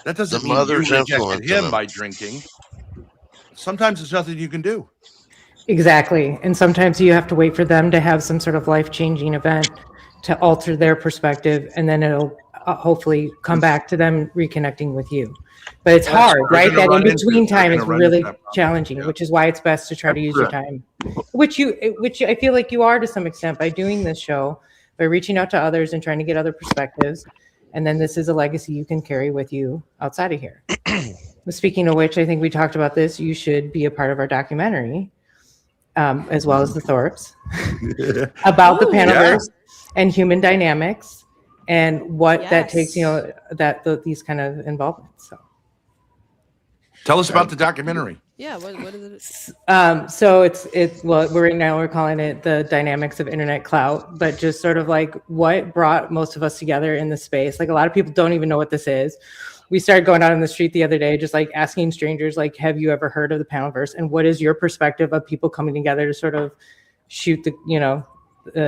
That doesn't mean you rejected him by drinking. Sometimes there's nothing you can do. Exactly, and sometimes you have to wait for them to have some sort of life-changing event to alter their perspective, and then it'll hopefully come back to them reconnecting with you. But it's hard, right? That in between time is really challenging, which is why it's best to try to use your time, which I feel like you are to some extent by doing this show, by reaching out to others and trying to get other perspectives. And then this is a legacy you can carry with you outside of here. Speaking of which, I think we talked about this. You should be a part of our documentary, as well as the Thorpes, about the Panaverse and human dynamics. And what that takes, you know, these kind of involvements. So, tell us about the documentary. Yeah, what is it? So it's we're calling it the dynamics of internet clout, but just sort of like what brought most of us together in the space. Like a lot of people don't even know what this is. We started going out on the street the other day, just like asking strangers, like, have you ever heard of the Panaverse? And what is your perspective of people coming together to sort of shoot the, you know,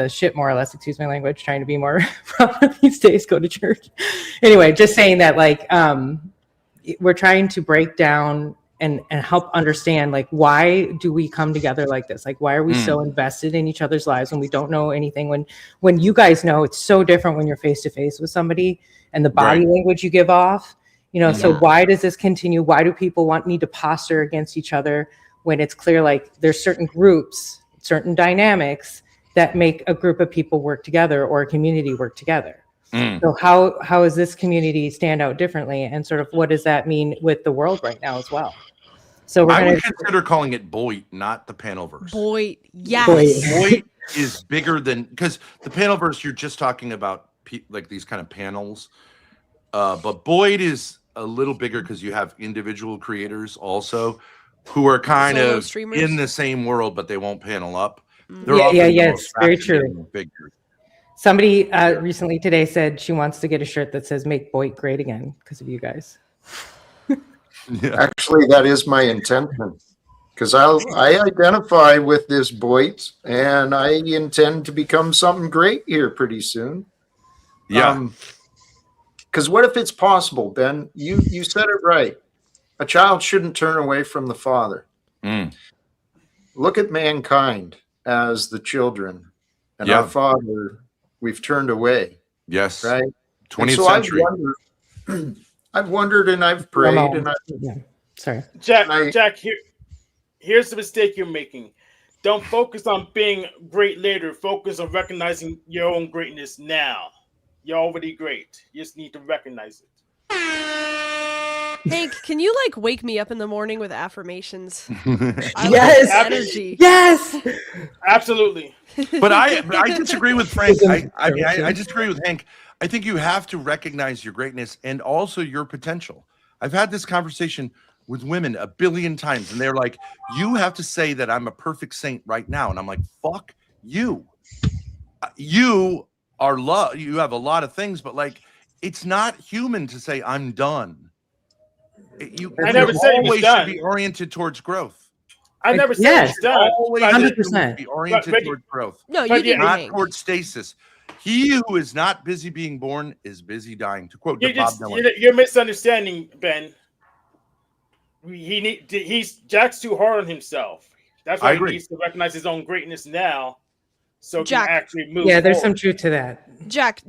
shit, more or less, excuse my language, trying to be more proper these days, go to church. Anyway, just saying that, like, we're trying to break down and help understand, like, why do we come together like this? Like, why are we so invested in each other's lives when we don't know anything? When you guys know, it's so different when you're face to face with somebody and the body language you give off, you know, so why does this continue? Why do people need to posture against each other when it's clear, like, there's certain groups, certain dynamics that make a group of people work together or a community work together. So how does this community stand out differently, and sort of what does that mean with the world right now as well? So I would consider calling it Boyd, not the Panaverse. Boyd, yes. Boyd is bigger than, because the Panaverse, you're just talking about like these kind of panels, but Boyd is a little bigger because you have individual creators also who are kind of streamers in the same world, but they won't panel up. Yes, very true. Somebody recently today said she wants to get a shirt that says "Make Boyd Great Again" because of you guys. Actually, that is my intention. because I identify with this Boit, and I intend to become something great here pretty soon. Yeah. Because what if it's possible, Ben? You said it right. A child shouldn't turn away from the father. Look at mankind as the children, and our Father we've turned away. Yes. Right. 20th century. I've wondered and I've prayed and Sorry. Jack, here's the mistake you're making. Don't focus on being great later. Focus on recognizing your own greatness now. You're already great. You just need to recognize it. Hank, can you like wake me up in the morning with affirmations? Yes, energy. Yes, absolutely. But I disagree with Frank. I disagree with Hank. I think you have to recognize your greatness and also your potential. I've had this conversation with women a billion times, and they're like, "You have to say that I'm a perfect saint right now," and I'm like, "Fuck you. You are love. You have a lot of things, but like, it's not human to say I'm done." I never said it was done. Should be oriented towards growth. I never said it was done. 100% be oriented towards growth. No, you didn't. Not towards stasis. He who is not busy being born is busy dying. To quote Bob Dylan. You're misunderstanding, Ben. Jack's too hard on himself. That's why he needs to recognize his own greatness now, so Jack, he can actually move. Yeah, there's forward. some truth to that. Jack,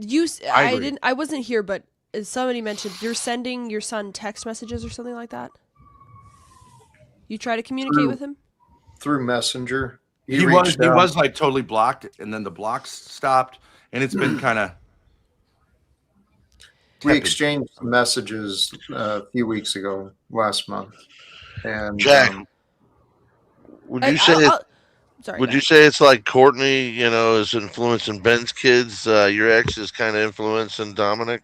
I wasn't here, but somebody mentioned you're sending your son text messages or something like that. You try to communicate with him through Messenger. He was like totally blocked, and then the blocks stopped, and it's been kind of. We exchanged messages a few weeks ago, last month, and Jack, would you say? Would you say it's like Courtney, is influencing Ben's kids? Your ex is kind of influencing Dominic.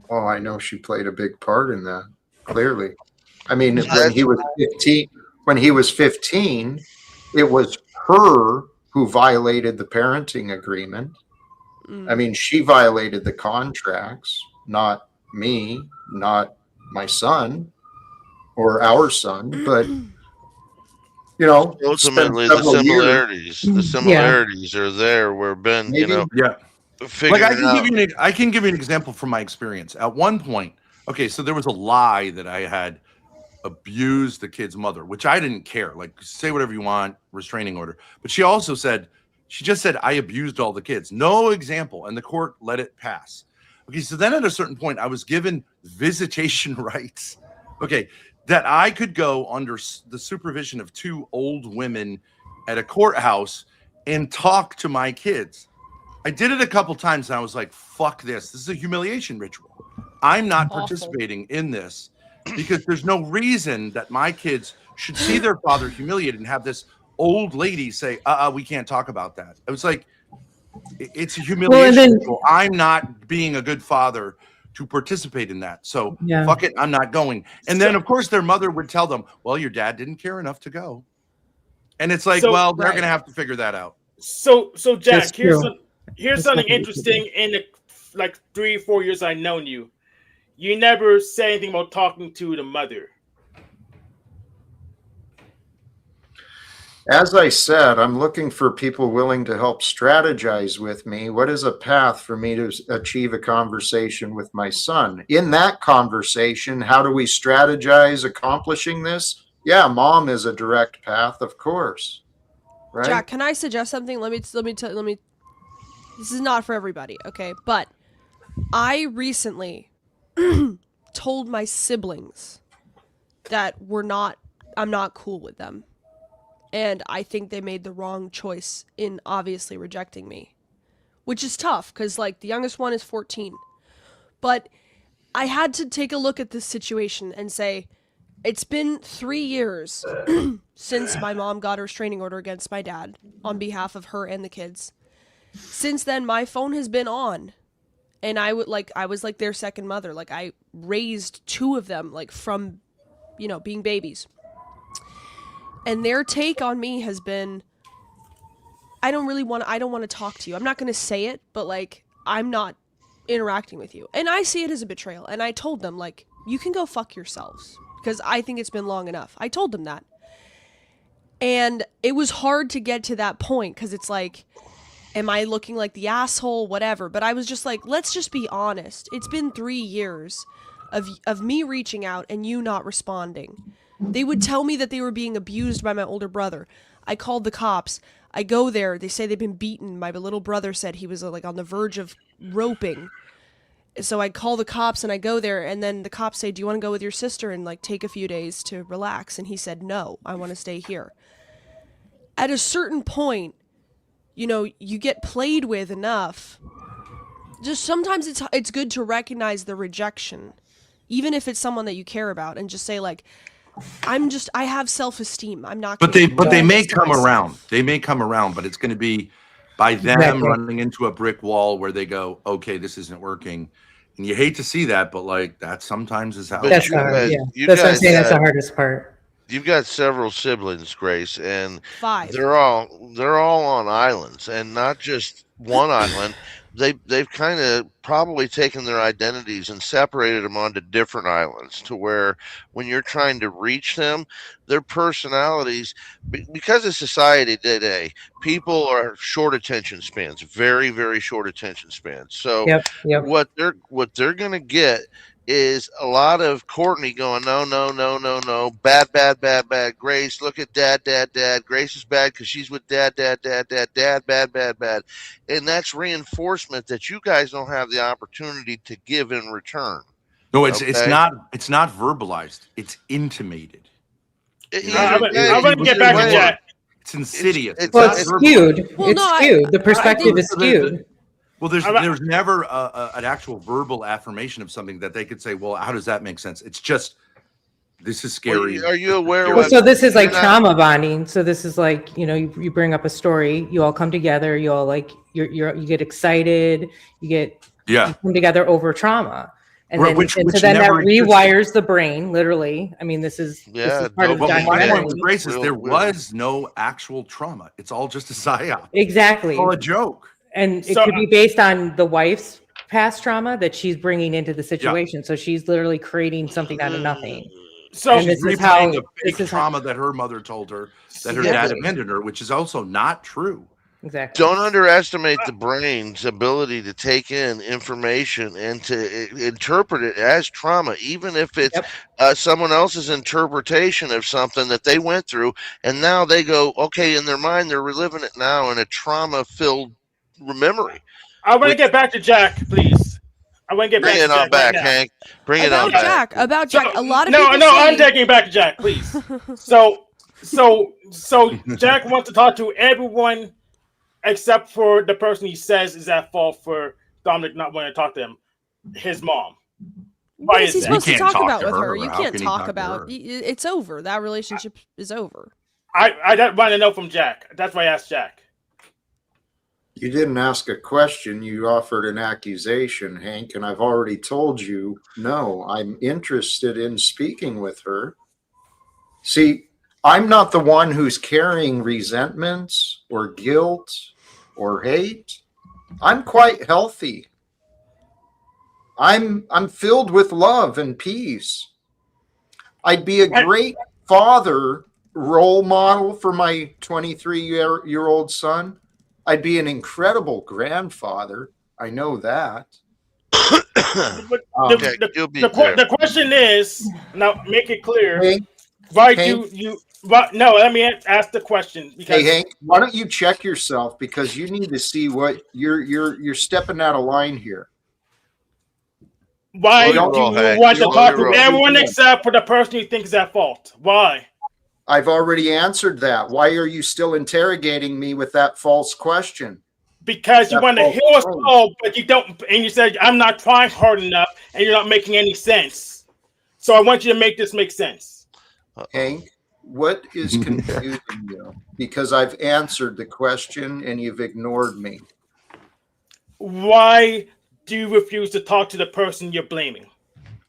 Oh, I know she played a big part in that. Clearly, I mean, when he was 15, it was her who violated the parenting agreement. I mean, she violated the contracts, not me, not my son or our son, but ultimately the similarities are there where Ben, Like I can give you an example from my experience. At one point, so there was a lie that I had abused the kid's mother, which I didn't care. Like, say whatever you want, restraining order. But she also said, she just said, I abused all the kids. No example. And the court let it pass. Okay, so then at a certain point, I was given visitation rights. Okay, that I could go under the supervision of two old women at a courthouse and talk to my kids. I did it a couple times and I was like, fuck this. This is a humiliation ritual. I'm not participating in this because there's no reason that my kids should see their father humiliated and have this old lady say, we can't talk about that. I was like, it's a humiliation ritual. I'm not being a good father to participate in that. So fuck it, I'm not going. And then of course their mother would tell them, well, your dad didn't care enough to go. And it's like, they're going to have to figure that out. So Jack, here's something interesting. In the 3 or 4 years I've known you, you never say anything about talking to the mother. As I said, I'm looking for people willing to help strategize with me. What is a path for me to achieve a conversation with my son? In that conversation, how do we strategize accomplishing this? Yeah, mom is a direct path, of course. Right? Jack, can I suggest something? Let me. This is not for everybody, okay? But I recently told my siblings that I'm not cool with them. And I think they made the wrong choice in obviously rejecting me, which is tough because the youngest one is 14. But I had to take a look at this situation and say, it's been 3 years since my mom got a restraining order against my dad on behalf of her and the kids. Since then, my phone has been on, and I was like their second mother. I raised two of them from, being babies. And their take on me has been, I don't want to talk to you. I'm not going to say it, but I'm not interacting with you. And I see it as a betrayal. And I told them you can go fuck yourselves. because I think it's been long enough. I told him that. And it was hard to get to that point because it's like, am I looking like the asshole? Whatever. But I was just like, let's just be honest. It's been 3 years of me reaching out and you not responding. They would tell me that they were being abused by my older brother. I called the cops. I go there. They say they've been beaten. My little brother said he was like on the verge of roping. So I call the cops and I go there, and then the cops say, do you want to go with your sister and like take a few days to relax? And he said, no, I want to stay here. At a certain point, you know, you get played with enough. Just sometimes it's good to recognize the rejection, even if it's someone that you care about, and just say like, I have self-esteem. I'm not. But they may come around. They may come around, but it's going to be by them running into a brick wall where they go, okay, this isn't working. And you hate to see that, but like that sometimes is how. That's hard. Yeah. That's what I'm saying. That's the hardest part. You've got several siblings, Grace, and 5. They're all on islands, and not just one island. They've kind of probably taken their identities and separated them onto different islands, to where when you're trying to reach them, their personalities, because of society today, people are short attention spans, very, very short attention spans. So what they're gonna get is a lot of Courtney going, no, bad, Grace, look at dad, Grace is bad because she's with dad, bad. And that's reinforcement that you guys don't have the opportunity to give in return. No, it's not verbalized, it's intimated. I'm going to get back to Jack. It's insidious. It's skewed. Well, it's skewed. The perspective is skewed. Well, there's never an actual verbal affirmation of something that they could say, well, how does that make sense? It's just, this is scary. Well, are you aware? Well, so this is like trauma bonding. So this is like, you know, you bring up a story, you all come together, you all like, you get excited, you come together over trauma. And then, so then that rewires the brain, literally. I mean, this is part of the documentary. My point with Grace is there was no actual trauma. It's all just a psyop. Exactly. It's all a joke. And it could be based on the wife's past trauma that she's bringing into the situation. Yeah. So she's literally creating something out of nothing. So and this is how the fake trauma that her mother told her that her dad abandoned her, which is also not true. Exactly. Don't underestimate the brain's ability to take in information and to interpret it as trauma, even if it's someone else's interpretation of something that they went through. And now they go, okay, in their mind, they're reliving it now in a trauma-filled memory. I want to get back to Jack, please. I want to get back to Jack. Bring it on back, Hank. Bring it on back. About Jack. A lot of people I'm taking back to Jack, please. So Jack wants to talk to everyone except for the person he says is at fault for Dominic not wanting to talk to him, his mom. Why is he supposed to talk about with her? You can't talk about. It's over. That relationship is over. I want to know from Jack. That's why I asked Jack. You didn't ask a question. You offered an accusation, Hank, and I've already told you, no, I'm interested in speaking with her. See, I'm not the one who's carrying resentments or guilt or hate. I'm quite healthy. I'm filled with love and peace. I'd be a great father, role model for my 23-year-old son. I'd be an incredible grandfather. I know that. The question is, now make it clear. Hank, no, let me ask the question. Because, hey, Hank, why don't you check yourself, because you need to see what you're stepping out of line here. Why do you want to talk to everyone except for the person you think is at fault? Why? I've already answered that. Why are you still interrogating me with that false question? Because you want to heal us all, but you don't, and you said I'm not trying hard enough, and you're not making any sense. So I want you to make this make sense. Hank, what is confusing you? Because I've answered the question and you've ignored me. Why do you refuse to talk to the person you're blaming?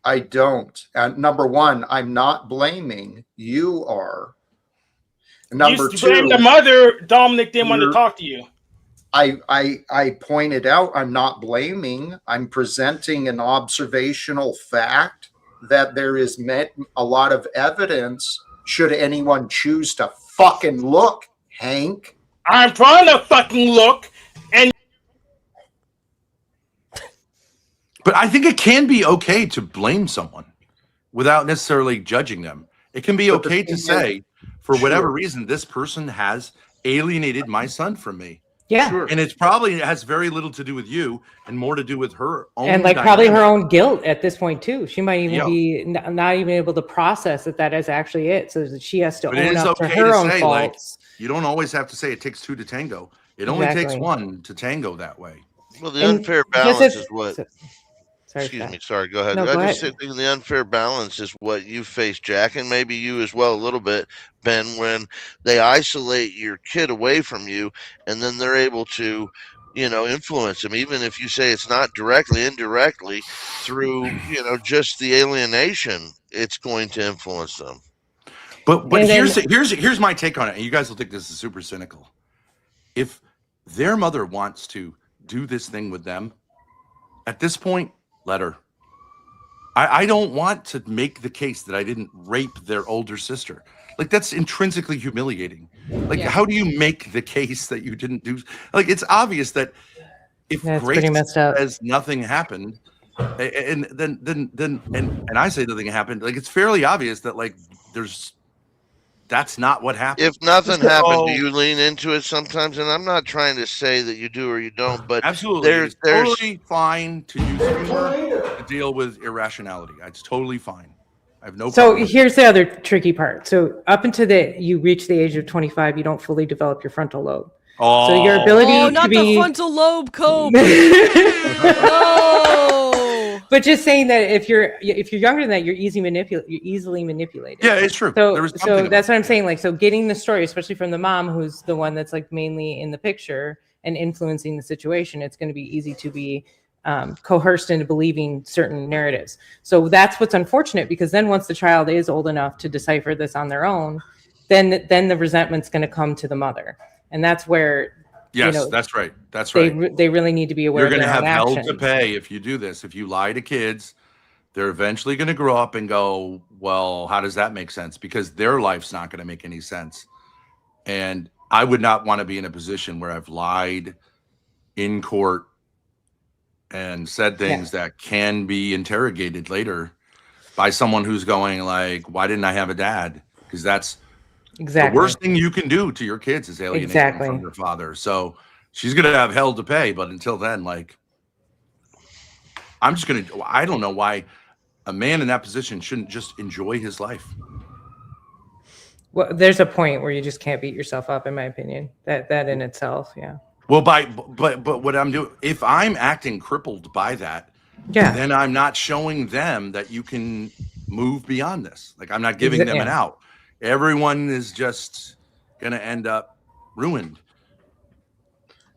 I don't. And number one, I'm not blaming. You are. Number two, blame the mother. Dominic didn't want to talk to you. I pointed out I'm not blaming. I'm presenting an observational fact. that there is a lot of evidence should anyone choose to fucking look, Hank. I'm trying to fucking look, and but I think it can be okay to blame someone without necessarily judging them. It can be okay to say, for whatever reason, this person has alienated my son from me. Yeah. Sure. And it's probably has very little to do with you and more to do with her own and like probably her own guilt at this point too. She might even be not even able to process that is actually it. So that she has to own up to her own faults. Like, you don't always have to say it takes two to tango. It only takes one to tango that way. Well, the unfair balance is what. Excuse me. Sorry. Go ahead. No, go ahead. The unfair balance is what you face, Jack, and maybe you as well a little bit, Ben, when they isolate your kid away from you, and then they're able to, influence him, even if you say it's not directly, indirectly, through, just the alienation, it's going to influence them. But here's my take on it, and you guys will think this is super cynical. If their mother wants to do this thing with them, at this point, let her. I don't want to make the case that I didn't rape their older sister. Like, that's intrinsically humiliating. Like, how do you make the case that you didn't do? Like, it's obvious that if Grace says nothing happened, and then I say nothing happened, like, it's fairly obvious that, like, that's not what happened. If nothing happened, do you lean into it sometimes? And I'm not trying to say that you do or you don't, but absolutely, it's totally fine to use humor to deal with irrationality. It's totally fine. I have no problem. So here's the other tricky part. So up until you reach the age of 25, you don't fully develop your frontal lobe. Oh, so your ability to not be the frontal lobe, Cope. No. But just saying that if you're younger than that, you're easily manipulated. Yeah, it's true. So that's what I'm saying. Like, so getting the story, especially from the mom, who's the one that's like mainly in the picture and influencing the situation, it's going to be easy to be coerced into believing certain narratives. So that's what's unfortunate, because then once the child is old enough to decipher this on their own, then the resentment's going to come to the mother, and that's where. Yes, that's right. That's right. They really need to be aware. You're going to have hell actions. to pay if you do this. If you lie to kids, they're eventually going to grow up and go, well, how does that make sense? Because their life's not going to make any sense. And I would not want to be in a position where I've lied in court and said things that can be interrogated later by someone who's going like, why didn't I have a dad? Because that's the worst thing you can do to your kids is alienate them from their father. So she's going to have hell to pay. But until then, like, I don't know why a man in that position shouldn't just enjoy his life. Well, there's a point where you just can't beat yourself up, in my opinion. That in itself, yeah. Well, but what I'm doing, if I'm acting crippled by that, then I'm not showing them that you can move beyond this. Like, I'm not giving them an out. Everyone is just going to end up ruined.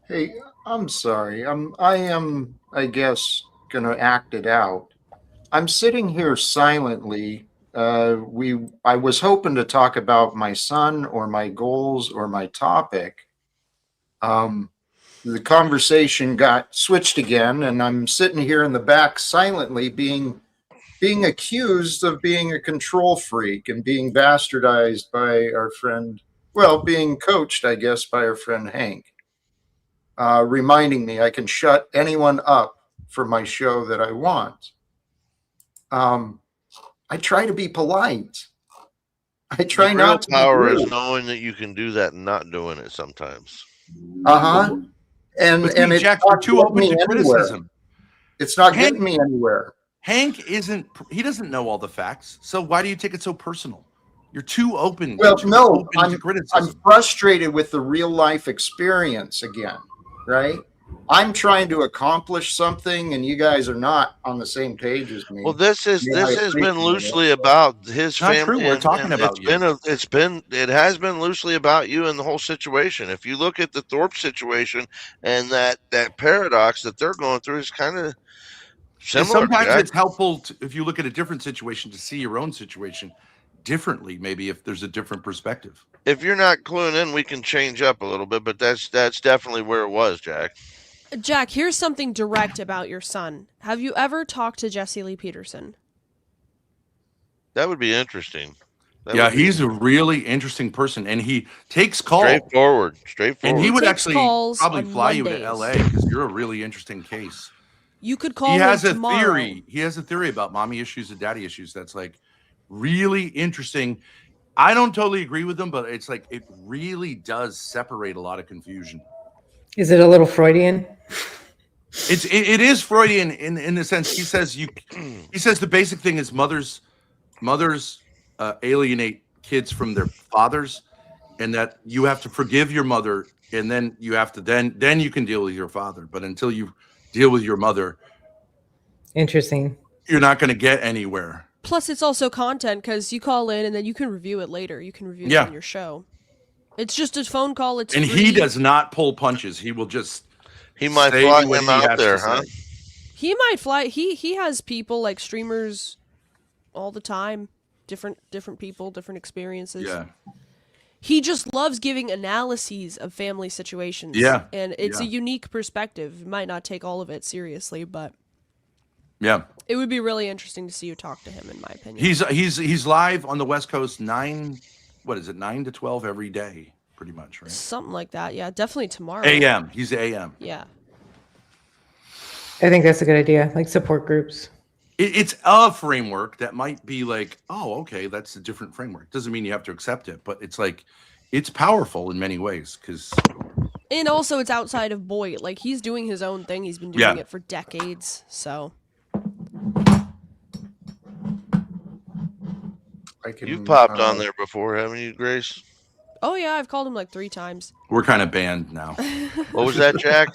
Hey, I'm sorry. I am, I guess, going to act it out. I'm sitting here silently. I was hoping to talk about my son or my goals or my topic. The conversation got switched again, and I'm sitting here in the back silently being accused of being a control freak and being bastardized by our friend, being coached, I guess, by our friend Hank, reminding me I can shut anyone up for my show that I want. I try to be polite. I try not to. The real power is knowing that you can do that and not doing it sometimes. And it's Jack, you're too open to criticism. It's not getting me anywhere. Hank he doesn't know all the facts. So why do you take it so personal? You're too open. I'm frustrated with the real life experience again, right? I'm trying to accomplish something, and you guys are not on the same page as me. Well, this has been loosely about his family. Not true. We're talking about you. It has been loosely about you and the whole situation. If you look at the Thorpe situation and that paradox that they're going through is kind of similar. And sometimes it's helpful if you look at a different situation to see your own situation differently. Maybe if there's a different perspective. If you're not cluing in, we can change up a little bit, but that's definitely where it was, Jack. Jack, here's something direct about your son. Have you ever talked to Jesse Lee Peterson? That would be interesting. He's a really interesting person, and he takes calls. Straightforward. And he would takes actually calls probably on fly Mondays. you to LA because you're a really interesting case. You could call He has him a tomorrow. theory. He has a theory about mommy issues and daddy issues that's like really interesting. I don't totally agree with him, but it's like it really does separate a lot of confusion. Is it a little Freudian? It is Freudian in the sense he says the basic thing is mothers alienate kids from their fathers, and that you have to forgive your mother, and then you have to then you can deal with your father. But until you deal with your mother, interesting, you're not going to get anywhere. Plus, it's also content because you call in and then you can review it later. You can review it on your show. It's just a phone call. It's and free. He does not pull punches. He will just. He might fly him out there, huh? He might fly. He has people like streamers all the time. Different people, different experiences. Yeah. He just loves giving analyses of family situations. Yeah. And it's a unique perspective. You might not take all of it seriously, but it would be really interesting to see you talk to him, in my opinion. He's live on the West Coast 9 to 12 every day, pretty much, right? Something like that. Yeah, definitely tomorrow. AM. He's AM. Yeah. I think that's a good idea. Like support groups. It's a framework that might be like, oh, okay, that's a different framework. Doesn't mean you have to accept it, but it's like, it's powerful in many ways because. And also, it's outside of Boyd. Like, he's doing his own thing. He's been doing it for decades. So. You've popped on there before, haven't you, Grace? Oh, yeah. I've called him like 3 times. We're kind of banned now. What was that, Jack?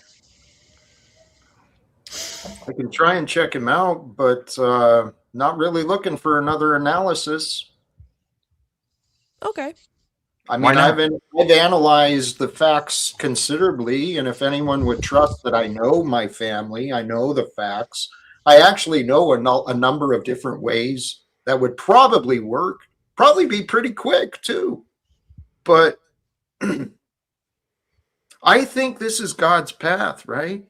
I can try and check him out, but not really looking for another analysis. Okay. I mean, I've analyzed the facts considerably, and if anyone would trust that I know my family, I know the facts. I actually know a number of different ways that would probably work, probably be pretty quick too. But I think this is God's path, right?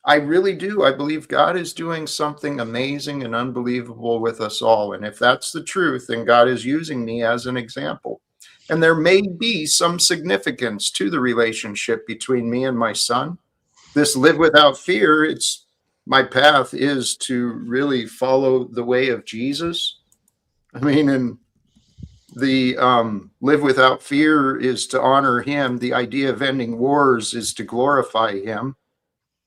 I really do. I believe God is doing something amazing and unbelievable with us all. And if that's the truth, then God is using me as an example. And there may be some significance to the relationship between me and my son. This live without fear, my path is to really follow the way of Jesus. I mean, and the live without fear is to honor him. The idea of ending wars is to glorify him.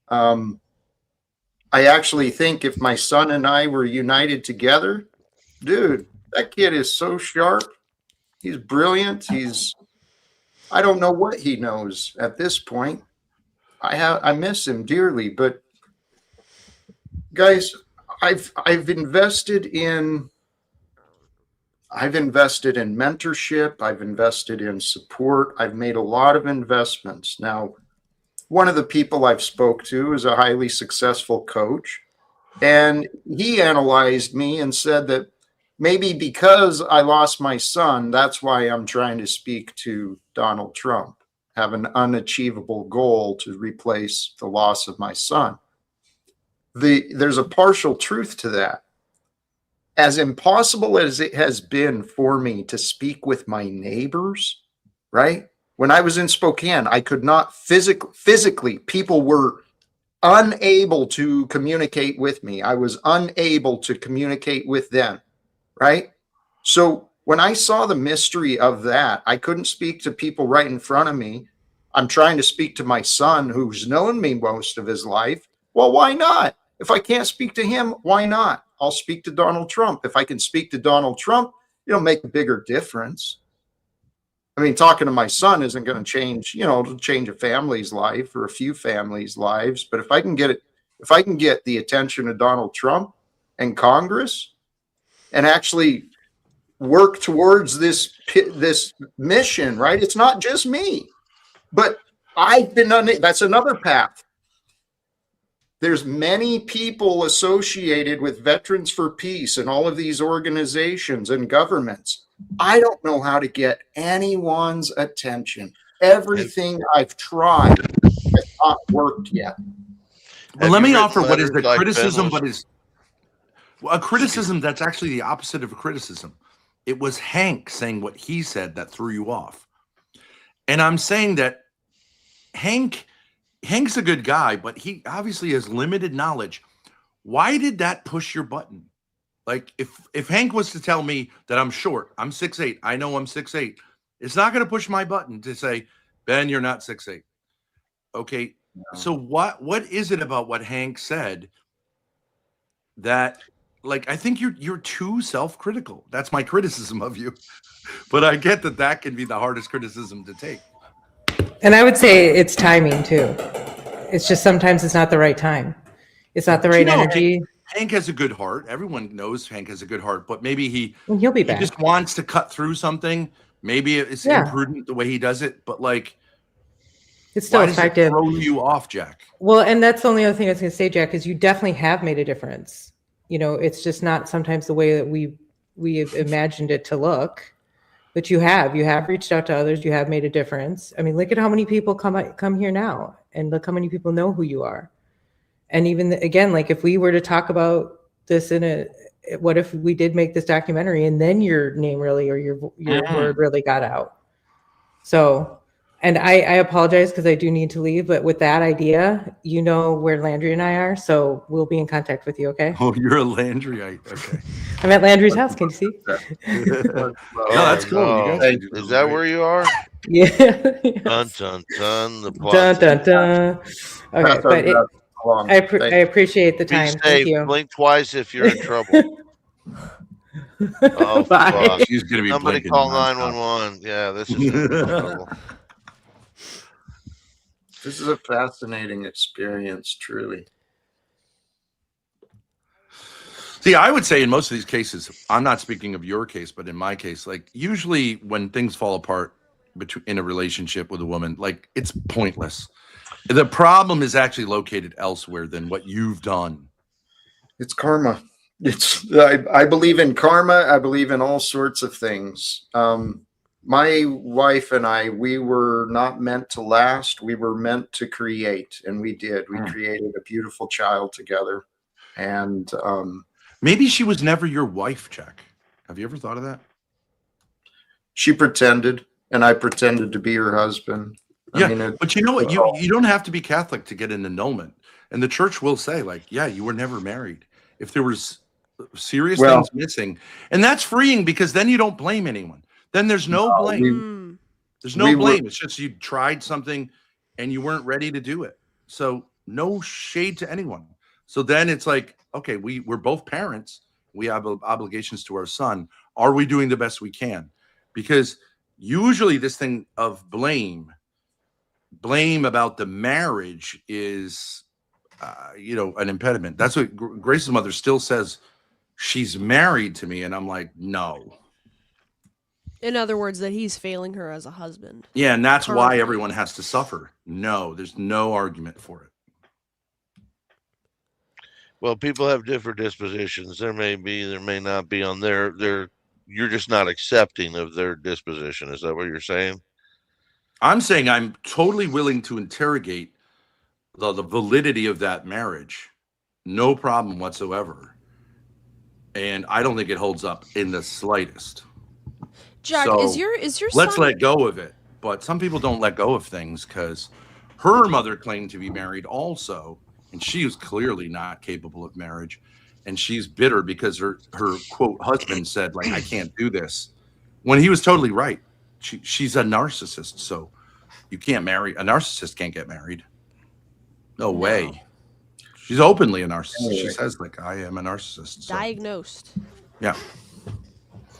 I actually think if my son and I were united together, dude, that kid is so sharp. He's brilliant. I don't know what he knows at this point. I miss him dearly, but guys, I've invested in mentorship. I've invested in support. I've made a lot of investments. Now, one of the people I've spoke to is a highly successful coach, and he analyzed me and said that maybe because I lost my son, that's why I'm trying to speak to Donald Trump, have an unachievable goal to replace the loss of my son. There's a partial truth to that. As impossible as it has been for me to speak with my neighbors, right? When I was in Spokane, I could not physically, people were unable to communicate with me. I was unable to communicate with them, right? So when I saw the mystery of that, I couldn't speak to people right in front of me. I'm trying to speak to my son who's known me most of his life. Well, why not? If I can't speak to him, why not? I'll speak to Donald Trump. If I can speak to Donald Trump, it'll make a bigger difference. I mean, talking to my son isn't going to change, it'll change a family's life or a few families' lives. But if I can get the attention of Donald Trump and Congress and actually work towards this mission, right? It's not just me, but that's another path. There's many people associated with Veterans for Peace and all of these organizations and governments. I don't know how to get anyone's attention. Everything I've tried has not worked yet. Well, let me offer what is the criticism, but is a criticism that's actually the opposite of a criticism. It was Hank saying what he said that threw you off. And I'm saying that Hank's a good guy, but he obviously has limited knowledge. Why did that push your button? Like if Hank was to tell me that I'm short, I'm 6'8", I know I'm 6'8", it's not going to push my button to say, Ben, you're not 6'8". Okay. No. So what is it about what Hank said that, like, I think you're too self-critical. That's my criticism of you. But I get that can be the hardest criticism to take. And I would say it's timing too. It's just sometimes it's not the right time. It's not the right energy. Hank has a good heart. Everyone knows Hank has a good heart, but maybe he'll be back. He just wants to cut through something. Maybe it's imprudent the way he does it, but like, it's still effective. Throw you off, Jack. Well, and that's the only other thing I was going to say, Jack, is you definitely have made a difference. You know, it's just not sometimes the way that we have imagined it to look, but you have reached out to others. You have made a difference. I mean, look at how many people come here now, and look how many people know who you are. And even again, like if we were to talk about this what if we did make this documentary and then your name really, or your word really got out? So, and I apologize because I do need to leave, but with that idea, you know where Landry and I are, so we'll be in contact with you, okay? Oh, you're a Landryite, okay. I'm at Landry's house, can you see? No, that's cool. No. You guys Is that where you are? Yeah. Dun, dun, dun. The dun, dun, dun. Okay, but I appreciate the time. Thank you. Blink twice if you're in trouble. Oh, bye. She's gonna be somebody call 911. Yeah, this is trouble. This is a fascinating experience, truly. See, I would say in most of these cases, I'm not speaking of your case, but in my case, like usually when things fall apart in a relationship with a woman, like it's pointless. The problem is actually located elsewhere than what you've done. It's karma. I believe in karma. I believe in all sorts of things. My wife and I, we were not meant to last. We were meant to create, and we did. We created a beautiful child together. And maybe she was never your wife, Jack. Have you ever thought of that? She pretended, and I pretended to be her husband. But you know what? You don't have to be Catholic to get an annulment. And the church will say, like, yeah, you were never married. If there was serious things missing. And that's freeing because then you don't blame anyone. Then there's no blame. There's no blame. It's just you tried something and you weren't ready to do it. So no shade to anyone. So then it's like, okay, we're both parents. We have obligations to our son. Are we doing the best we can? Because usually this thing of blame about the marriage is, an impediment. That's what Grace's mother still says. She's married to me. And I'm like, no. In other words, that he's failing her as a husband. Yeah, and that's why everyone has to suffer. No, there's no argument for it. Well, people have different dispositions. There may be, there may not be on their you're just not accepting of their disposition. Is that what you're saying? I'm saying I'm totally willing to interrogate the validity of that marriage. No problem whatsoever. And I don't think it holds up in the slightest. Jack, so is your let's son... let go of it. But some people don't let go of things because her mother claimed to be married also, and she was clearly not capable of marriage. And she's bitter because her quote husband said, like, I can't do this, when he was totally right. She's a narcissist, so you can't marry a narcissist. Can't get married. No way. She's openly a narcissist. She says, like, I am a narcissist. So. Diagnosed. Yeah.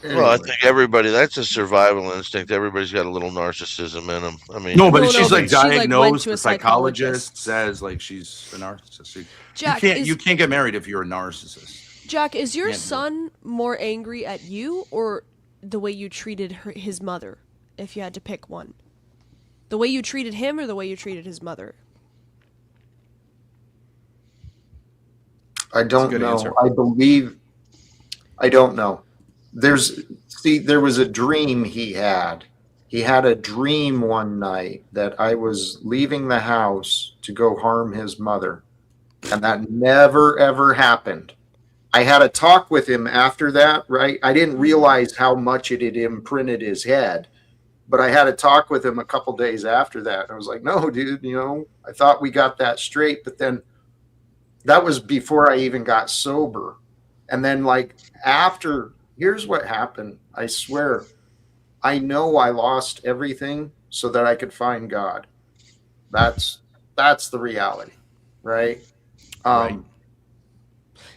Well, I think everybody, that's a survival instinct. Everybody's got a little narcissism in them. I mean, no, but she's like diagnosed. The psychologist says like she's a narcissist. Jack, you can't get married if you're a narcissist. Jack, is your son more angry at you or the way you treated his mother? If you had to pick one, the way you treated him or the way you treated his mother? I don't know. Answer. I don't know. There was a dream he had. He had a dream one night that I was leaving the house to go harm his mother. And that never, ever happened. I had a talk with him after that, right? I didn't realize how much it had imprinted his head, but I had a talk with him a couple days after that. I was like, no, dude, I thought we got that straight. But then that was before I even got sober. And then like after, here's what happened. I swear, I know I lost everything so that I could find God. That's the reality, right? Right.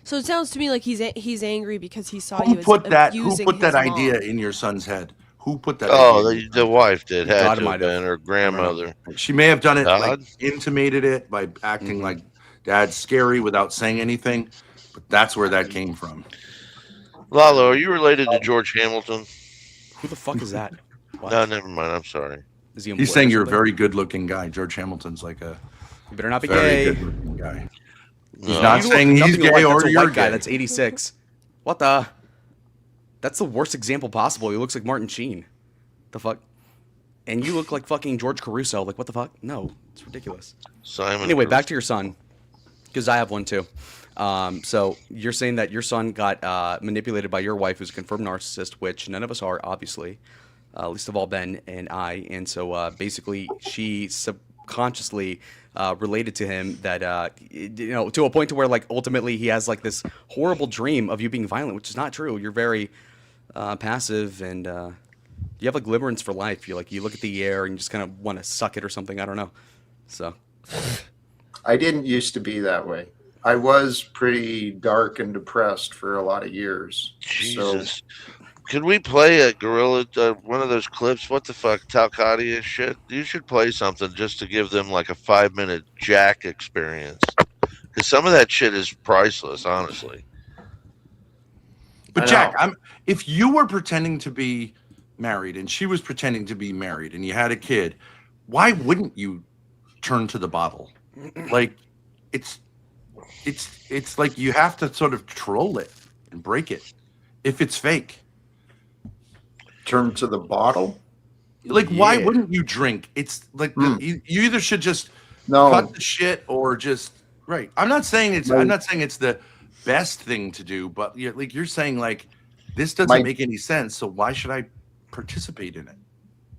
So it sounds to me like he's angry because he saw Who you as put that his idea mom. in your son's head? Who put that idea? The wife did. Had God to have been her grandmother. She may have done it, God? like intimated it by acting like dad's scary without saying anything, but that's where that came from. Lalo, are you related to George Hamilton? Who the fuck is that? What? No, never mind. I'm sorry. Is he He's saying you're a very good-looking guy. George Hamilton's like a you better not be very gay. good-looking guy. No. He's not saying he's gay or that's a you're white guy. gay. That's 86. What the? That's the worst example possible. He looks like Martin Sheen. The fuck? And you look like fucking George Caruso. Like, what the fuck? No, it's ridiculous. Simon. Anyway, back to your son, because I have one too. So you're saying that your son got manipulated by your wife, who's a confirmed narcissist, which none of us are, obviously, least of all Ben and I. And so basically, she subconsciously related to him that to a point to where like ultimately he has like this horrible dream of you being violent, which is not true. You're very passive and you have like glimmerance for life. You look at the air and you just kind of want to suck it or something. I don't know. So I didn't used to be that way. I was pretty dark and depressed for a lot of years. Jesus. So, could we play a gorilla, one of those clips? What the fuck, Talcott shit? You should play something just to give them like a 5-minute Jack experience. Because some of that shit is priceless, honestly. But Jack, if you were pretending to be married and she was pretending to be married and you had a kid, why wouldn't you turn to the bottle? Like, it's like you have to sort of troll it and break it if it's fake. Turn to the bottle? Like, why wouldn't you drink? It's like you either should just cut the shit or just right. I'm not saying it's the best thing to do, but you're saying like this doesn't make any sense. So why should I participate in it?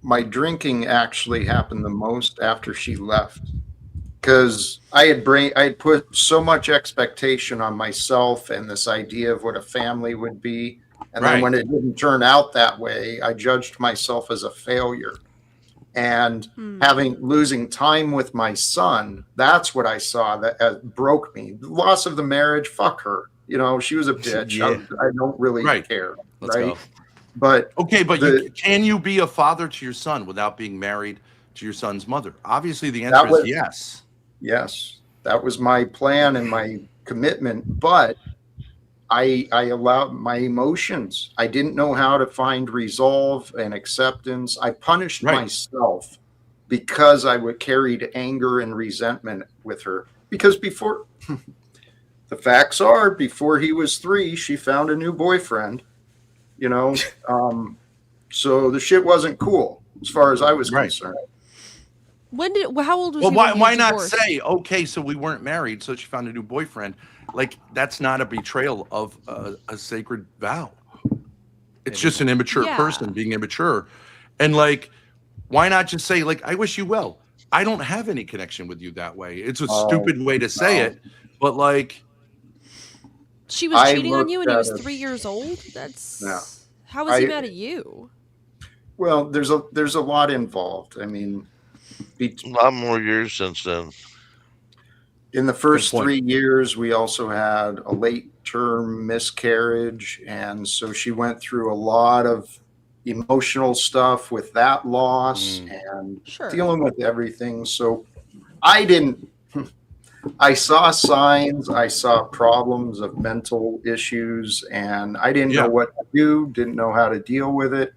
My drinking actually happened the most after she left, because I had put so much expectation on myself and this idea of what a family would be. And then when it didn't turn out that way, I judged myself as a failure. And losing time with my son, that's what I saw that broke me. The loss of the marriage, fuck her. She was a bitch. I don't really care. Let's go. But okay, but can you be a father to your son without being married to your son's mother? Obviously, the answer is yes. Yes, that was my plan and my commitment. But I allowed my emotions. I didn't know how to find resolve and acceptance. I punished myself because I would carried anger and resentment with her. Because before, the facts are, before he was 3, she found a new boyfriend. So the shit wasn't cool as far as I was concerned. How old was he? Well, why not say, okay, so we weren't married, so she found a new boyfriend? Like, that's not a betrayal of a sacred vow. It's just an immature person being immature. And like, why not just say, like, I wish you well. I don't have any connection with you that way. It's a stupid way to say it, but like, she was cheating on you when he was 3 years old. That's how was he mad at you? Well, there's a lot involved. I mean, a lot more years since then. In the first 3 years, we also had a late-term miscarriage, and so she went through a lot of emotional stuff with that loss and dealing with everything. So I saw signs, I saw problems of mental issues, and I didn't know what to do, didn't know how to deal with it.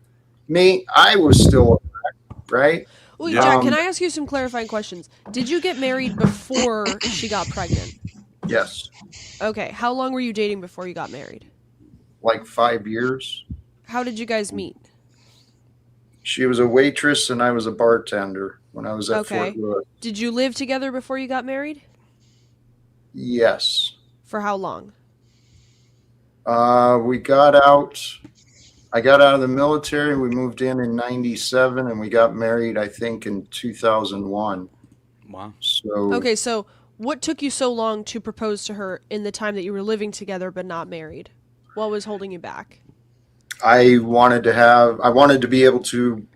I was still right. Well, Jack, can I ask you some clarifying questions? Did you get married before she got pregnant? Yes. Okay. How long were you dating before you got married? Like 5 years. How did you guys meet? She was a waitress and I was a bartender when I was at Fort Lewis. Did you live together before you got married? Yes. For how long? We got out. I got out of the military. We moved in '97, and we got married, I think, in 2001. Wow. So Okay, so what took you so long to propose to her in the time that you were living together but not married? What was holding you back? I wanted to be able to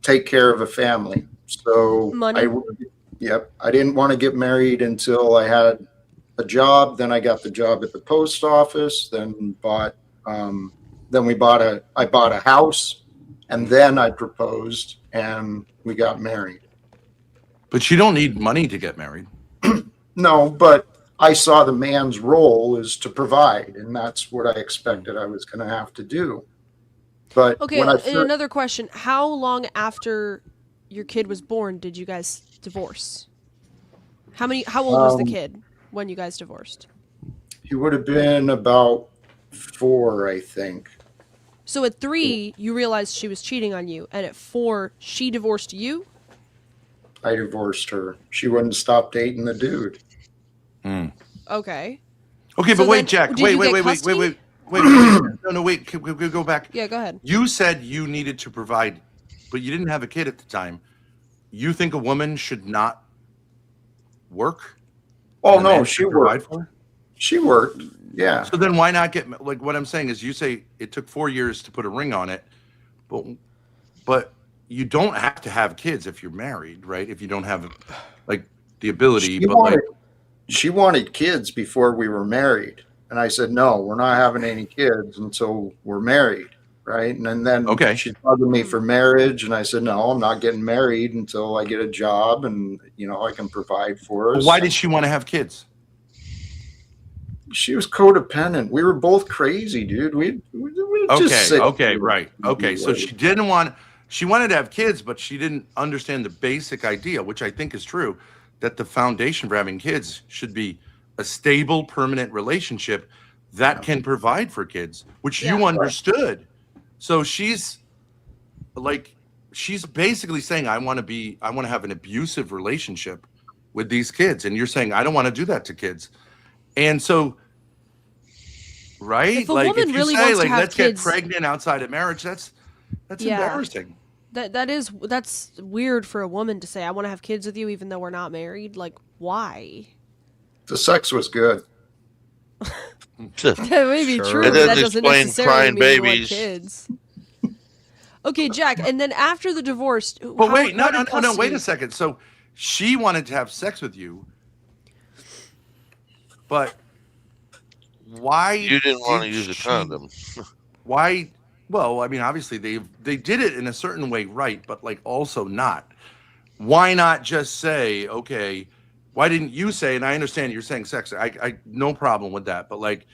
take care of a family. So Money? I didn't want to get married until I had a job. Then I got the job at the post office. Then I bought a house, and then I proposed, and we got married. But you don't need money to get married. No, but I saw the man's role is to provide, and that's what I expected I was going to have to do. But okay, another question: how long after your kid was born did you guys divorce? How old was the kid when you guys divorced? He would have been about 4, I think. So at 3, you realized she was cheating on you, and at 4, she divorced you? I divorced her. She wouldn't stop dating the dude. Okay. Okay, but wait, Jack. Wait. No, wait. Can we go back? Yeah, go ahead. You said you needed to provide, but you didn't have a kid at the time. You think a woman should not work? Oh, no, she worked. She worked. Yeah. So then why not get, like, what I'm saying is you say it took 4 years to put a ring on it, but you don't have to have kids if you're married, right? If you don't have, like, the ability. She wanted kids before we were married. And I said, no, we're not having any kids until we're married, right? And then she bugged me for marriage. And I said, no, I'm not getting married until I get a job and, I can provide for us. Why did she want to have kids? She was codependent. We were both crazy, dude. We just right. Okay, so she wanted to have kids, but she didn't understand the basic idea, which I think is true, that the foundation for having kids should be a stable, permanent relationship that can provide for kids, which you understood. So she's basically saying, I want to have an abusive relationship with these kids. And you're saying, I don't want to do that to kids. And so, right? If a woman really wants to have let's kids, get pregnant outside of marriage, that's embarrassing. That's weird for a woman to say, I want to have kids with you even though we're not married. Like, why? The sex was good. That may be true, but that doesn't necessarily mean you want kids. Okay, Jack, and then after the divorce, but wait a second. So she wanted to have sex with you, but why? You didn't want to use a condom. Why? Well, I mean, obviously they did it in a certain way, right? But like also not. Why not just say, okay? Why didn't you say? And I understand you're saying sex. I no problem with that. But like,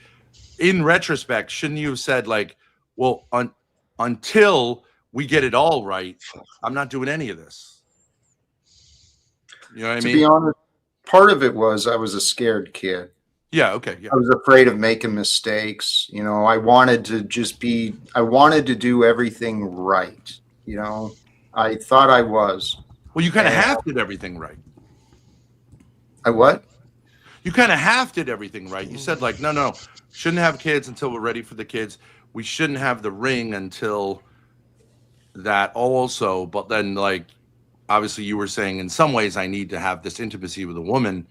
in retrospect, shouldn't you have said like, well, until we get it all right, I'm not doing any of this. You know what I mean? To be honest, part of it was I was a scared kid. Yeah. Okay. Yeah. I was afraid of making mistakes. I wanted to do everything right. I thought I was. Well, you kind of half did everything right. I what? You kind of half did everything right. You said like, no, shouldn't have kids until we're ready for the kids. We shouldn't have the ring until that also. But then like, obviously you were saying in some ways I need to have this intimacy with a woman,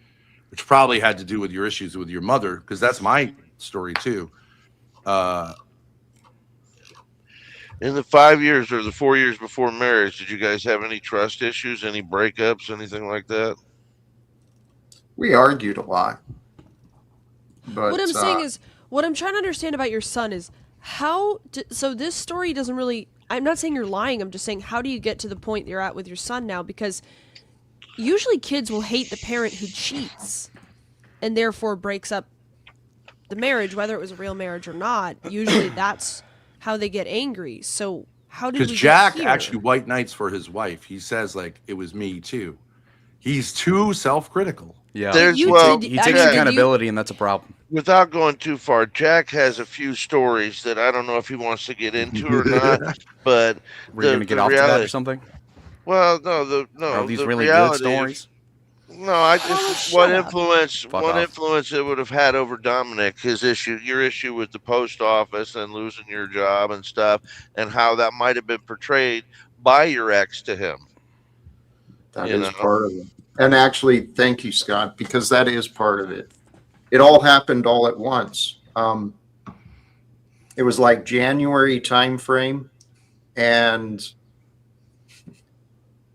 which probably had to do with your issues with your mother, because that's my story too. In the 5 years or the 4 years before marriage, did you guys have any trust issues, any breakups, anything like that? We argued a lot. But what I'm saying is, what I'm trying to understand about your son is so this story doesn't really, I'm not saying you're lying, I'm just saying, how do you get to the point you're at with your son now? Because usually kids will hate the parent who cheats and therefore breaks up the marriage, whether it was a real marriage or not. Usually that's how they get angry. So how did we get here? Because Jack actually white knights for his wife. He says like, it was me too. He's too self-critical. Yeah, he takes accountability, and that's a problem. Without going too far, Jack has a few stories that I don't know if he wants to get into or not. But we're going to get off to that or something. Well, no. Are these really good stories? No, I just what influence it would have had over Dominic, your issue with the post office and losing your job and stuff, and how that might have been portrayed by your ex to him. That is part of it. And actually, thank you, Scott, because that is part of it. It all happened all at once. It was like January timeframe, and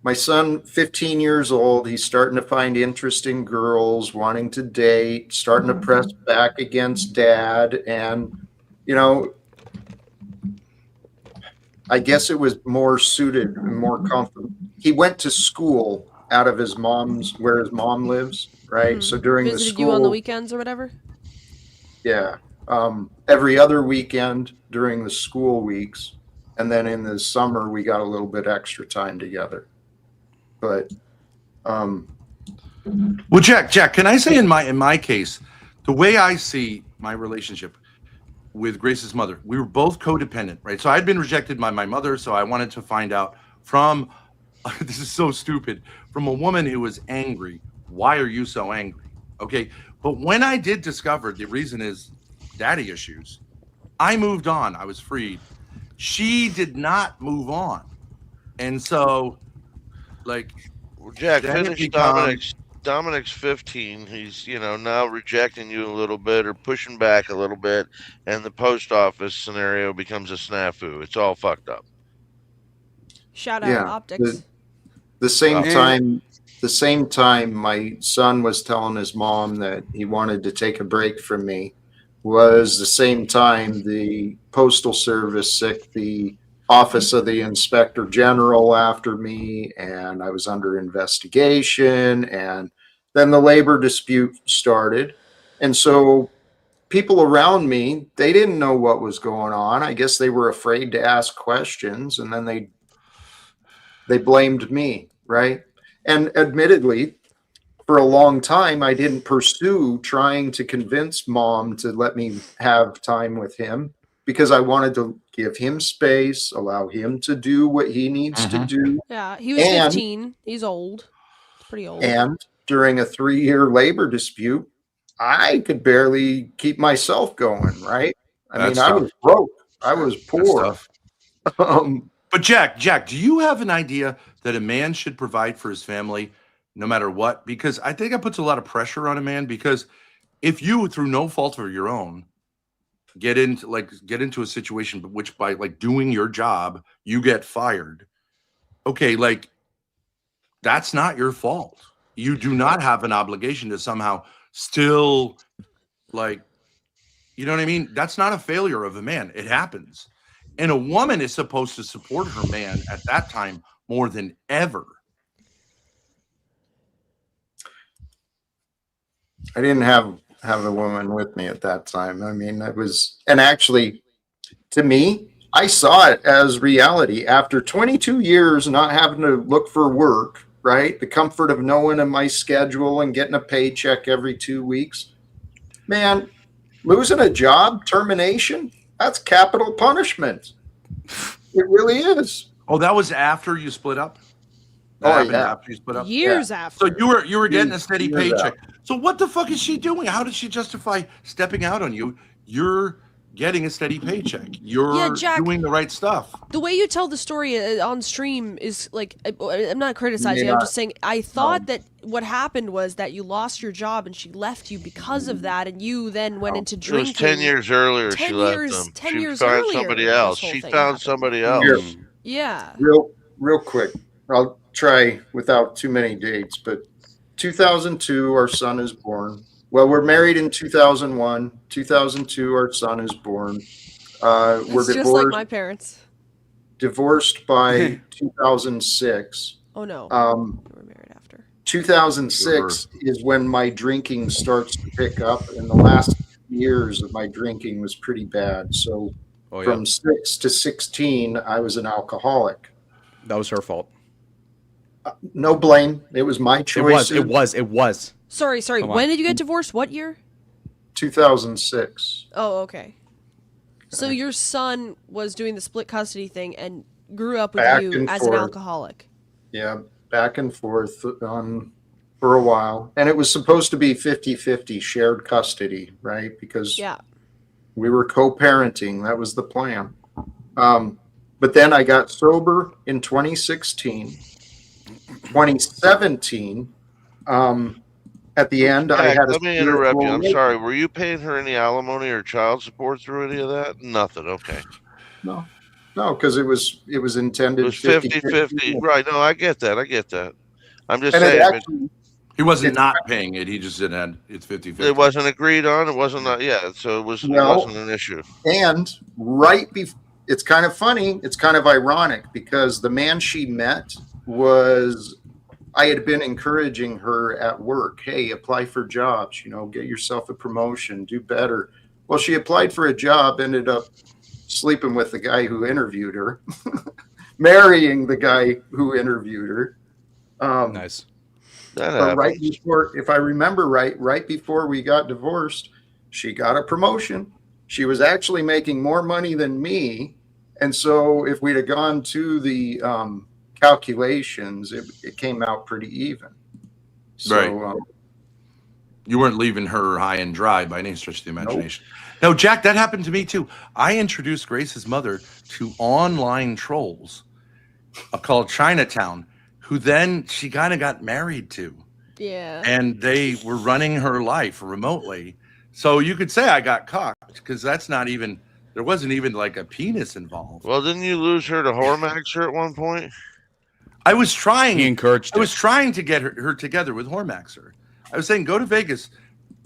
my son, 15 years old, he's starting to find interesting girls, wanting to date, starting to press back against dad. And, you know, I guess it was more suited and more comfortable. He went to school out of where his mom lives, right? So during Visited the school, you on the weekends or whatever? Yeah. Every other weekend during the school weeks. And then in the summer, we got a little bit extra time together. But, well, Jack, can I say in my case, the way I see my relationship with Grace's mother, we were both codependent, right? So I'd been rejected by my mother, so I wanted to find out from this is so stupid, from a woman who was angry. Why are you so angry? Okay, but when I did discover the reason is daddy issues, I moved on. I was freed. She did not move on, and so like, well, Jack, finish Dominic's 15. He's now rejecting you a little bit or pushing back a little bit, and the post office scenario becomes a snafu. It's all fucked up. Shout out optics. The same time my son was telling his mom that he wanted to take a break from me was the same time the Postal Service sicked the Office of the Inspector General after me, and I was under investigation, and then the labor dispute started. And so people around me, they didn't know what was going on. I guess they were afraid to ask questions, and then they blamed me, right? And admittedly, for a long time, I didn't pursue trying to convince mom to let me have time with him because I wanted to give him space, allow him to do what he needs to do. Yeah, he was 15. He's old. It's pretty old. And during a 3-year labor dispute, I could barely keep myself going, right? I was broke. I was poor. But Jack, do you have an idea that a man should provide for his family no matter what? Because I think that puts a lot of pressure on a man, because if you, through no fault of your own, get into a situation which by like doing your job, you get fired. Okay, like that's not your fault. You do not have an obligation to somehow still like, you know what I mean? That's not a failure of a man. It happens. And a woman is supposed to support her man at that time more than ever. I didn't have a woman with me at that time. I mean, and actually, to me, I saw it as reality. After 22 years not having to look for work, right? The comfort of knowing in my schedule and getting a paycheck every 2 weeks. Man, losing a job, termination, that's capital punishment. It really is. Oh, that was after you split up? After you split up? Years after. So you were getting a steady paycheck. So what the fuck is she doing? How did she justify stepping out on you? You're getting a steady paycheck. You're doing the right stuff. The way you tell the story on stream is like, I'm not criticizing. I'm just saying I thought that what happened was that you lost your job and she left you because of that, and you then went into drinking. It was 10 years earlier. She left them. 10 years found earlier. Somebody else. She found somebody else. Yeah. Real quick. I'll try without too many dates, but 2002, our son is born. Well, we're married in 2001. 2002, our son is born. We're divorced. Just like my parents. Divorced by 2006. Oh no. We were married after. 2006 is when my drinking starts to pick up, and the last years of my drinking was pretty bad. So from 6 to 16, I was an alcoholic. That was her fault. No blame. It was my choice. It was. Sorry. When did you get divorced? What year? 2006. Oh, okay. So your son was doing the split custody thing and grew up with you as an alcoholic. Yeah, back and forth on for a while. And it was supposed to be 50-50 shared custody, right? Because we were co-parenting. That was the plan. But then I got sober in 2016. 2017, at the end, Jack, I had a let me interrupt you. spiritual I'm awakening. sorry. Were you paying her any alimony or child support through any of that? Nothing. Okay. No, because it was intended. It was 50-50. Right. No, I get that. I'm just saying. He wasn't not paying it. He just didn't have it's 50-50. It wasn't agreed on. It wasn't. So it wasn't an issue. And right before, it's kind of funny. It's kind of ironic because the man she met was, I had been encouraging her at work. Hey, apply for jobs, get yourself a promotion, do better. Well, she applied for a job, ended up sleeping with the guy who interviewed her, marrying the guy who interviewed her. Nice. But right before, if I remember right before we got divorced, she got a promotion. She was actually making more money than me. And so if we'd have gone to the calculations, it came out pretty even. So, you weren't leaving her high and dry by any stretch of the imagination. Nope. No, Jack, that happened to me too. I introduced Grace's mother to online trolls called Chinatown, who then she kind of got married to. Yeah. And they were running her life remotely. So you could say I got cocked because there wasn't even like a penis involved. Well, didn't you lose her to Hormaxer at one point? I was trying. He encouraged I was trying to get her together with Hormaxer. I was saying, go to Vegas.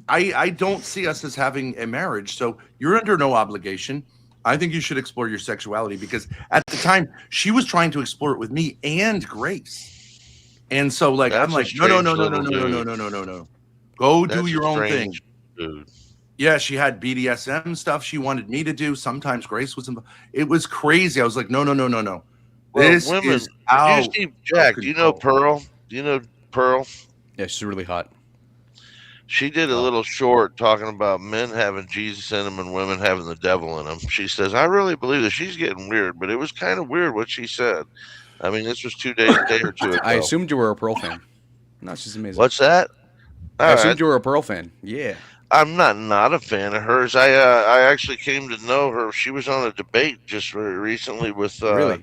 I don't see us as having a marriage, so you're under no obligation. I think you should explore your sexuality because at the time she was trying to explore it with me and Grace, and so like I'm like no. Go do your own thing. Dude. Yeah, she had BDSM stuff she wanted me to do. Sometimes Grace was involved. It was crazy. I was like, no. Well, this women, is out. Jack, do you know Pearl? Yeah, she's really hot. She did a little short talking about men having Jesus in them and women having the devil in them. She says, I really believe that. She's getting weird, but it was kind of weird what she said. I mean, this was a day or two ago. I assumed you were a Pearl fan. No, she's amazing. What's that? I assumed you were a Pearl fan. Yeah. I'm not a fan of hers. I actually came to know her. She was on a debate just recently with really.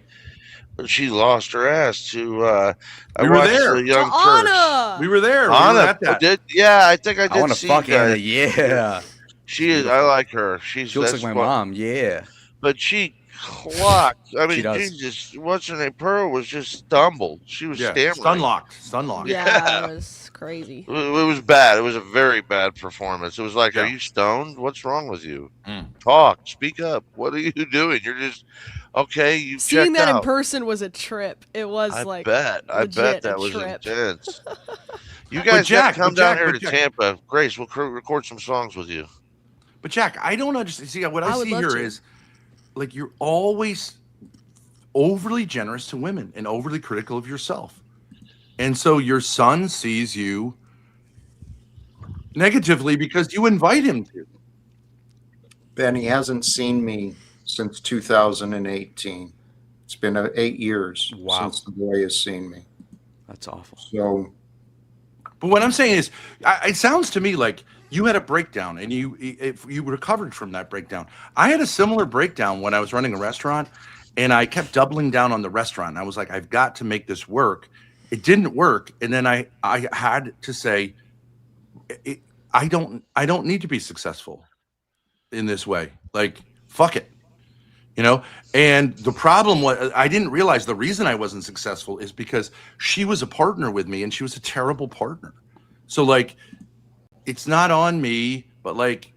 She lost her ass to. We were there. Young Anna. We were there. Anna we were at that. I think I did. I want to fuck Anna. Yeah. She is. I like her. She looks like my mom. Yeah. But she clocked. I mean, she Jesus, what's her name? Pearl was just stumbled. She was stammering. Stun-locked. Yeah, it was crazy. It was bad. It was a very bad performance. It was like, are you stoned? What's wrong with you? Talk. Speak up. What are you doing? You're just okay. You seeing that out. In person was a trip. It was I like bet that was trip. intense. You guys got to come down here to Tampa. Grace, we'll record some songs with you. But Jack, I don't understand. See, what I see here is like you're always overly generous to women and overly critical of yourself. And so your son sees you negatively because you invite him to. Ben, he hasn't seen me since 2018. It's been 8 years since the boy has seen me. That's awful. So, but what I'm saying is, it sounds to me like you had a breakdown and you recovered from that breakdown. I had a similar breakdown when I was running a restaurant and I kept doubling down on the restaurant. And I was like, I've got to make this work. It didn't work. And then I had to say, I don't need to be successful in this way. Like, fuck it. And the problem was I didn't realize the reason I wasn't successful is because she was a partner with me and she was a terrible partner. So like, it's not on me, but like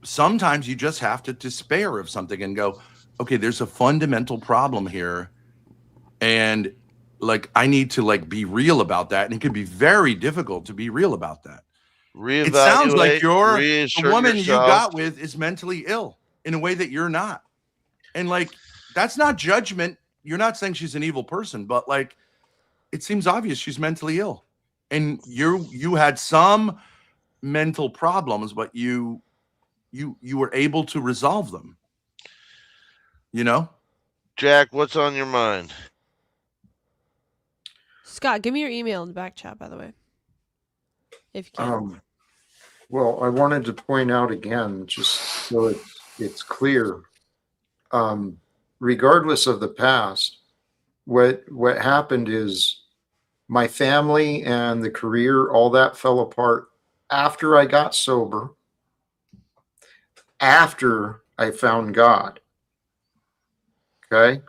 sometimes you just have to despair of something and go, okay, there's a fundamental problem here. And like, I need to like be real about that. And it can be very difficult to be real about that. It sounds like the woman you got with is mentally ill in a way that you're not. And like, that's not judgment. You're not saying she's an evil person, but like, it seems obvious she's mentally ill. And you had some mental problems, but you were able to resolve them. Jack, what's on your mind? Scott, give me your email in the back chat, by the way. if you can. Well, I wanted to point out again, just so it's clear, regardless of the past, what happened is my family and the career, all that fell apart after I got sober, after I found God. Okay.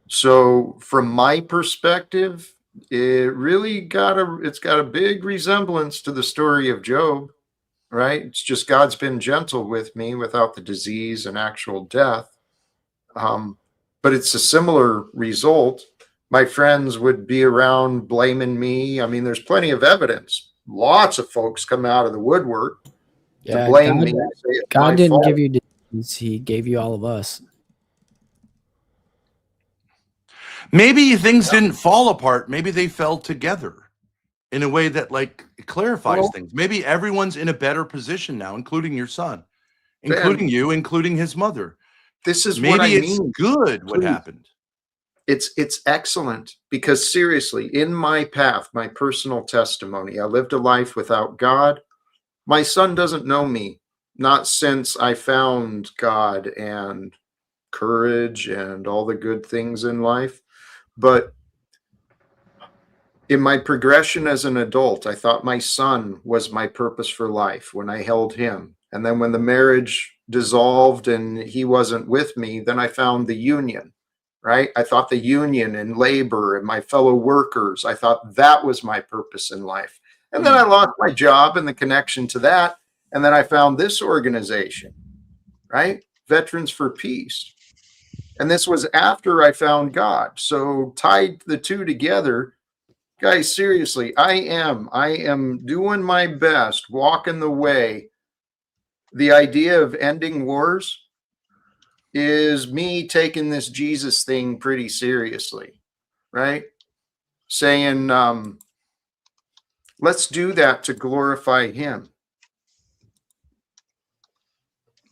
So from my perspective, it's got a big resemblance to the story of Job, right? It's just God's been gentle with me without the disease and actual death. But it's a similar result. My friends would be around blaming me. I mean, there's plenty of evidence. Lots of folks come out of the woodwork to blame me. God didn't give you disease. He gave you all of us. Maybe things didn't fall apart. Maybe they fell together in a way that like clarifies things. Maybe everyone's in a better position now, including your son, including you, including his mother. This is maybe what I mean. It's good what happened. It's excellent, because seriously, in my path, my personal testimony, I lived a life without God. My son doesn't know me, not since I found God and courage and all the good things in life. But in my progression as an adult, I thought my son was my purpose for life when I held him. And then when the marriage dissolved and he wasn't with me, then I found the union, right? I thought the union and labor and my fellow workers, I thought that was my purpose in life. And then I lost my job and the connection to that. And then I found this organization, right? Veterans for Peace. And this was after I found God. So tied the two together, guys, seriously, I am doing my best, walking the way. The idea of ending wars is me taking this Jesus thing pretty seriously, right? Saying, let's do that to glorify him.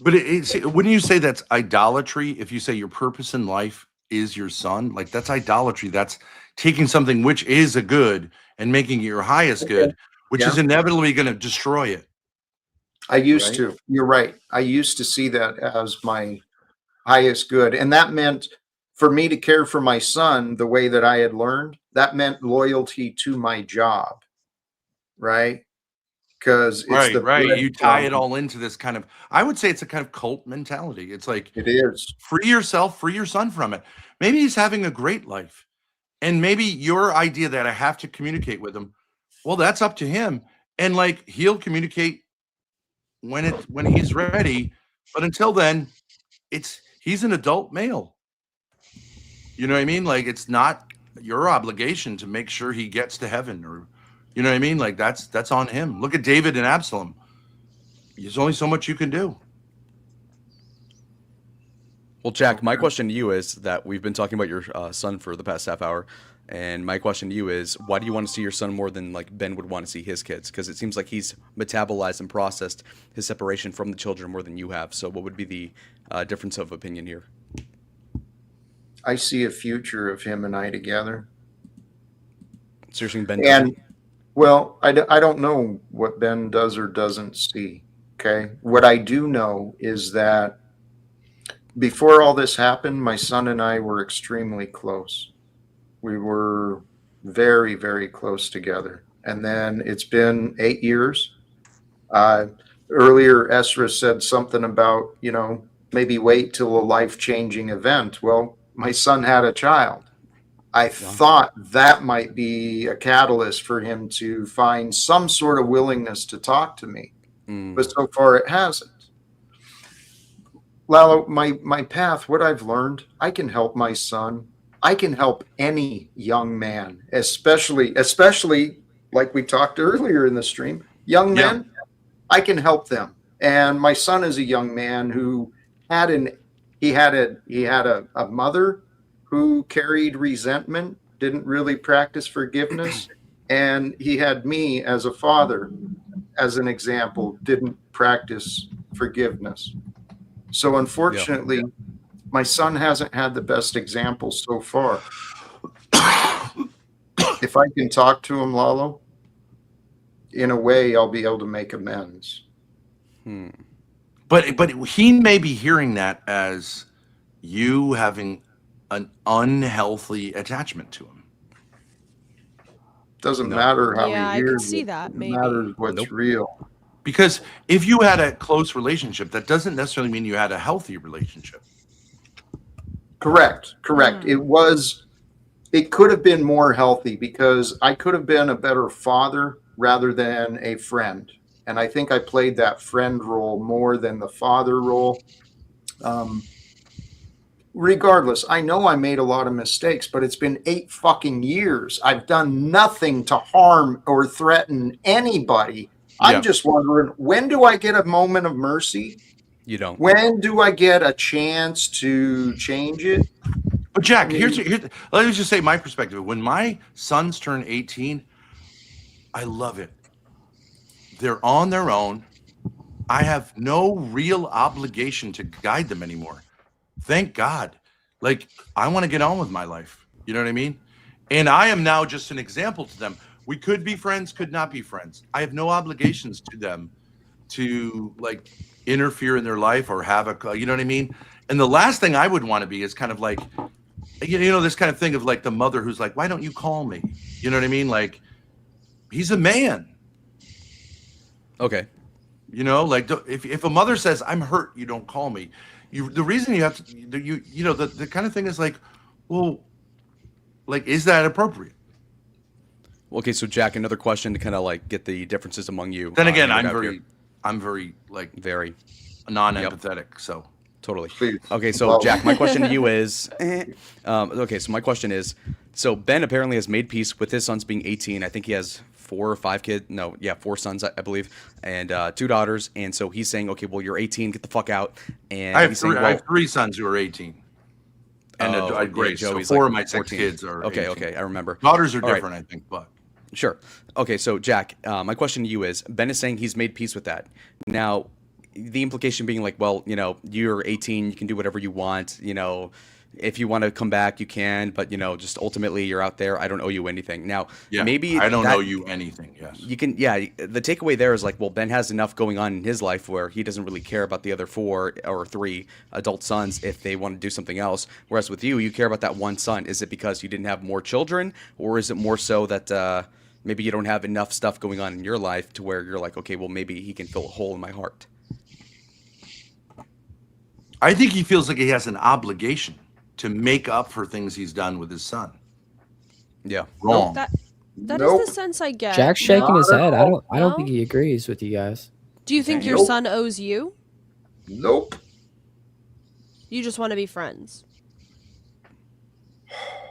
But wouldn't you say that's idolatry if you say your purpose in life is your son? Like, that's idolatry. That's taking something which is a good and making it your highest good, which is inevitably going to destroy it. I used to. You're right. I used to see that as my highest good. And that meant for me to care for my son the way that I had learned, that meant loyalty to my job, right? Because it's right. You tie it all into this kind of, I would say it's a kind of cult mentality. It's like, it is. Free yourself, free your son from it. Maybe he's having a great life. And maybe your idea that I have to communicate with him, well, that's up to him. And like, he'll communicate when he's ready. But until then, he's an adult male. You know what I mean? Like, it's not your obligation to make sure he gets to heaven, or you know what I mean? Like, that's on him. Look at David and Absalom. There's only so much you can do. Well, Jack, my question to you is that we've been talking about your son for the past half hour, and my question to you is, why do you want to see your son more than like Ben would want to see his kids? Because it seems like he's metabolized and processed his separation from the children more than you have. So what would be the difference of opinion here? I see a future of him and I together. So you're saying Ben doesn't? Well, I don't know what Ben does or doesn't see. Okay. What I do know is that before all this happened, my son and I were extremely close. We were very, very close together. And then it's been 8 years. Earlier, Esra said something about, maybe wait till a life-changing event. Well, my son had a child. I thought that might be a catalyst for him to find some sort of willingness to talk to me. But so far it hasn't. Lalo, my path, what I've learned, I can help my son. I can help any young man, especially like we talked earlier in the stream, young men, I can help them. And my son is a young man who had a mother who carried resentment, didn't really practice forgiveness. And he had me as a father, as an example, didn't practice forgiveness. So unfortunately, my son hasn't had the best example so far. If I can talk to him, Lalo, in a way, I'll be able to make amends. But he may be hearing that as you having an unhealthy attachment to him. Doesn't matter how yeah, he hears I could see it. that. It Maybe matters what's real. Because if you had a close relationship, that doesn't necessarily mean you had a healthy relationship. Correct. It could have been more healthy because I could have been a better father rather than a friend. And I think I played that friend role more than the father role. Regardless, I know I made a lot of mistakes, but it's been 8 fucking years. I've done nothing to harm or threaten anybody. I'm just wondering, when do I get a moment of mercy? You don't. When do I get a chance to change it? But Jack, here's let me just say my perspective. When my sons turn 18, I love it. They're on their own. I have no real obligation to guide them anymore. Thank God. Like, I want to get on with my life. You know what I mean? And I am now just an example to them. We could be friends, could not be friends. I have no obligations to them to like interfere in their life or have a, you know what I mean? And the last thing I would want to be is kind of like, you know, this kind of thing of like the mother who's like, why don't you call me? You know what I mean? Like, he's a man. Okay. You know, like if a mother says, I'm hurt, you don't call me. The reason you have to, you know, the kind of thing is like, well, like, is that appropriate? Okay, so Jack, another question to kind of like get the differences among you. Then again, I'm very like very non-empathetic. Yep. So totally. Please. Okay, so Jack, my question to you is, okay, so my question is, so Ben apparently has made peace with his sons being 18. I think he has 4 or 5 kids. No, yeah, 4 sons, I believe, and 2 daughters. And so he's saying, okay, well, you're 18, get the fuck out. And I have 3 sons who are 18. And Grace. So Joey's 4 like of my 14. 6 kids are 18. Okay, I remember. Daughters are different, I think, but. Sure. Okay, so Jack, my question to you is, Ben is saying he's made peace with that. Now, the implication being like, well, you know, you're 18, you can do whatever you want, you know, if you want to come back, you can, but, you know, just ultimately you're out there. I don't owe you anything. Now, maybe I don't owe you anything. Yes. You can. Yeah. The takeaway there is like, well, Ben has enough going on in his life where he doesn't really care about the other 4 or 3 adult sons if they want to do something else. Whereas with you, you care about that one son. Is it because you didn't have more children, or is it more so that maybe you don't have enough stuff going on in your life to where you're like, okay, well, maybe he can fill a hole in my heart? I think he feels like he has an obligation to make up for things he's done with his son. Yeah. Wrong. That is the sense I get. Jack's shaking his head. I don't think he agrees with you guys. Do you think your son owes you? Nope. You just want to be friends.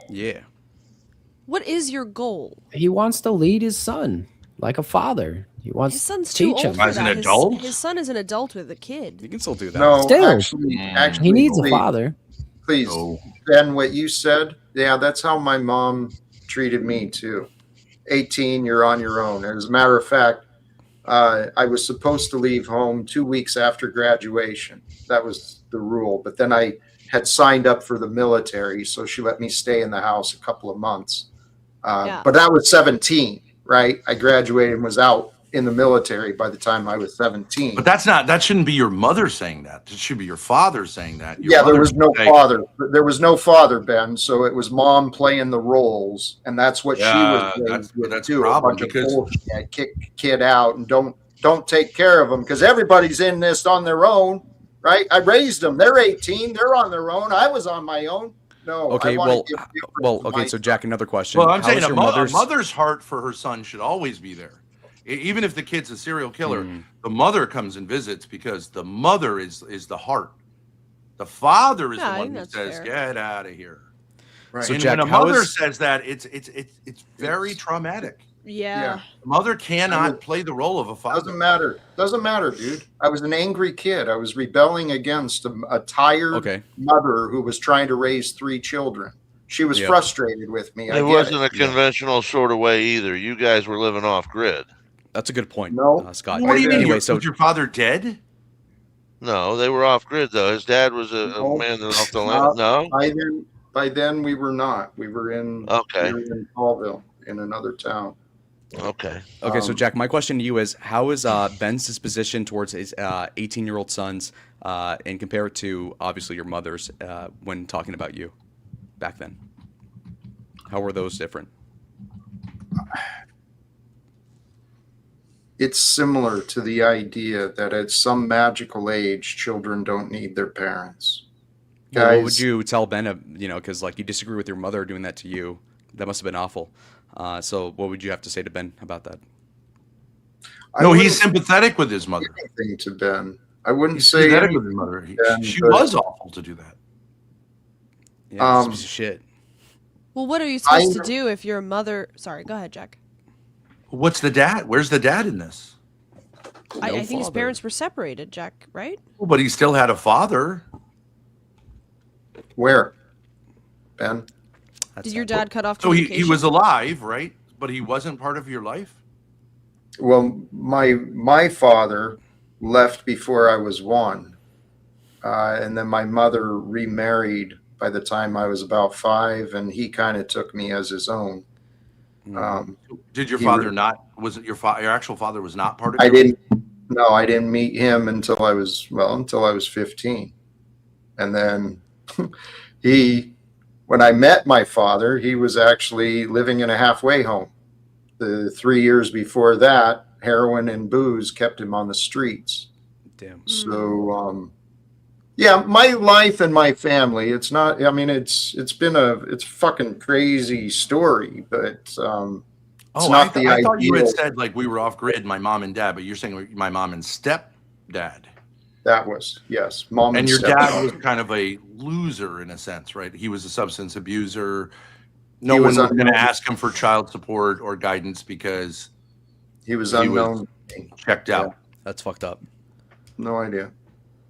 Yeah. What is your goal? He wants to lead his son like a father. He wants His son's to too teach old him. for As an that. adult? His son is an adult with a kid. You can still do that. No, Still. actually, He needs a please, father. Please, Ben, what you said, yeah, that's how my mom treated me too. 18, you're on your own. As a matter of fact, I was supposed to leave home 2 weeks after graduation. That was the rule. But then I had signed up for the military, so she let me stay in the house a couple of months. But I was 17, right? I graduated and was out in the military by the time I was 17. But that shouldn't be your mother saying that. It should be your father saying that. There was no father. There was no father, Ben. So it was mom playing the roles, and that's what she was raised with too. A bunch of bullshit. Kick the kid out and don't take care of them because everybody's in this on their own, right? I raised them. They're 18. They're on their own. I was on my own. No. Okay. Okay. So Jack, another question. Well, I'm saying a mother's heart for her son should always be there. Even if the kid's a serial killer, the mother comes and visits because the mother is the heart. The father is the one that says, "Get out of here." Right. So, and Jack, when a mother says that, it's very traumatic. Yeah. The mother cannot play the role of a father. Doesn't matter, dude. I was an angry kid. I was rebelling against a tired mother who was trying to raise 3 children. She was frustrated with me. It wasn't a conventional sort of way either. You guys were living off grid. That's a good point, Scott. What do you mean? Anyway, was your father dead? No, they were off grid though. His dad was a man off the land. No, by then we were not. We were in Paulville, in another town. Okay. Okay, so Jack, my question to you is, how is Ben's disposition towards his 18-year-old sons, and compare it to obviously your mother's when talking about you back then? How were those different? It's similar to the idea that at some magical age, children don't need their parents. Well, what would you tell Ben? Because like you disagree with your mother doing that to you. That must have been awful. So what would you have to say to Ben about that? No, he's sympathetic with his mother. Anything to Ben. I wouldn't he's say sympathetic with his mother. She was awful to do that. Yeah, piece of shit. Well, what are you supposed to do if your mother? Sorry, go ahead, Jack. What's the dad? Where's the dad in this? I think his parents were separated, Jack. Right? Well, but he still had a father. Where, Ben? Did your dad cut off? So he was alive, right? But he wasn't part of your life. Well, my father left before I was 1, and then my mother remarried by the time I was about 5, and he kind of took me as his own. Did your father not? Was it your actual father was not part of? I didn't meet him until I was 15, and then when I met my father, he was actually living in a halfway home. The 3 years before that, heroin and booze kept him on the streets. Damn. So, yeah, my life and my family, it's not, I mean, it's fucking crazy story, but it's not the idea. I thought you had said like we were off grid, my mom and dad, but you're saying my mom and stepdad. That was, yes. Mom and your dad was kind of a loser in a sense, right? He was a substance abuser. No one was going to ask him for child support or guidance because he was unknown. Checked out. That's fucked up. No idea.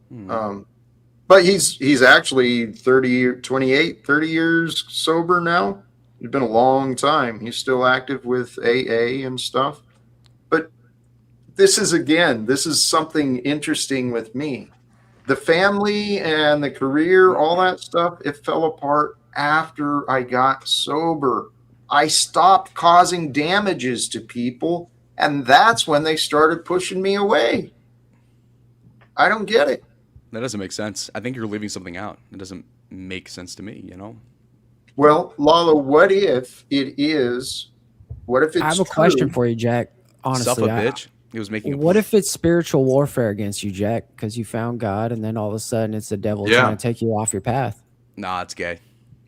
But he's actually 30 years sober now. It's been a long time. He's still active with AA and stuff. But this is something interesting with me. The family and the career, all that stuff, it fell apart after I got sober. I stopped causing damages to people, and that's when they started pushing me away. I don't get it. That doesn't make sense. I think you're leaving something out. It doesn't make sense to me, Well, Lalo, what if it's I have a question for you, Jack. Honestly, bitch. He was making. What if it's spiritual warfare against you, Jack? Because you found God, and then all of a sudden it's the devil trying to take you off your path. Nah, it's gay.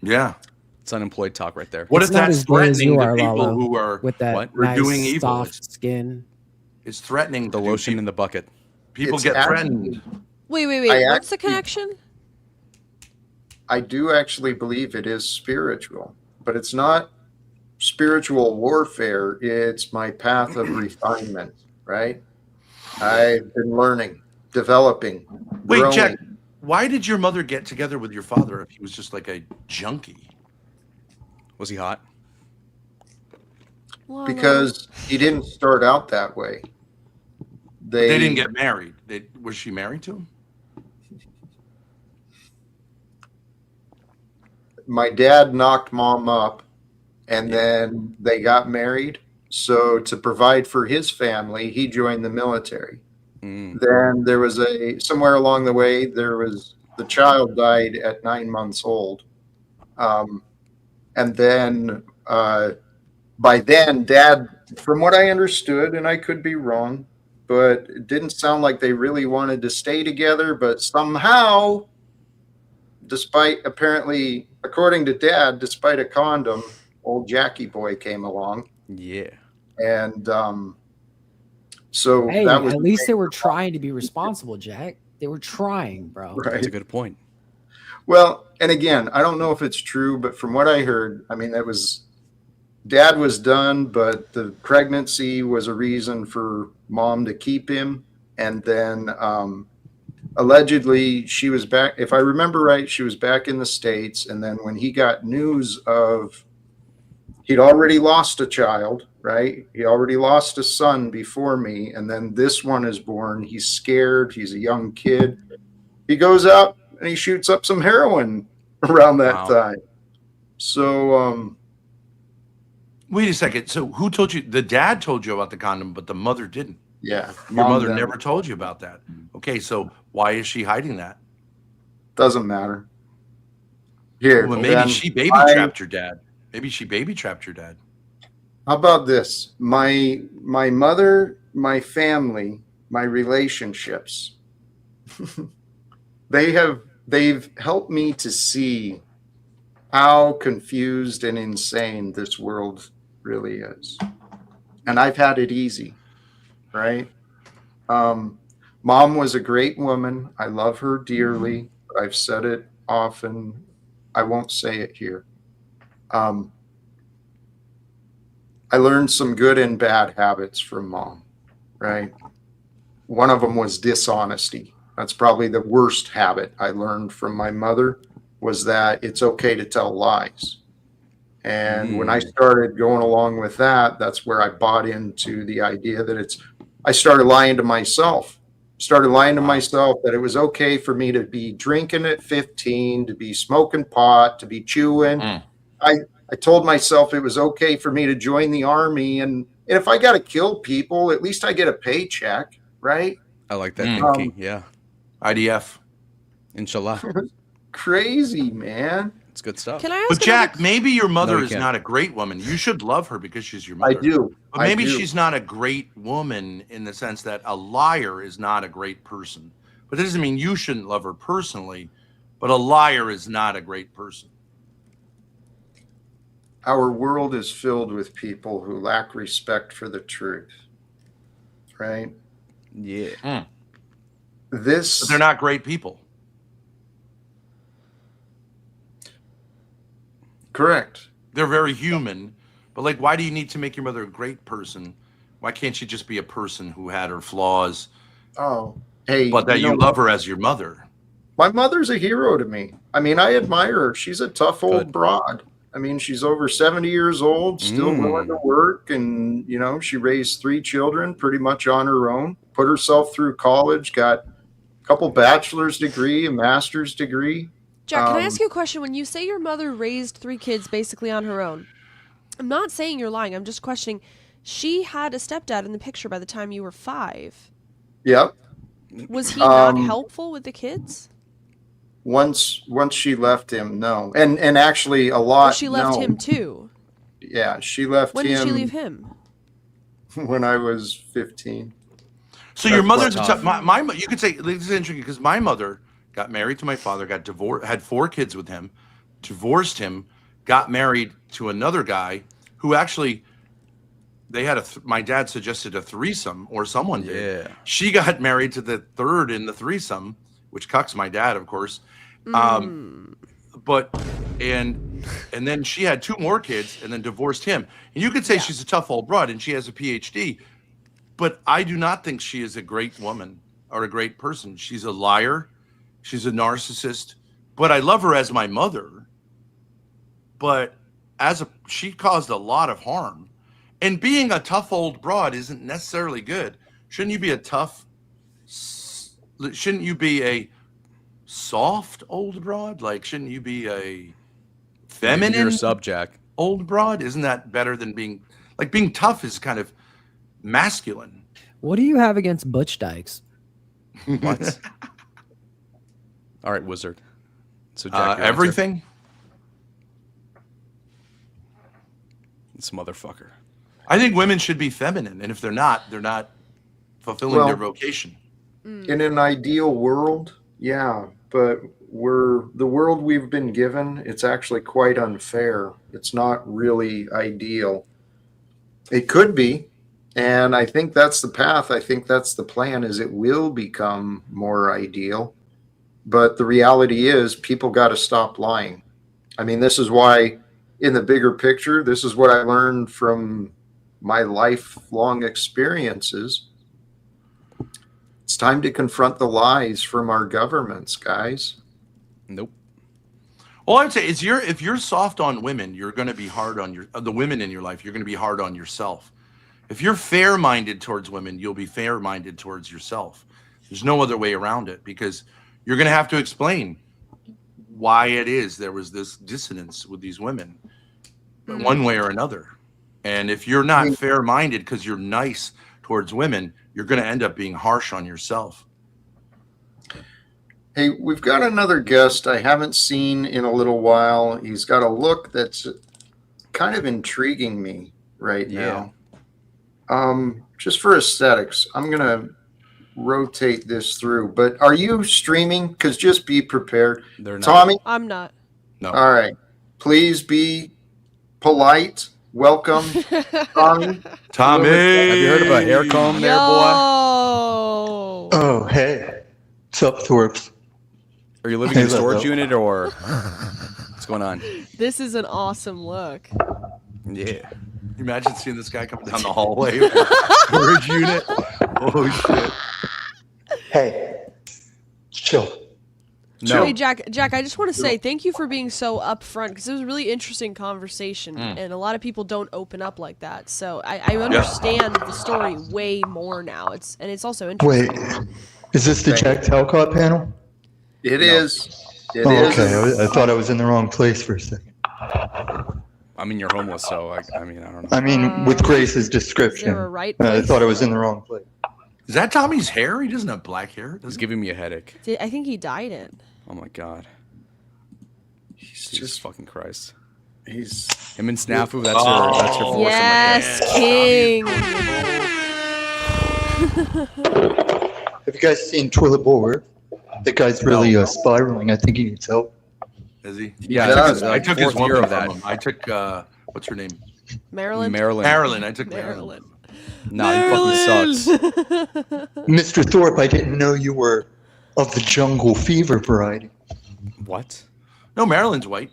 Yeah, it's unemployed talk right there. What if that's threatening the people Lalo, who are with that nice, doing evil? Soft skin. It's threatening the lotion in the bucket. People get threatened. Wait. What's the connection? I do actually believe it is spiritual, but it's not spiritual warfare. It's my path of refinement, right? I've been learning, developing. Wait, growing. Jack, why did your mother get together with your father if he was just like a junkie? Was he hot? Because he didn't start out that way. They didn't get married. Was she married to him? My dad knocked mom up, and then they got married. So to provide for his family, he joined the military. Then there was somewhere along the way, the child died at 9 months old. And then by then, Dad, from what I understood, and I could be wrong, but it didn't sound like they really wanted to stay together. But somehow, apparently, according to Dad, despite a condom, old Jackie boy came along. Yeah. And so hey, that was at least they were trying to be responsible, Jack. They were trying, bro. Right. That's a good point. Well, and again, I don't know if it's true, but from what I heard, I mean, Dad was done, but the pregnancy was a reason for mom to keep him. And then allegedly she was back, if I remember right, she was back in the States. And then when he got news of he'd already lost a child, right? He already lost a son before me. And then this one is born. He's scared. He's a young kid. He goes out and he shoots up some heroin around that time. So, Wait a second. So who told you? The dad told you about the condom, but the mother didn't. Yeah. Your mother never told you about that. Okay, so why is she hiding that? Doesn't matter. Here, well, maybe she baby trapped your dad. Maybe she baby trapped your dad. How about this? My mother, my family, my relationships. they've helped me to see how confused and insane this world really is. And I've had it easy, right? Mom was a great woman. I love her dearly. I've said it often. I won't say it here. I learned some good and bad habits from Mom, right? One of them was dishonesty. That's probably the worst habit I learned from my mother, was that it's okay to tell lies. And when I started going along with that, that's where I bought into the idea that I started lying to myself. Started lying to myself that it was okay for me to be drinking at 15, to be smoking pot, to be chewing. I told myself it was okay for me to join the army, and if I got to kill people, at least I get a paycheck, right? I like that thinking. Yeah. IDF. Inshallah. Crazy, man. It's good stuff. Can I ask? But Jack, maybe your mother No, is not a great woman. You should love her because she's your mother. I do. But maybe she's not a great woman in the sense that a liar is not a great person. But that doesn't mean you shouldn't love her personally, but a liar is not a great person. Our world is filled with people who lack respect for the truth, right? Yeah. But they're not great people. Correct. They're very human, but like, why do you need to make your mother a great person? Why can't she just be a person who had her flaws? Oh, hey, but that you love her as your mother. My mother's a hero to me. I mean, I admire her. She's a tough old broad. I mean, she's over 70 years old, still willing to work. And, she raised 3 children pretty much on her own, put herself through college, got a couple bachelor's degree, a master's degree. Jack, can I ask you a question? When you say your mother raised 3 kids basically on her own, I'm not saying you're lying. I'm just questioning. She had a stepdad in the picture by the time you were 5. Yep. Was he not helpful with the kids? Once she left him, no. And actually a lot. Or she left him too. Yeah, she left him. When did she leave him? When I was 15. So your mother's you could say this is interesting because my mother got married to my father, got divorced, had 4 kids with him, divorced him, got married to another guy who actually they had my dad suggested a threesome, or someone did. She got married to the third in the threesome, which cucks my dad, of course. But and then she had 2 more kids and then divorced him. And you could say she's a tough old broad and she has a PhD, but I do not think she is a great woman or a great person. She's a liar. She's a narcissist, but I love her as my mother. But she caused a lot of harm. And being a tough old broad isn't necessarily good. Shouldn't you be a soft old broad? Like, shouldn't you be a feminine You're a subject old broad? Isn't that better than being tough is kind of masculine? What do you have against butch dykes? What? All right, wizard. So Jack, everything. This motherfucker. I think women should be feminine, and if they're not fulfilling their vocation. In an ideal world, yeah, but the world we've been given, it's actually quite unfair. It's not really ideal. It could be, and I think that's the path. I think that's the plan, is it will become more ideal. But the reality is people got to stop lying. I mean, this is why in the bigger picture, this is what I learned from my lifelong experiences. It's time to confront the lies from our governments, guys. Nope. All I would say is if you're soft on women, you're going to be hard on the women in your life. You're going to be hard on yourself. If you're fair-minded towards women, you'll be fair-minded towards yourself. There's no other way around it, because you're going to have to explain why it is there was this dissonance with these women, one way or another. And if you're not fair-minded because you're nice towards women, you're going to end up being harsh on yourself. Hey, we've got another guest I haven't seen in a little while. He's got a look that's kind of intriguing me right now. Just for aesthetics, I'm going to rotate this through. But are you streaming? Because just be prepared. They're not. Tommy? I'm not. No. All right. Please be polite. Welcome, Tommy. Tommy! Have you heard of a hair comb there, boy? Oh, hey. What's up, Thorps? Are you living in a storage unit or what's going on? This is an awesome look. Yeah. Imagine seeing this guy coming down the hallway. Storage unit. Oh, shit. Hey. Chill. No. Hey, Jack, I just want to say thank you for being so upfront because it was a really interesting conversation, and a lot of people don't open up like that. So I understand the story way more now. It's also interesting. Wait, is this the Jack Talcott panel? It is. It is. is. Okay, I thought I was in the wrong place for a second. I mean, you're homeless, so I mean, I don't know. I mean, with Grace's description, Is there a right I place? thought I was in the wrong place. Is that Tommy's hair? He doesn't have black hair. It's giving me a headache. I think he dyed it. Oh my god. He's Jesus fucking Christ. He's him and Snafu. That's your force. Yes, king. Have you guys seen Toilet Bowl Earth? That guy's really spiraling. I think he needs help. Is he? Yeah, I took his year one of that. from him. I took what's her name? Maryland. Maryland. I took Maryland. Nah, he fucking sucks. Mr. Thorpe, I didn't know you were of the jungle fever variety. What? No, Maryland's white.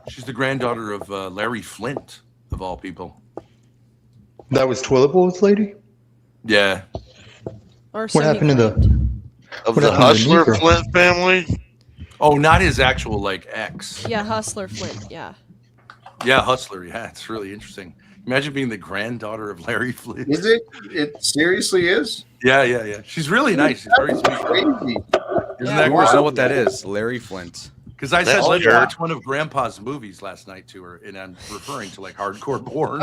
She's the granddaughter of Larry Flint, of all people. That was Toilet Bowl's lady? Yeah. Or what happened to the... Of the Hustler Flint family? Oh, not his actual, like, ex. Yeah, Hustler Flint, yeah. Yeah, Hustler, yeah. It's really interesting. Imagine being the granddaughter of Larry Flint. Is it? It seriously is? Yeah. She's really nice. She's very sweet. Crazy. Isn't that cool? Know what that is? Larry Flint. Because I said, let's watch one of Grandpa's movies last night to her, and I'm referring to like Hardcore Porn.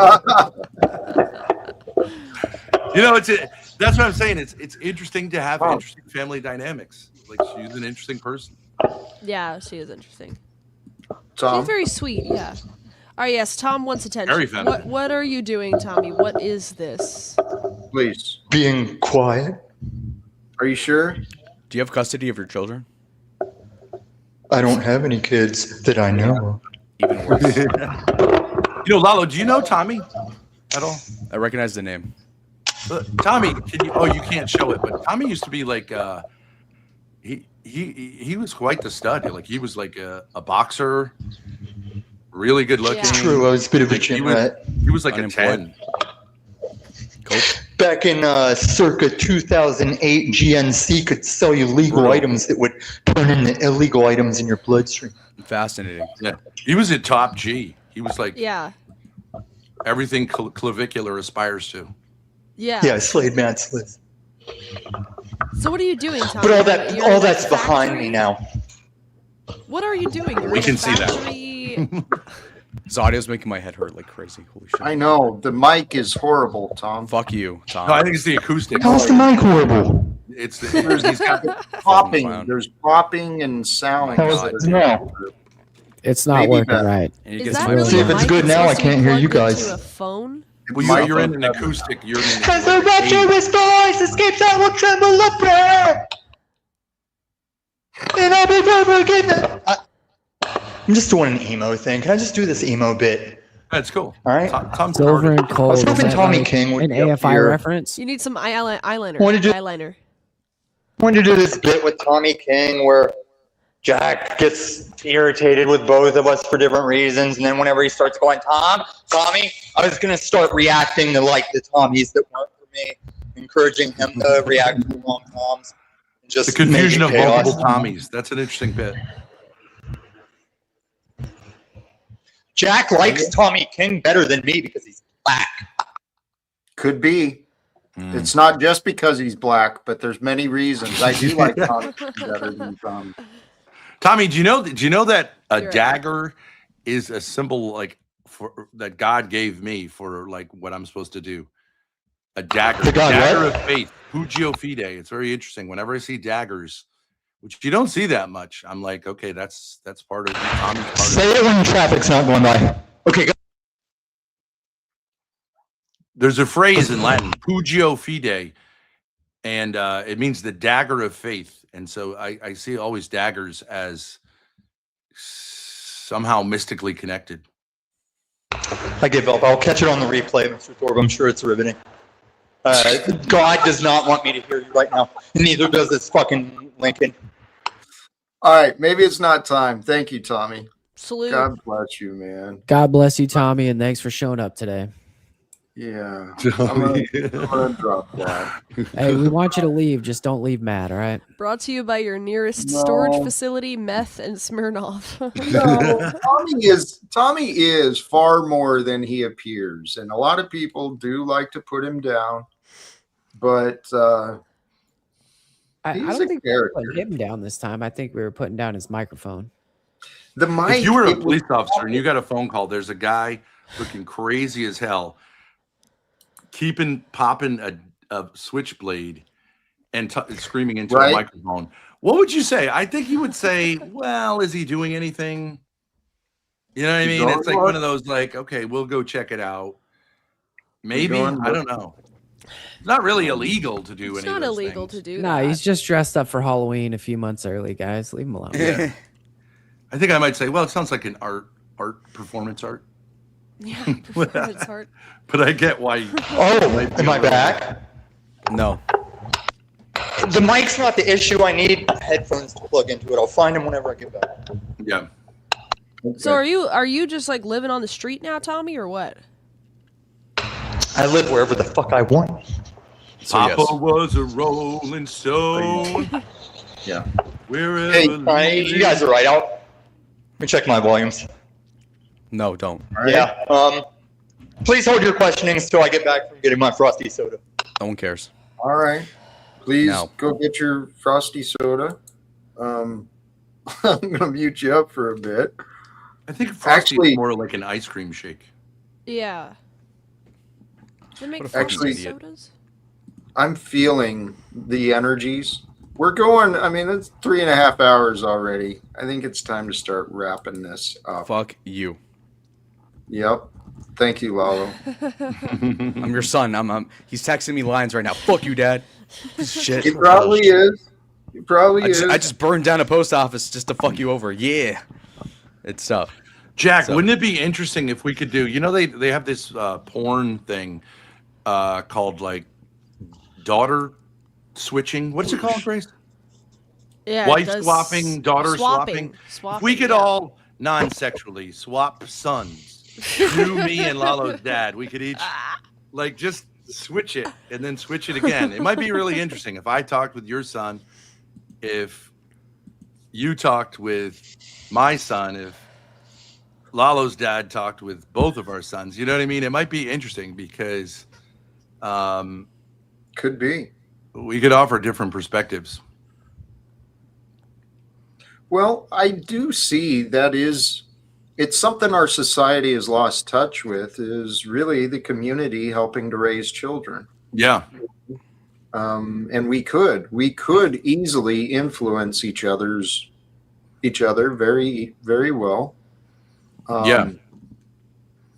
You know, that's what I'm saying. It's interesting to have interesting family dynamics. Like, she's an interesting person. Yeah, she is interesting. Tom? She's very sweet, yeah. All right, yes, Tom wants attention. Very feminine. What are you doing, Tommy? What is this? Please. Being quiet. Are you sure? Do you have custody of your children? I don't have any kids that I know of. Even worse. You know, Lalo, do you know Tommy at all? I recognize the name. Tommy, you can't show it, but Tommy used to be like he was quite the stud. Like, he was like a boxer, really good looking. It's true, I was a bit of a gym rat. He was like a 10. Back in circa 2008, GNC could sell you legal items that would turn into illegal items in your bloodstream. Fascinating. Yeah, he was at Top G. He was like everything clavicular aspires to. Yeah. Yeah, Slade Mad Sliz. So what are you doing, Tommy? But all that's behind me now. What are you doing? We can see that. His audio's making my head hurt like crazy. Holy shit. I know. The mic is horrible, Tom. Fuck you, Tom. No, I think it's the acoustic. How's the mic horrible? It's he's got popping. There's popping and sound. How is it now? It's not working right. Is that really See if it's good now. I can't hear you guys. a phone? Well, you're in an acoustic. You're in an As the rapturous voice escapes, I will tremble of prayer. And I'll be forgiven. I'm just doing an emo thing. Can I just do this emo bit? That's cool. All right. Tom Silver and Cold. I was Is hoping that Tommy like King would an be up AFI here. reference. You need some eyeliner. Wanted to- Eyeliner. I wanted to do this bit with Tommy King where Jack gets irritated with both of us for different reasons, and then whenever he starts going, Tommy, I was going to start reacting to like the Tommies that weren't for me, encouraging him to react to the wrong Toms. Just the confusion of making chaos. multiple Tommies. That's an interesting bit. Jack likes Tommy King better than me because he's black. Could be. It's not just because he's black, but there's many reasons. I do like Tommy better than Tom. Tommy, do you know that a dagger is a symbol like that God gave me for like what I'm supposed to do. A dagger. The God, dagger what? of faith. Pugio Fide. It's very interesting. Whenever I see daggers, which you don't see that much, I'm like, okay, that's part of Tommy's part. Say it when traffic's not going by. Okay, go. There's a phrase in Latin, Pugio Fide, and it means the dagger of faith. And so I see always daggers as somehow mystically connected. I give up. I'll catch it on the replay, Mr. Thorpe. I'm sure it's riveting. God does not want me to hear you right now. Neither does this fucking Lincoln. All right, maybe it's not time. Thank you, Tommy. Salute. God bless you, man. God bless you, Tommy, and thanks for showing up today. Yeah, I'm gonna drop that. Hey, we want you to leave. Just don't leave mad, all right? Brought to you by your nearest No. storage facility, meth and Smirnoff. No, Tommy is far more than he appears, and a lot of people do like to put him down. But I he's don't a think we character. put him down this time. I think we were putting down his microphone. The mic. If you were a it was- police officer and you got a phone call, there's a guy looking crazy as hell, popping a switchblade and screaming into a microphone. What would you say? I think you would say, well, is he doing anything? You know what I He's mean? going It's like for one it. of those, like, okay, we'll go check it out. Maybe. going I for don't know. It's not really illegal to do It's any not of those illegal things. to do Nah, that. he's just dressed up for Halloween a few months early, guys. Leave him alone. Yeah. I think I might say, well, it sounds like an performance art. Yeah, performance art. But I get why. Oh, am I back? No. The mic's not the issue. I need headphones to plug into it. I'll find them whenever I get back. Yeah. So are you just like living on the street now, Tommy, or what? I live wherever the fuck I want. So, Papa yes. was a rolling stone. Yeah. Wherever Hey, you guys are right. Let me check my volumes. No, don't. Right. Yeah. Please hold your questioning until I get back from getting my frosty soda. No one cares. All right. Please No. go get your frosty soda. I'm gonna mute you up for a bit. I think Frosty Actually- is more like an ice cream shake. Yeah. They make What a fucking frosty idiot. sodas? I'm feeling the energies. We're going. I mean, it's 3.5 hours already. I think it's time to start wrapping this up. Fuck you. Yep. Thank you, Lalo. I'm your son. He's texting me lines right now. Fuck you, Dad. Shit. He probably is. He probably is. I just burned down a post office just to fuck you over. Yeah. It's tough. Jack, So- wouldn't it be interesting if we could do? You know, they have this porn thing called like daughter switching. What's it called, Grace? Yeah. it Wife does swapping, daughter swapping. If we could yeah. all non-sexually swap sons, you, me, and Lalo's dad, we could each like just switch it and then switch it again. It might be really interesting if I talked with your son, if you talked with my son, if Lalo's dad talked with both of our sons. You know what I mean? It might be interesting because Could be. we could offer different perspectives. Well, I do see that it's something our society has lost touch with, is really the community helping to raise children. Yeah. And we could easily influence each other very, very well. Yeah.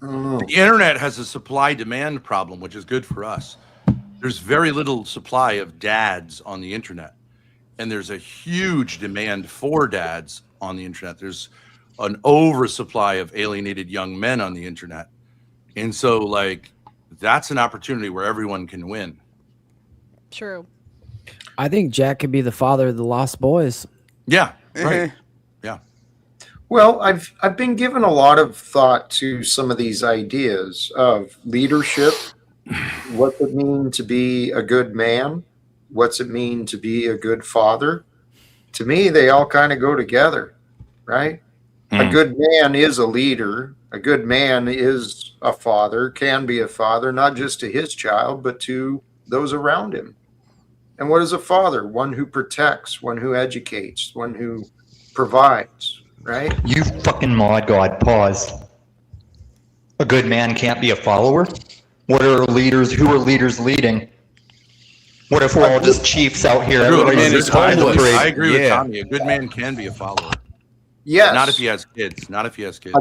I don't know. The internet has a supply-demand problem, which is good for us. There's very little supply of dads on the internet, and there's a huge demand for dads on the internet. There's an oversupply of alienated young men on the internet. And so, like, that's an opportunity where everyone can win. True. I think Jack could be the father of the Lost Boys. Yeah, right. Yeah. Well, I've been given a lot of thought to some of these ideas of leadership. What's it mean to be a good man? What's it mean to be a good father? To me, they all kind of go together, right? A good man is a leader. A good man is a father, can be a father, not just to his child, but to those around him. And what is a father? One who protects, one who educates, one who provides, right? You fucking mod god. Pause. a good man can't be a follower? What are leaders? Who are leaders leading? What if we're all just chiefs out here? Everybody's just I agree with Tommy. A good man can be a follower. Yes. Not if he has kids. Not if he has kids.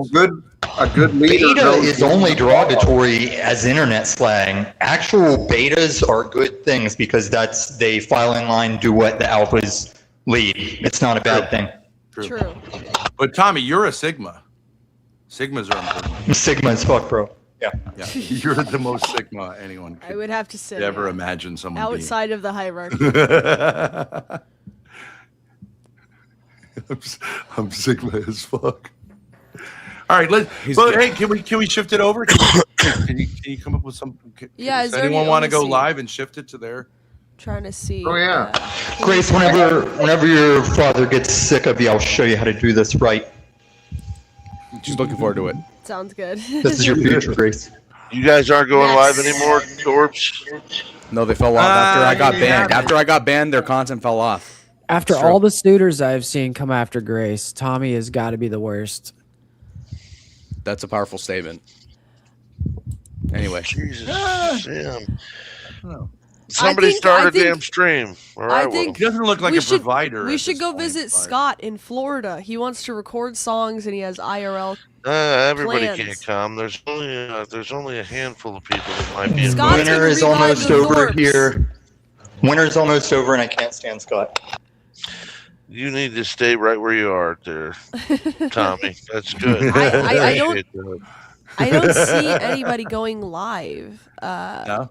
A good leader. Beta is only derogatory as internet slang. Actual betas are good things because they fall in line, do what the alphas lead. It's not a bad thing. True. But Tommy, you're a Sigma. Sigmas are important. Sigma as fuck, bro. Yeah. You're the most Sigma anyone could I would have to say. ever imagine someone outside of the hierarchy. I'm Sigma as fuck. All right, hey, can we shift it over? Can you come up with some? Does anyone want to go live and shift it to there? Trying to see. Oh yeah. Grace, whenever your father gets sick of you, I'll show you how to do this right. She's looking forward to it. Sounds good. This is your future, Grace. You guys aren't going live anymore, Torps? No, they fell off after I got banned. After I got banned, their content fell off. After all the suitors I've seen come after Grace, Tommy has got to be the worst. That's a powerful statement. Anyway. Jesus. Damn. Somebody start a damn stream. All right, I think he doesn't look like a provider. We should go visit Scott in Florida. He wants to record songs and he has IRL. Everybody plans. can't come. There's only a handful of people that might be. Winter is almost over here. Winter's almost over, and I can't stand Scott. You need to stay right where you are, there, Tommy. That's good. I don't see anybody going live. No.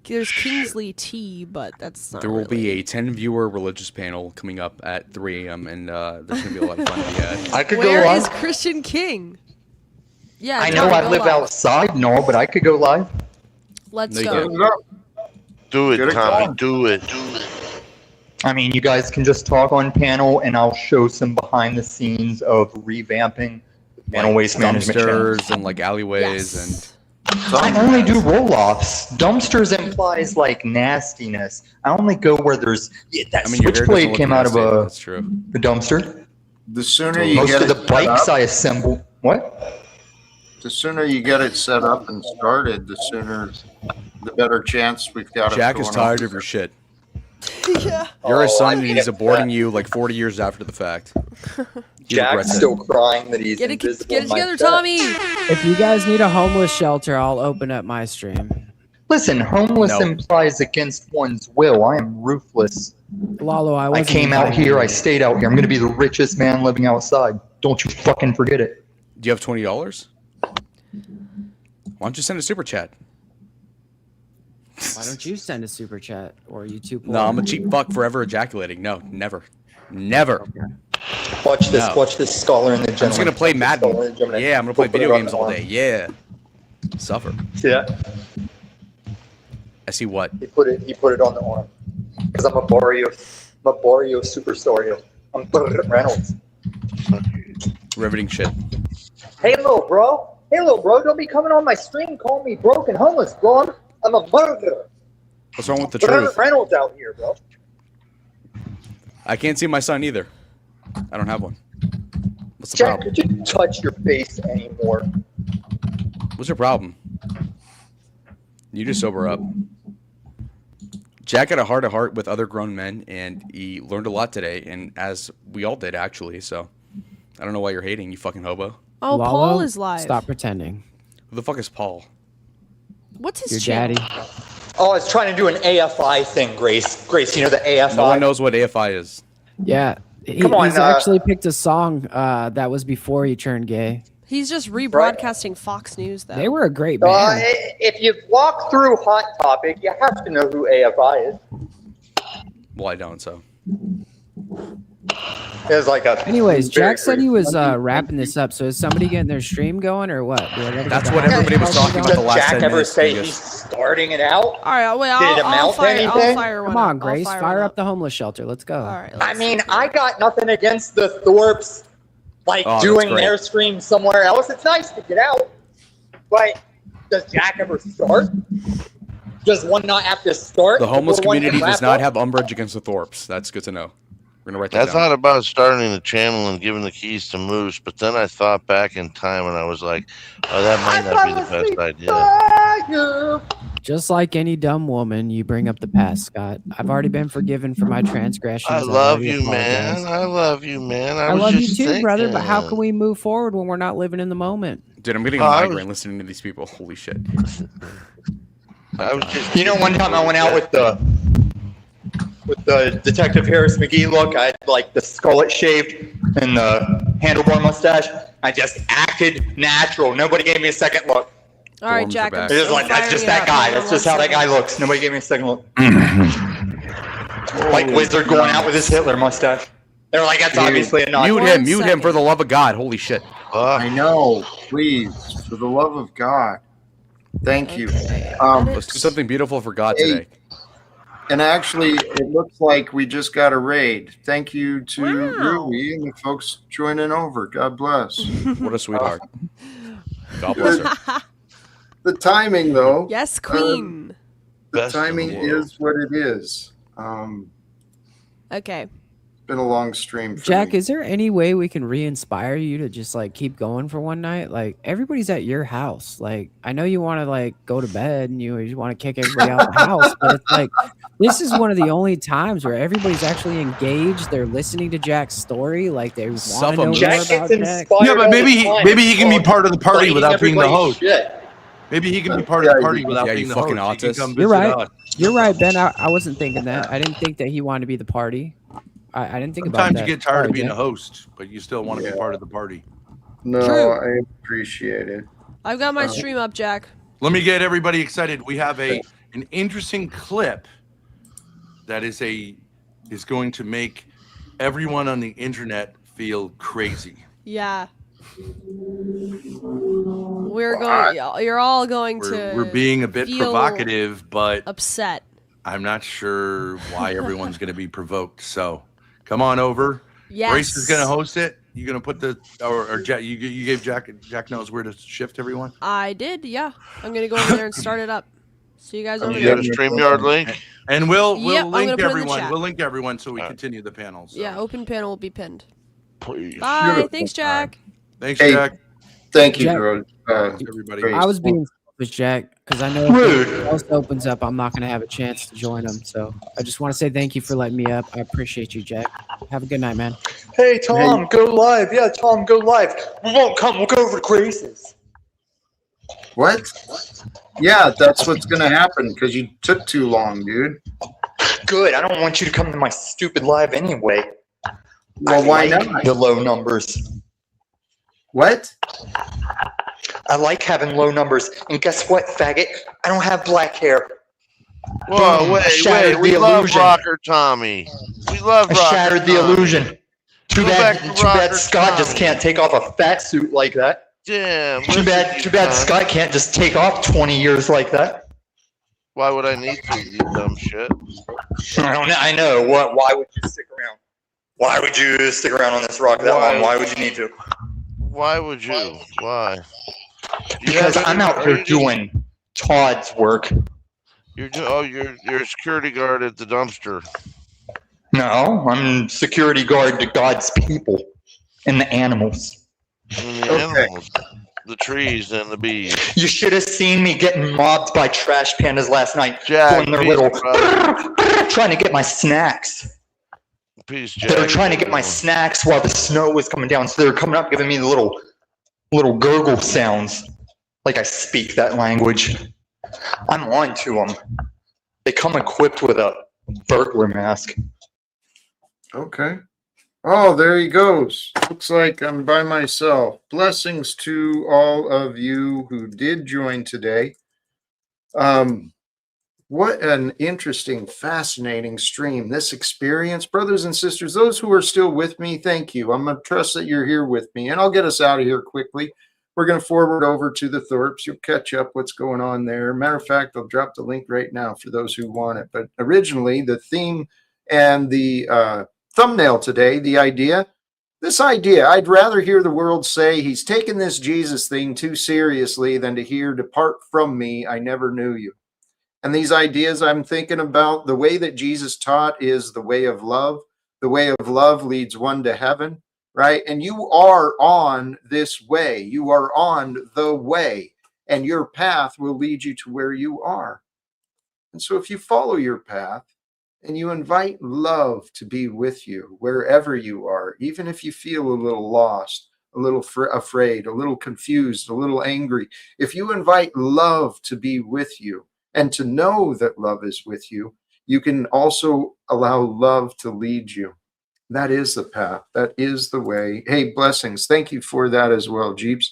There's Kingsley T, but that's not. There will be a 10-viewer religious panel coming up at 3 a.m. and there's going to be a lot of fun to be had. I could Where go live. is Christian King? Yeah, I know I live outside, but I could go live. Let's go. go. Do it, Tommy. Do it. I mean, you guys can just talk on panel, and I'll show some behind the scenes of revamping panel waste management channels. And like alleyways and. I only do roll-offs. Dumpsters implies like nastiness. I only go where there's switchblade came out of a dumpster. The sooner you Most get of the bikes up, I assemble. What? The sooner you get it set up and started, the sooner, the better chance we've got. Jack is tired of your shit. Yeah. You're his son, and he's aborting you like 40 years after the fact. Jack's still crying that he's invisible. Get it together, Tommy. If you guys need a homeless shelter, I'll open up my stream. Listen, homeless implies against one's will. I am ruthless. Lalo, I came out here. I stayed out here. I'm going to be the richest man living outside. Don't you fucking forget it. Do you have $20? Why don't you send a super chat? Why don't you send a super chat or YouTube? No, I'm a cheap fuck forever ejaculating. No, never. Never. Watch this. No. Watch this scholar in the gentleman. I'm just going to play Madden. Yeah, I'm going to play video games all day. Yeah. Suffer. Yeah. I see what? He put it on the arm. Because I'm a Barrio superstar here. I'm Burt Reynolds. Riveting shit. Hey, little bro. Don't be coming on my stream calling me broken homeless, bro. I'm a murderer. What's wrong with the truth? Reynolds out here, bro. I can't see my son either. I don't have one. What's the Jack, problem? could you touch your face anymore? What's your problem? You just sober up. Jack had a heart-to-heart with other grown men, and he learned a lot today, and as we all did, actually, so I don't know why you're hating, you fucking hobo. Oh, Lalo, Paul is live. Stop pretending. Who the fuck is Paul? What's his Your channel? daddy. Oh, I was trying to do an AFI thing, Grace. Grace, you know the AFI? No one knows what AFI is. Yeah. He's actually picked a song that was before he turned gay. He's just rebroadcasting Fox News, though. They were a great band. If you walk through Hot Topic, you have to know who AFI is. Well, I don't, so. There's like a. Anyways, Jack said he was wrapping this up. So is somebody getting their stream going or what? That's what everybody was talking about the last 10 minutes. Does Jack ever say he's starting it out? All right, wait, I'll fire one. Come on, Grace, fire up the homeless shelter. Let's go. All right. I mean, I got nothing against the Thorpes, doing their stream somewhere else. It's nice to get out. But does Jack ever start? Does one not have to start? The homeless community does not have umbrage against the Thorpes. That's good to know. We're gonna write that down. I thought about starting a channel and giving the keys to Moose, but then I thought back in time and I was like, oh, that might not be the best idea. Just like any dumb woman, you bring up the past, Scott. I've already been forgiven for my transgressions. I love you, man. I love you, man. I love you too, brother, but how can we move forward when we're not living in the moment? Dude, I'm getting a migraine listening to these people. Holy shit. You know, one time I went out with the Detective Harris McGee look. I had like the skullet shaved and the handlebar mustache. I just acted natural. Nobody gave me a second look. All right, Jack. It's just like, that's just that guy. That's just how that guy looks. Nobody gave me a second look. Like Wizard going out with his Hitler mustache. They were like, that's obviously a Nazi. Mute him for the love of God. Holy shit. I know. Please, for the love of God. Thank you. Let's do something beautiful for God today. And actually, it looks like we just got a raid. Thank you to Ruby and the folks joining over. God bless. What a sweetheart. God bless her. The timing, though. Yes, Queen. The timing is what it is. Okay. It's been a long stream for Jack, me. is there any way we can re-inspire you to just like keep going for one night? Like everybody's at your house. Like I know you want to like go to bed and you want to kick everybody out of the house, but it's like this is one of the only times where everybody's actually engaged. They're listening to Jack's story, like they want to know more about Jack. Yeah, but maybe he can be part of the party without being the host. Maybe he can be part of the party without being the fucking host. autist. You're right. You're right, Ben. I wasn't thinking that. I didn't think that he wanted to be the party. I didn't think about that. Sometimes you get tired of being a host, but you still want to be part of the party. No, True. I appreciate it. I've got my stream up, Jack. Let me get everybody excited. We have an interesting clip that is going to make everyone on the internet feel crazy. Yeah. You're all going to. We're being a bit provocative, but upset. I'm not sure why everyone's going to be provoked. So come on over. Yes. Grace is going to host it. You're going to put or Jack. You gave Jack knows where to shift everyone. I did. Yeah. I'm gonna go over there and start it up. See you guys over there. You got a StreamYard link? And we'll Yep, link everyone. We'll link everyone so we continue the panel. So. Yeah, open panel will be pinned. Please. Bye. Beautiful. Thanks, Jack. Thanks, Jack. Thank you, Jack, everybody. I was being selfish, Jack, because I know if the host opens up, I'm not going to have a chance to join them. So I just want to say thank you for letting me up. I appreciate you, Jack. Have a good night, man. Hey, Tom, go live. Yeah, Tom, go live. We won't come. We'll go over to Grace's. What? Yeah, that's what's going to happen because you took too long, dude. Good. I don't want you to come to my stupid live anyway. Well, why not? The low numbers. What? I like having low numbers. And guess what, faggot? I don't have black hair. Whoa, wait. We love Rocker Tommy. We love Rocker shattered the illusion. Too bad Scott just can't take off a fat suit like that. Damn. Too bad Scott can't just take off 20 years like that. Why would I need to, you dumb shit? I know. Why would you stick around? Why would you stick around on this rock that long? Why would you need to? Why would you? Why? Because I'm out here doing Todd's work. You're a security guard at the dumpster. No, I'm security guard to God's people and the animals. And the animals, the trees and the bees. You should have seen me getting mobbed by trash pandas last night. Jack, doing their little trying to get my snacks. Peace, Jack. They were trying to get my snacks while the snow was coming down, so they were coming up giving me the little gurgle sounds. Like I speak that language. I'm on to them. They come equipped with a burglar mask. Okay. Oh, there he goes. Looks like I'm by myself. Blessings to all of you who did join today. What an interesting, fascinating stream. This experience, brothers and sisters, those who are still with me, thank you. I'm going to trust that you're here with me, and I'll get us out of here quickly. We're going to forward over to the Thorpes. You'll catch up what's going on there. Matter of fact, I'll drop the link right now for those who want it. But originally, the theme and the thumbnail today, this idea, I'd rather hear the world say he's taken this Jesus thing too seriously than to hear, depart from me, I never knew you. And these ideas I'm thinking about, the way that Jesus taught is the way of love. The way of love leads one to heaven, right? And you are on this way. You are on the way, and your path will lead you to where you are. And so if you follow your path and you invite love to be with you wherever you are, even if you feel a little lost, a little afraid, a little confused, a little angry, if you invite love to be with you and to know that love is with you, you can also allow love to lead you. That is the path. That is the way. Hey, blessings. Thank you for that as well, Jeeps.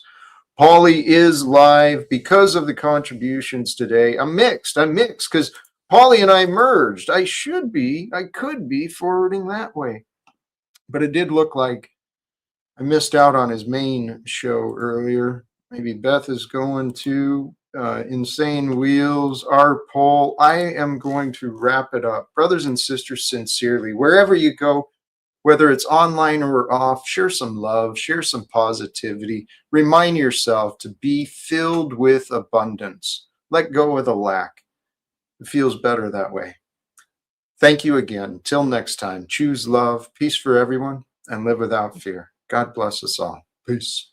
Paulie is live because of the contributions today. I'm mixed because Paulie and I merged. I could be forwarding that way. But it did look like I missed out on his main show earlier. Maybe Beth is going to Insane Wheels, our poll. I am going to wrap it up. Brothers and sisters, sincerely, wherever you go, whether it's online or off, share some love, share some positivity. Remind yourself to be filled with abundance. Let go of the lack. It feels better that way. Thank you again. Till next time, choose love, peace for everyone, and live without fear. God bless us all. Peace.